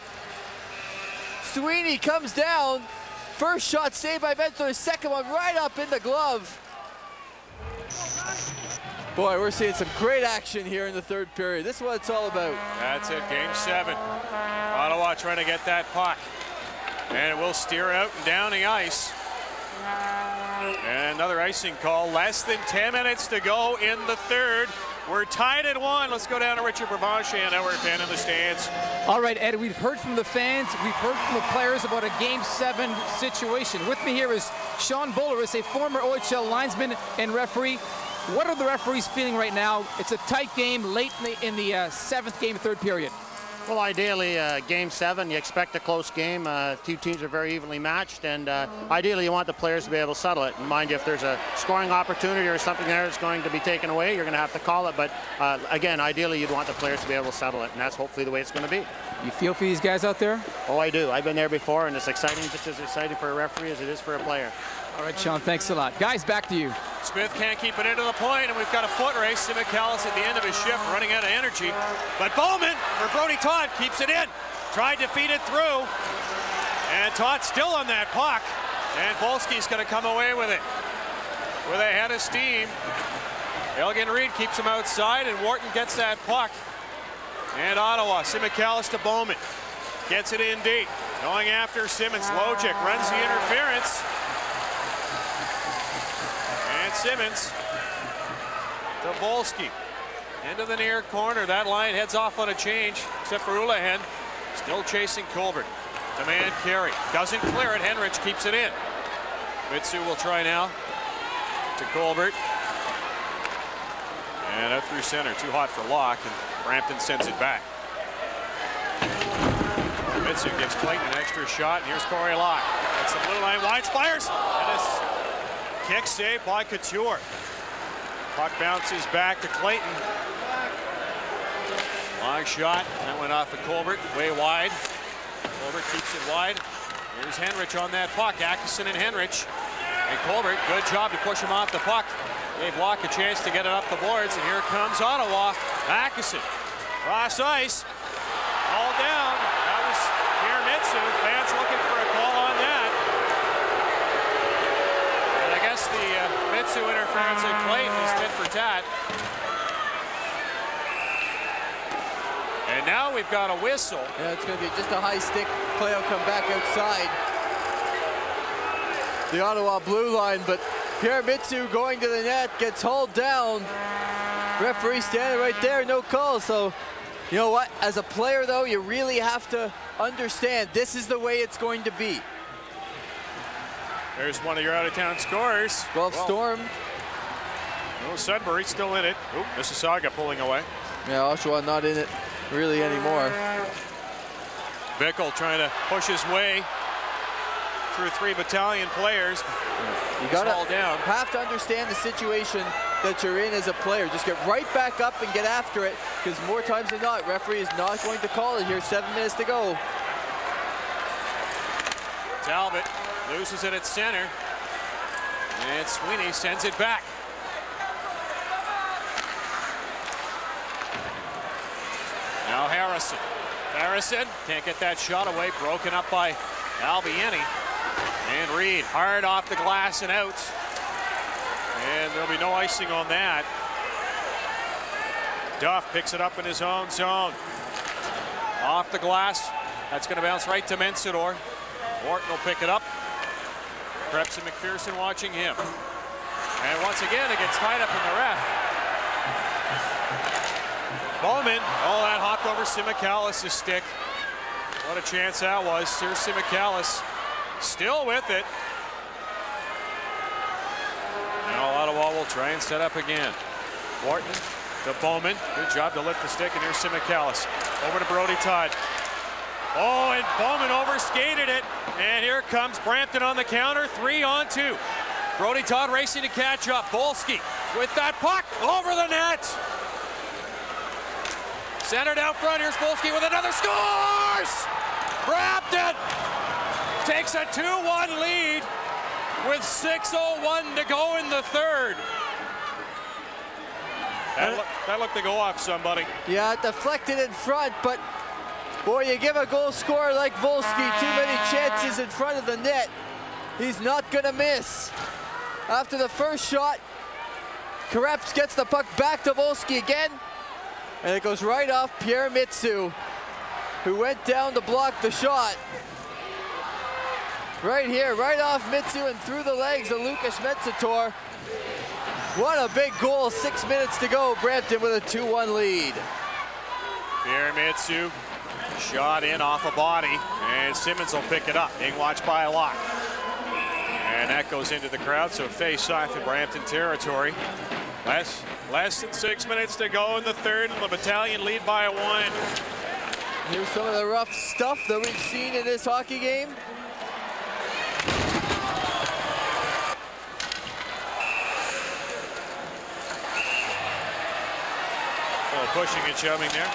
Sweeney comes down. First shot saved by Metzenor, second one right up in the glove. Boy, we're seeing some great action here in the third period. This is what it's all about. That's it, game 7. Ottawa trying to get that puck. And it will steer out and down the ice. And another icing call. Less than 10 minutes to go in the third. We're tied at 1. Let's go down to Richard Provencher, an hour fan in the stands. All right, Ed, we've heard from the fans. We've heard from the players about a Game 7 situation. With me here is Sean Bulleris, a former OHL linesman and referee. What are the referees feeling right now? It's a tight game late in the 7th game, third period. Well, ideally, Game 7, you expect a close game. Two teams are very evenly matched, and ideally you want the players to be able to settle it. And mind you, if there's a scoring opportunity or something there that's going to be taken away, you're going to have to call it. But again, ideally you'd want the players to be able to settle it, and that's hopefully the way it's going to be. You feel for these guys out there? Oh, I do. I've been there before, and it's exciting, just as exciting for a referee as it is for a player. All right, Sean, thanks a lot. Guys, back to you. Smith can't keep it into the point, and we've got a foot race. Sim McAllis at the end of his shift, running out of energy. But Bowman, or Brody Todd, keeps it in. Tried to feed it through. And Todd still on that puck. And Volsky's going to come away with it. With a head of steam. Elgin Reed keeps him outside, and Wharton gets that puck. And Ottawa, Sim McAllis to Bowman. Gets it in deep. Going after Simmons. Logic runs the interference. Simmons to Volsky into the near corner. That line heads off on a change, except for Houlihan. Still chasing Colbert. To Mancari. Doesn't clear it. Henrich keeps it in. Mitsu will try now to Colbert. And out through center. Too hot for Locke, and Brampton sends it back. Mitsu gives Clayton an extra shot, and here's Corey Locke. That's the blue line. Wide fires. And this kick save by Couture. Puck bounces back to Clayton. Long shot. That went off of Colbert. Way wide. Colbert keeps it wide. Here's Henrich on that puck. Atkinson and Henrich. And Colbert, good job to push him off the puck. Gave Locke a chance to get it up the boards. And here comes Ottawa. Atkinson. Cross ice. All down. That was Mitsu. Fans looking for a call on that. The Mitsu interference at Clayton is tit for tat. And now we've got a whistle. Yeah, it's going to be just a high stick. Play will come back outside the Ottawa blue line, but Pierre Mitsu going to the net, gets hauled down. Referee standing right there, no call. So, you know what? As a player, though, you really have to understand this is the way it's going to be. There's one of your out-of-town scorers. Guelph Storm. No, Sudbury still in it. Oop, Mississauga pulling away. Yeah, Oshawa not in it really anymore. Bickell trying to push his way through 3 battalion players. You have to understand the situation that you're in as a player. Just get right back up and get after it, because more times than not, referee is not going to call it here. 7 minutes to go. Talbot loses it at center, and Sweeney sends it back. Now Harrison. Harrison can't get that shot away, broken up by Albieni. And Reed hard off the glass and out. And there'll be no icing on that. Duff picks it up in his own zone. Off the glass. That's going to bounce right to Mensador. Morton will pick it up. Krebs and McPherson watching him. And once again, it gets tied up in the ref. Bowman, oh, that hopped over Simicallis' stick. What a chance that was. Here's Simicallis still with it. Now Ottawa will try and set up again. Morton to Bowman. Good job to lift the stick, and here's Simicallis. Over to Brody Todd. Oh, and Bowman overskated it. And here comes Brampton on the counter. 3-on-2. Brody Todd racing to catch up. Volsky with that puck over the net. Centered out front. Here's Volsky with another scores! Brampton takes a 2-1 lead with 6:01 to go in the third. That looked to go off somebody. Yeah, it deflected in front, but boy, you give a goal scorer like Volsky too many chances in front of the net, he's not gonna miss. After the first shot, Krebs gets the puck back to Volsky again, and it goes right off Pierre Mitsu, who went down to block the shot. Right here, right off Mitsu and through the legs of Lucas Metsator. What a big goal, 6 minutes to go. Brampton with a 2-1 lead. Pierre Mitsu, shot in off a body, and Simmons will pick it up, being watched by a lot. And that goes into the crowd, so face-off in Brampton territory. Less than 6 minutes to go in the third, and the battalion lead by 1. Here's some of the rough stuff that we've seen in this hockey game. Pushing and shoving there.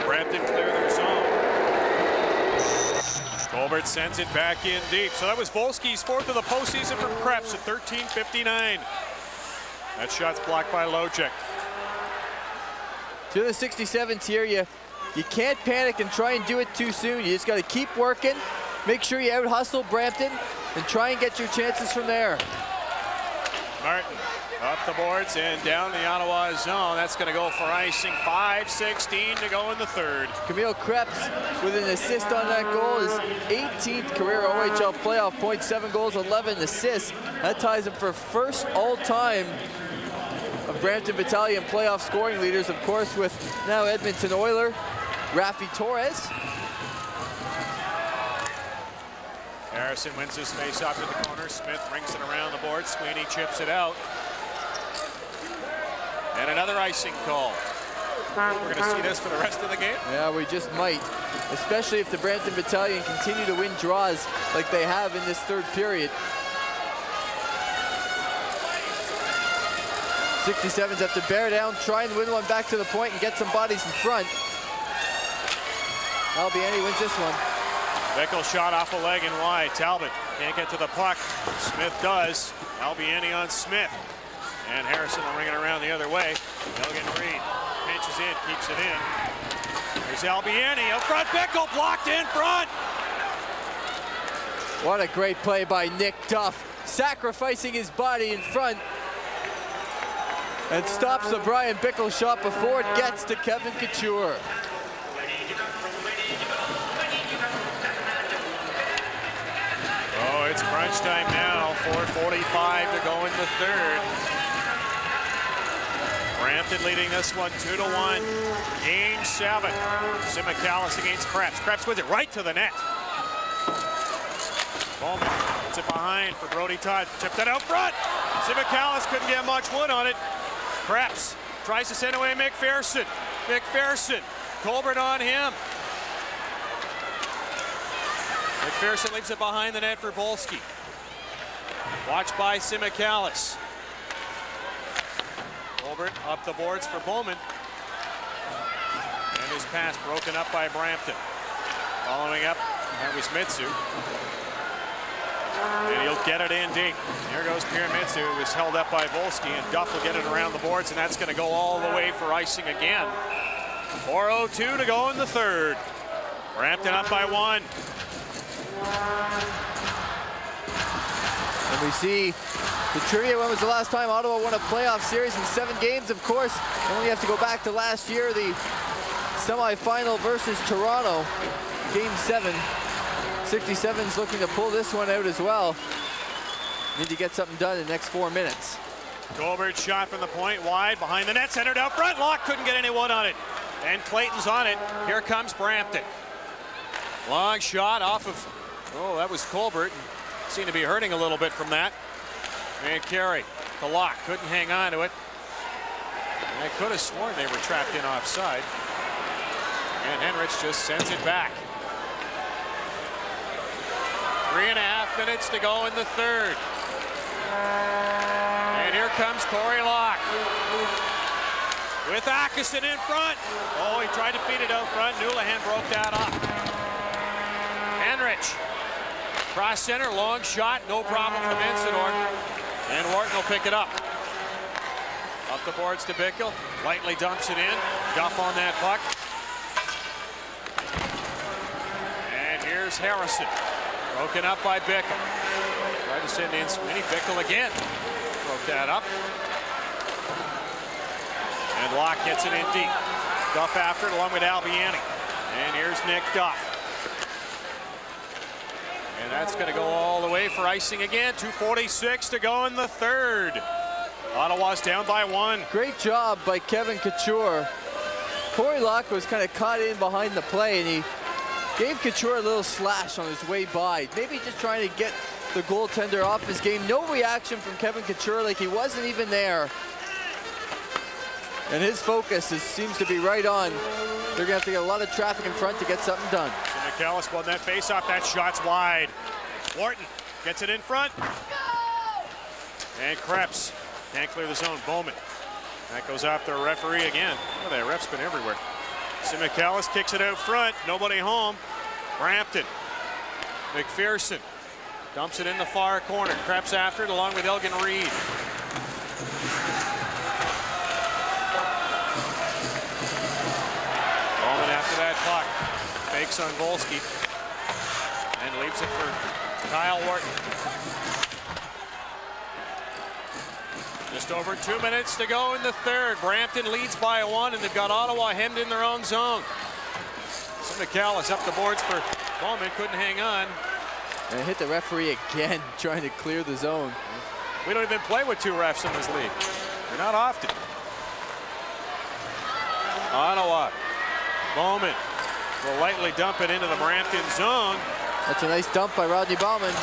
Brampton clear their zone. Colbert sends it back in deep. So that was Volsky's 4th of the postseason for Krebs at 13:59. That shot's blocked by Logic. To the 67's here, you can't panic and try and do it too soon. You just got to keep working, make sure you out-hustle Brampton, and try and get your chances from there. Martin up the boards and down the Ottawa zone. That's going to go for icing. 5:16 to go in the third. Camille Krebs with an assist on that goal. His 18th career OHL playoff point, 7 goals, 11 assists. That ties him for first all-time of Brampton Battalion playoff scoring leaders, of course, with now Edmonton Oiler, Rafi Torres. Harrison wins his face off to the corner. Smith rings it around the board. Sweeney chips it out. And another icing call. We're going to see this for the rest of the game. Yeah, we just might, especially if the Brampton Battalion continue to win draws like they have in this third period. 67's have to bear down, try and win one back to the point and get some bodies in front. Albieni wins this one. Bickell shot off a leg and wide. Talbot can't get to the puck. Smith does. Albieni on Smith. And Harrison will ring it around the other way. Elgin Reed pinches in, keeps it in. There's Albieni out front. Bickell blocked in front. What a great play by Nick Duff, sacrificing his body in front. and stops the Bryan Bickell shot before it gets to Kevin Couture. Oh, it's crunch time now. 4:45 to go in the third. Brampton leading this one 2-1. Game 7. Simicallis against Krebs. Krebs wins it right to the net. Bowman puts it behind for Brody Todd. Tipped it out front. Simicallis couldn't get much wood on it. Krebs tries to send away McPherson. McPherson. Colbert on him. McPherson leaves it behind the net for Volsky. Watched by Simicallis. Colbert up the boards for Bowman. And his pass broken up by Brampton. Following up, that was Mitsu. And he'll get it in deep. Here goes Pierre Mitsu. It was held up by Volsky, and Duff will get it around the boards, and that's going to go all the way for icing again. 4:02 to go in the third. Brampton up by 1. And we see the trivia. When was the last time Ottawa won a playoff series in 7 games? Of course, you only have to go back to last year, the semifinal versus Toronto, Game 7. 67's looking to pull this one out as well. Need to get something done in the next 4 minutes. Colbert shot from the point, wide, behind the net, centered out front. Locke couldn't get anyone on it. And Clayton's on it. Here comes Brampton. Long shot off of, oh, that was Colbert. Seemed to be hurting a little bit from that. And Carey to Locke, couldn't hang on to it. I could have sworn they were trapped in offside. And Henrich just sends it back. 3.5 minutes to go in the third. And here comes Corey Locke. With Akeson in front. Oh, he tried to feed it out front. Newlahan broke that off. Henrich. Cross center, long shot, no problem from Ensenor. And Wharton will pick it up. Up the boards to Bickell. Lightly dumps it in. Duff on that puck. And here's Harrison. Broken up by Bickell. Tried to send in Smitty. Bickell again. Broke that up. And Locke gets it in deep. Duff after it along with Albiani. And here's Nick Duff. And that's going to go all the way for icing again. 2:46 to go in the third. Ottawa's down by 1. Great job by Kevin Couture. Corey Locke was kind of caught in behind the play, and he gave Couture a little slash on his way by. Maybe just trying to get the goaltender off his game. No reaction from Kevin Couture, like he wasn't even there. And his focus seems to be right on. They're going to have to get a lot of traffic in front to get something done. McAllis won that face-off. That shot's wide. Wharton gets it in front. And Krebs can't clear the zone. Bowman. That goes after a referee again. Oh, that ref's been everywhere. McAllis kicks it out front. Nobody home. Brampton. McPherson dumps it in the far corner. Krebs after it along with Elgin Reed. Bowman after that puck. Fakes on Volsky. And leaves it for Kyle Wharton. Just over 2 minutes to go in the third. Brampton leads by 1, and they've got Ottawa hemmed in their own zone. So McAllis up the boards for Bowman, couldn't hang on. And hit the referee again, trying to clear the zone. We don't even play with 2 refs in this league. They're not often. Ottawa. Bowman will lightly dump it into the Brampton zone. That's a nice dump by Rodney Bauman.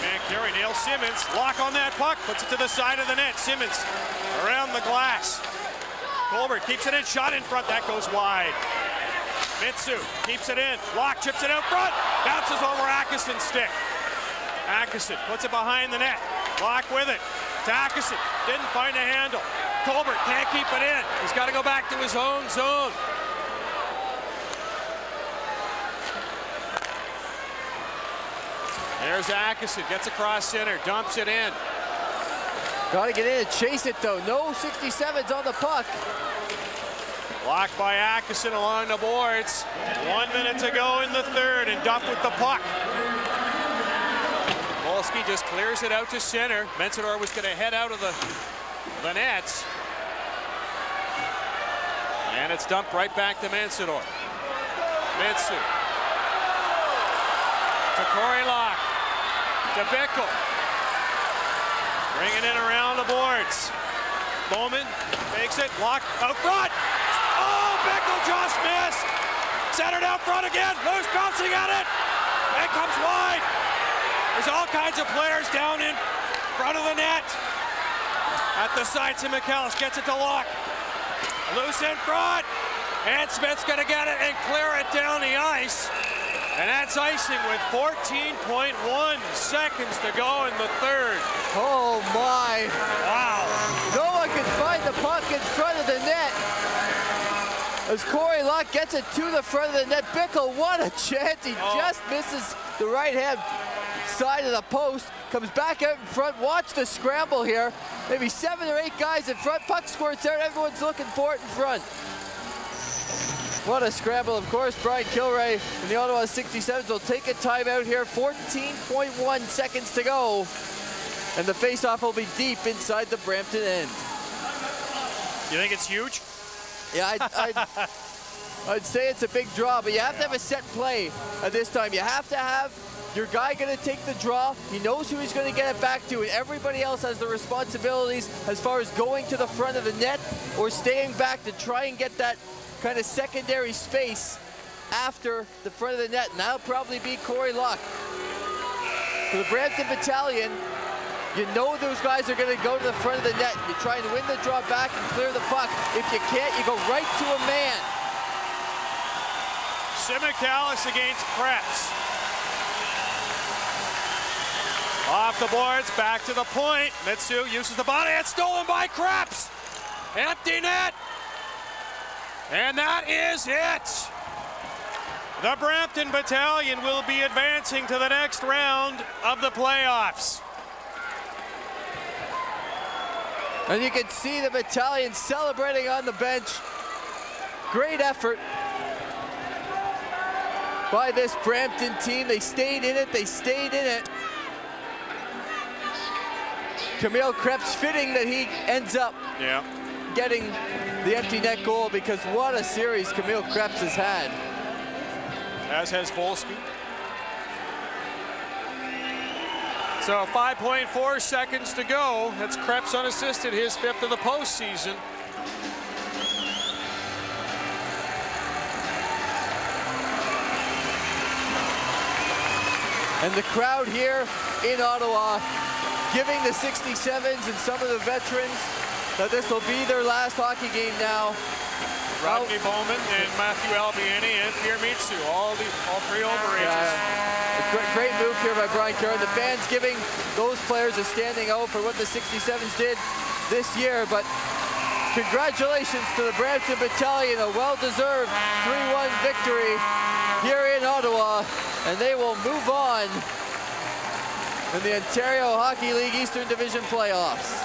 And Carey nails Simmons. Lock on that puck. Puts it to the side of the net. Simmons around the glass. Colbert keeps it in. Shot in front. That goes wide. Mitsu keeps it in. Locke chips it out front. Bounces over Akeson's stick. Akeson puts it behind the net. Locke with it. To Akeson. Didn't find a handle. Colbert can't keep it in. He's got to go back to his own zone. There's Akeson, gets across center, dumps it in. Got to get in and chase it though. No 67's on the puck. Blocked by Akeson along the boards. 1 minute to go in the third, and Duff with the puck. Volsky just clears it out to center. Mensador was going to head out of the nets. And it's dumped right back to Mansador. Mitsu. To Corey Locke. To Bickell. Bringing it around the boards. Bowman makes it. Locke out front. Oh, Bickell just missed. Centered out front again. Who's bouncing at it? It comes wide. There's all kinds of players down in front of the net. At the sides, and McAllis gets it to Locke. Loose in front. And Smith's going to get it and clear it down the ice. And that's icing with 14.1 seconds to go in the third. Oh, my. Wow. No one can find the puck in front of the net. As Corey Locke gets it to the front of the net, Bickell, what a chance. He just misses the right-hand side of the post. Comes back out in front. Watch the scramble here. Maybe 7 or 8 guys in front. Puck squirts out. Everyone's looking for it in front. What a scramble. Of course, Brian Kilray and the Ottawa 67's will take a timeout here. 14.1 seconds to go. And the faceoff will be deep inside the Brampton end. You think it's huge? Yeah, I'd say it's a big draw, but you have to have a set play at this time. You have to have your guy going to take the draw. He knows who he's going to get it back to, and everybody else has the responsibilities as far as going to the front of the net or staying back to try and get that kind of secondary space after the front of the net, and that'll probably be Corey Locke. For the Brampton Battalion, you know those guys are going to go to the front of the net. You try and win the draw back and clear the puck. If you can't, you go right to a man. Simicallis against Krebs. Off the boards, back to the point. Mitsu uses the body. It's stolen by Krebs. Empty net. And that is it. The Brampton Battalion will be advancing to the next round of the playoffs. And you can see the battalion celebrating on the bench. Great effort by this Brampton team. They stayed in it. They stayed in it. Camille Krebs, fitting that he ends up getting the empty net goal, because what a series Camille Krebs has had. As has Volsky. So 5.4 seconds to go. That's Krebs unassisted, his 5th of the postseason. And the crowd here in Ottawa giving the 67's and some of the veterans that this will be their last hockey game now. Rodney Bowman and Matthew Albiani and Pierre Mitsu, all 3 overages. Great move here by Brian Bickell. The fans giving those players a standing O for what the 67's did this year. But congratulations to the Brampton Battalion, a well-deserved 3-1 victory here in Ottawa. And they will move on in the Ontario Hockey League Eastern Division playoffs.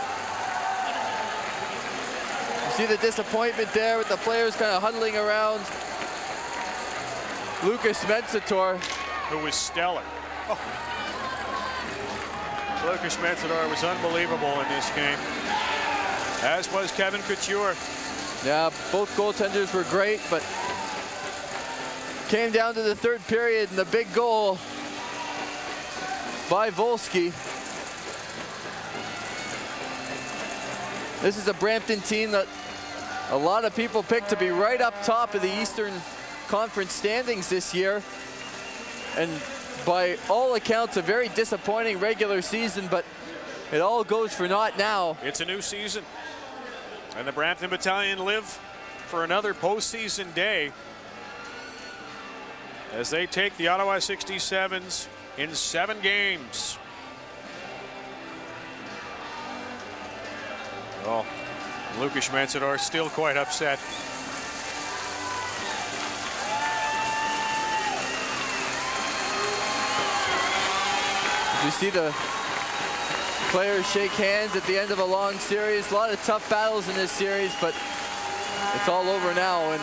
You see the disappointment there with the players kind of huddling around Lucas Mensator, who was stellar. Lucas Mensator was unbelievable in this game, as was Kevin Couture. Yeah, both goaltenders were great, but came down to the 3rd period and the big goal by Volsky. This is a Brampton team that a lot of people picked to be right up top of the Eastern Conference standings this year. And by all accounts, a very disappointing regular season, but it all goes for naught now. It's a new season, and the Brampton Battalion live for another postseason day as they take the Ottawa 67's in 7 games. Oh, Lucas Mensator still quite upset. You see the players shake hands at the end of a long series. A lot of tough battles in this series, but it's all over now. And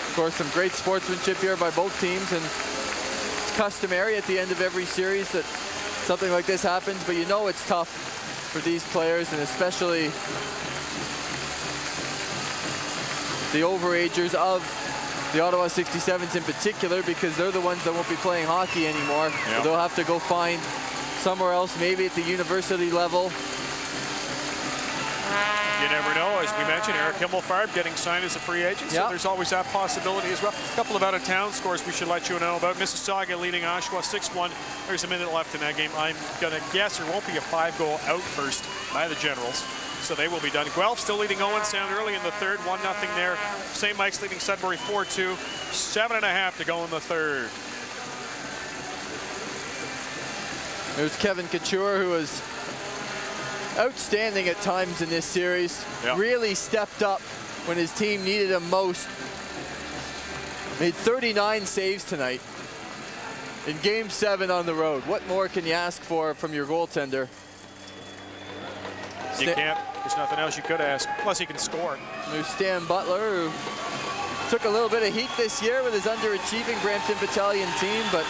of course, some great sportsmanship here by both teams, and it's customary at the end of every series that something like this happens, but you know it's tough for these players, and especially the overagers of the Ottawa 67's in particular, because they're the ones that won't be playing hockey anymore. Yep. They'll have to go find somewhere else, maybe at the university level. You never know. As we mentioned, Eric Himmelfarb getting signed as a free agent, so there's always that possibility as well. A couple of out-of-town scores we should let you know about. Mississauga leading Oshawa 6-1. There's a minute left in that game. I'm going to guess there won't be a 5-goal outburst by the Generals, so they will be done. Guelph still leading Owen Sound early in the third, 1-0 there. St. Mike's leading Sudbury 4-2, 7.5 to go in the third. There's Kevin Couture, who was outstanding at times in this series. Really stepped up when his team needed him most. Made 39 saves tonight in Game 7 on the road. What more can you ask for from your goaltender? You can't. There's nothing else you could ask, plus he can score. There's Stan Butler, who took a little bit of heat this year with his underachieving Brampton Battalion team, but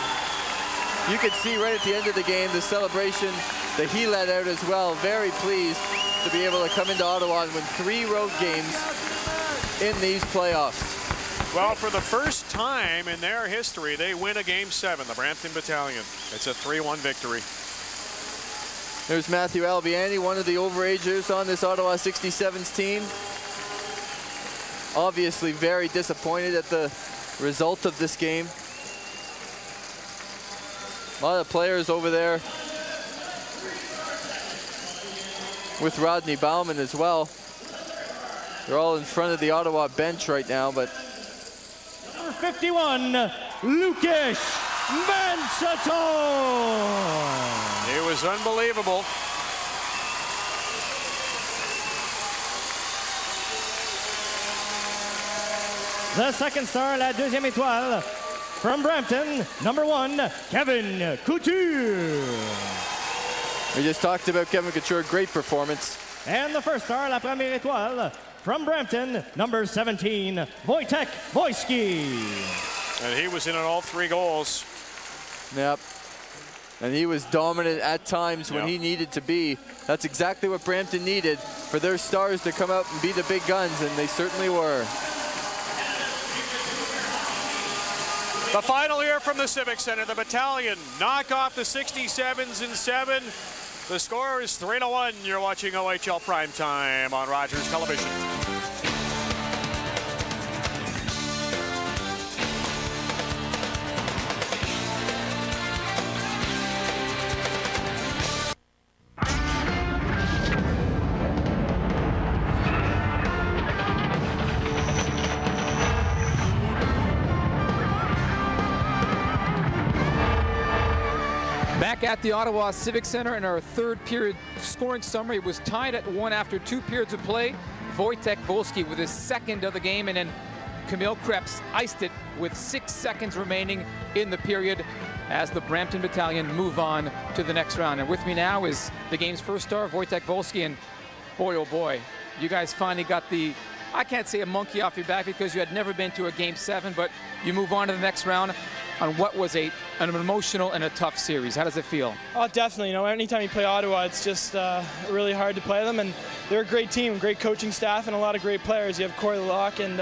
you could see right at the end of the game the celebration that he let out as well. Very pleased to be able to come into Ottawa and win 3 road games in these playoffs. Well, for the first time in their history, they win a Game 7, the Brampton Battalion. It's a 3-1 victory. There's Matthew Albiani, one of the overagers on this Ottawa 67's team. Obviously very disappointed at the result of this game. A lot of players over there with Rodney Bauman as well. They're all in front of the Ottawa bench right now, but number 51, Lukasz Mansato. It was unbelievable. The second star, la deuxième étoile, from Brampton, number 1, Kevin Couture. We just talked about Kevin Couture, great performance. And the first star, la première étoile, from Brampton, number 17, Wojtek Wojski. And he was in on all 3 goals. Yep. And he was dominant at times when he needed to be. That's exactly what Brampton needed, for their stars to come out and be the big guns, and they certainly were. The final here from the Civic Centre. The Battalion knock off the 67's in 7. The score is 3-1. You're watching OHL Primetime on Rogers Television. Back at the Ottawa Civic Centre in our third period scoring summary. It was tied at 1 after 2 periods of play. Wojtek Wolski with his second of the game, and then Camille Krebs iced it with 6 seconds remaining in the period as the Brampton Battalion move on to the next round. And with me now is the game's first star, Wojtek Wolski, and boy, oh boy, you guys finally got the, I can't say a monkey off your back because you had never been to a Game 7, but you move on to the next round on what was an emotional and a tough series. How does it feel? Oh, definitely. You know, anytime you play Ottawa, it's just really hard to play them, and they're a great team, great coaching staff, and a lot of great players. You have Corey Locke and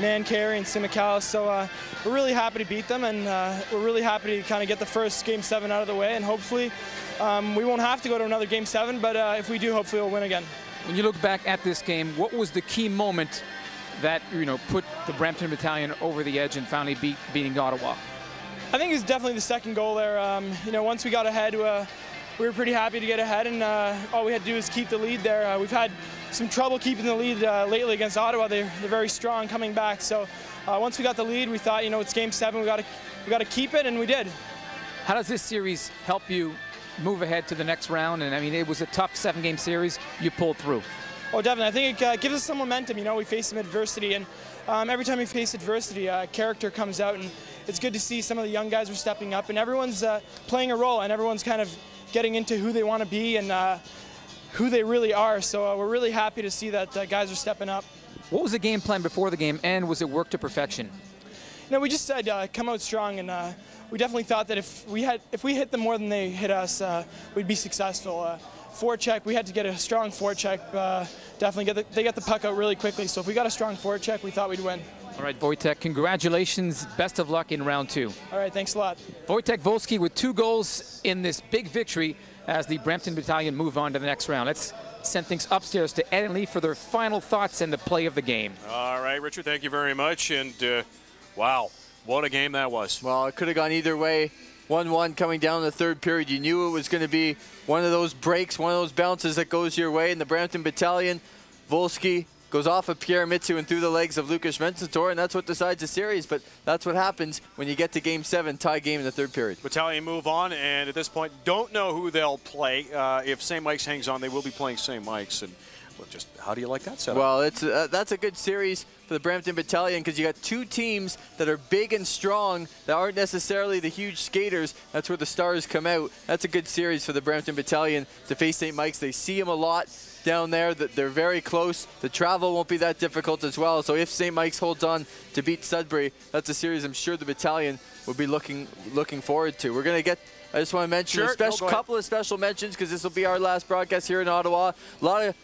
Man Carey and Sim McAllis, so we're really happy to beat them, and we're really happy to kind of get the first Game 7 out of the way, and hopefully we won't have to go to another Game 7, but if we do, hopefully we'll win again. When you look back at this game, what was the key moment that, you know, put the Brampton Battalion over the edge and finally beating Ottawa? I think it's definitely the second goal there. You know, once we got ahead, we were pretty happy to get ahead, and all we had to do was keep the lead there. We've had some trouble keeping the lead lately against Ottawa. They're very strong coming back. So once we got the lead, we thought, you know, it's Game 7. We got to keep it, and we did. How does this series help you move ahead to the next round? And I mean, it was a tough 7-game series. You pulled through. Oh, definitely. I think it gives us some momentum. You know, we face some adversity, and every time we face adversity, character comes out, and it's good to see some of the young guys are stepping up, and everyone's playing a role, and everyone's kind of getting into who they want to be and who they really are. So we're really happy to see that guys are stepping up. What was the game plan before the game, and was it work to perfection? You know, we just said come out strong, and we definitely thought that if we hit them more than they hit us, we'd be successful. forecheck, we had to get a strong forecheck. Definitely they get the puck out really quickly. So if we got a strong forecheck, we thought we'd win. All right, Wojtek, congratulations. Best of luck in round 2. All right, thanks a lot. Wojtek Wolski with 2 goals in this big victory as the Brampton Battalion move on to the next round. Let's send things upstairs to Ed and Lee for their final thoughts and the play of the game. All right, Richard, thank you very much. And wow, what a game that was. Well, it could have gone either way. 1-1 coming down in the third period. You knew it was going to be one of those breaks, one of those bounces that goes your way. And the Brampton Battalion, Wolski goes off of Pierre Mitsu and through the legs of Lukas Mensator, and that's what decides the series. But that's what happens when you get to Game 7, tie game in the third period. Battalion move on, and at this point, don't know who they'll play. If St. Mike's hangs on, they will be playing St. Mike's. And well, just how do you like that setup? Well, it's that's a good series for the Brampton Battalion because you got 2 teams that are big and strong that aren't necessarily the huge skaters. That's where the stars come out. That's a good series for the Brampton Battalion to face St. Mike's. They see them a lot down there, that they're very close. The travel won't be that difficult as well. So if St. Mike's holds on to beat Sudbury, that's a series I'm sure the Battalion will be looking forward to. We're going to get, I just want to mention a couple of special mentions because this will be our last broadcast here in Ottawa. A lot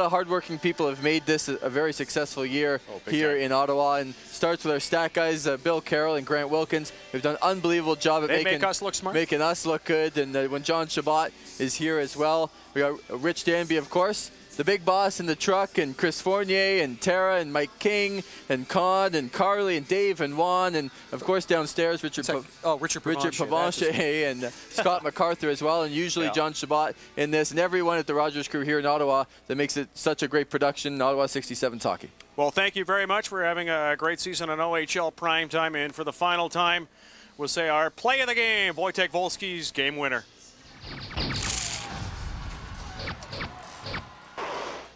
of hardworking people have made this a very successful year here in Ottawa, and starts with our stat guys, Bill Carroll and Grant Wilkins. They've done an unbelievable job at making us look smart, making us look good. And when John Shabbat is here as well, we got Rich Danby, of course, the big boss in the truck, and Chris Fournier and Tara and Mike King and Con and Carly and Dave and Juan, and of course downstairs Richard Provencher and Scott MacArthur as well, and usually John Shabbat in this, and everyone at the Rogers crew here in Ottawa that makes it such a great production, Ottawa 67's hockey. Well, thank you very much. We're having a great season on OHL primetime, and for the final time, we'll say our play of the game, Wojtek Wolski's game winner.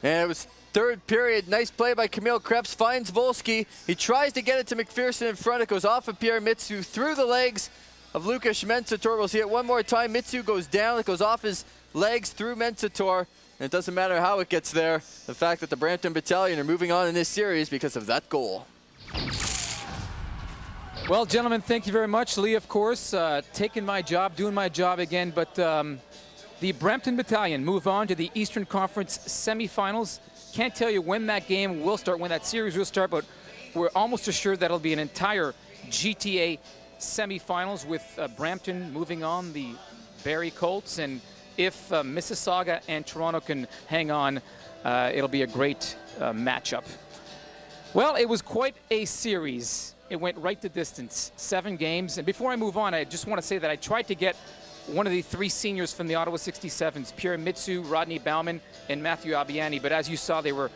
And it was third period. Nice play by Camille Krebs. Finds Wolski. He tries to get it to McPherson in front. It goes off of Pierre Mitsu through the legs of Lukas Mensator. We'll see it one more time. Mitsu goes down. It goes off his legs through Mensator. And it doesn't matter how it gets there. The fact that the Brampton Battalion are moving on in this series because of that goal. Well, gentlemen, thank you very much. Lee, of course, taking my job, doing my job again. But the Brampton Battalion move on to the Eastern Conference semifinals. Can't tell you when that game will start, when that series will start, but we're almost assured that it'll be an entire GTA semifinals with Brampton moving on, the Barrie Colts, and if Mississauga and Toronto can hang on, it'll be a great matchup. Well, it was quite a series. It went right the distance, 7 games. And before I move on, I just want to say that I tried to get one of the 3 seniors from the Ottawa 67's, Pierre Mitsu, Rodney Bauman, and Matthew Abiani. But as you saw, they were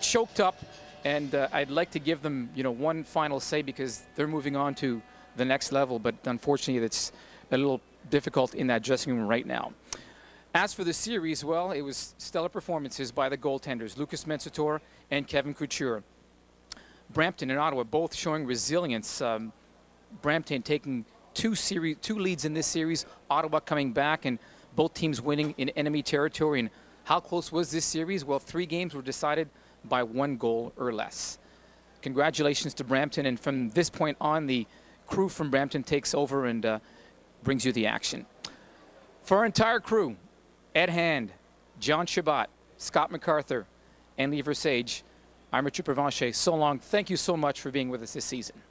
choked up, and I'd like to give them, one final say because they're moving on to the next level. But unfortunately, it's a little difficult in that dressing room right now. As for the series, well, it was stellar performances by the goaltenders, Lukas Mensator and Kevin Couture. Brampton and Ottawa both showing resilience. Brampton taking 2 leads in this series, Ottawa coming back, and both teams winning in enemy territory. And how close was this series? Well, 3 games were decided by 1 goal or less. Congratulations to Brampton, and from this point on, the crew from Brampton takes over and brings you the action. For our entire crew, Ed Hand, John Shabbat, Scott MacArthur, and Lee Versage, I'm Richard Provencher. So long. Thank you so much for being with us this season.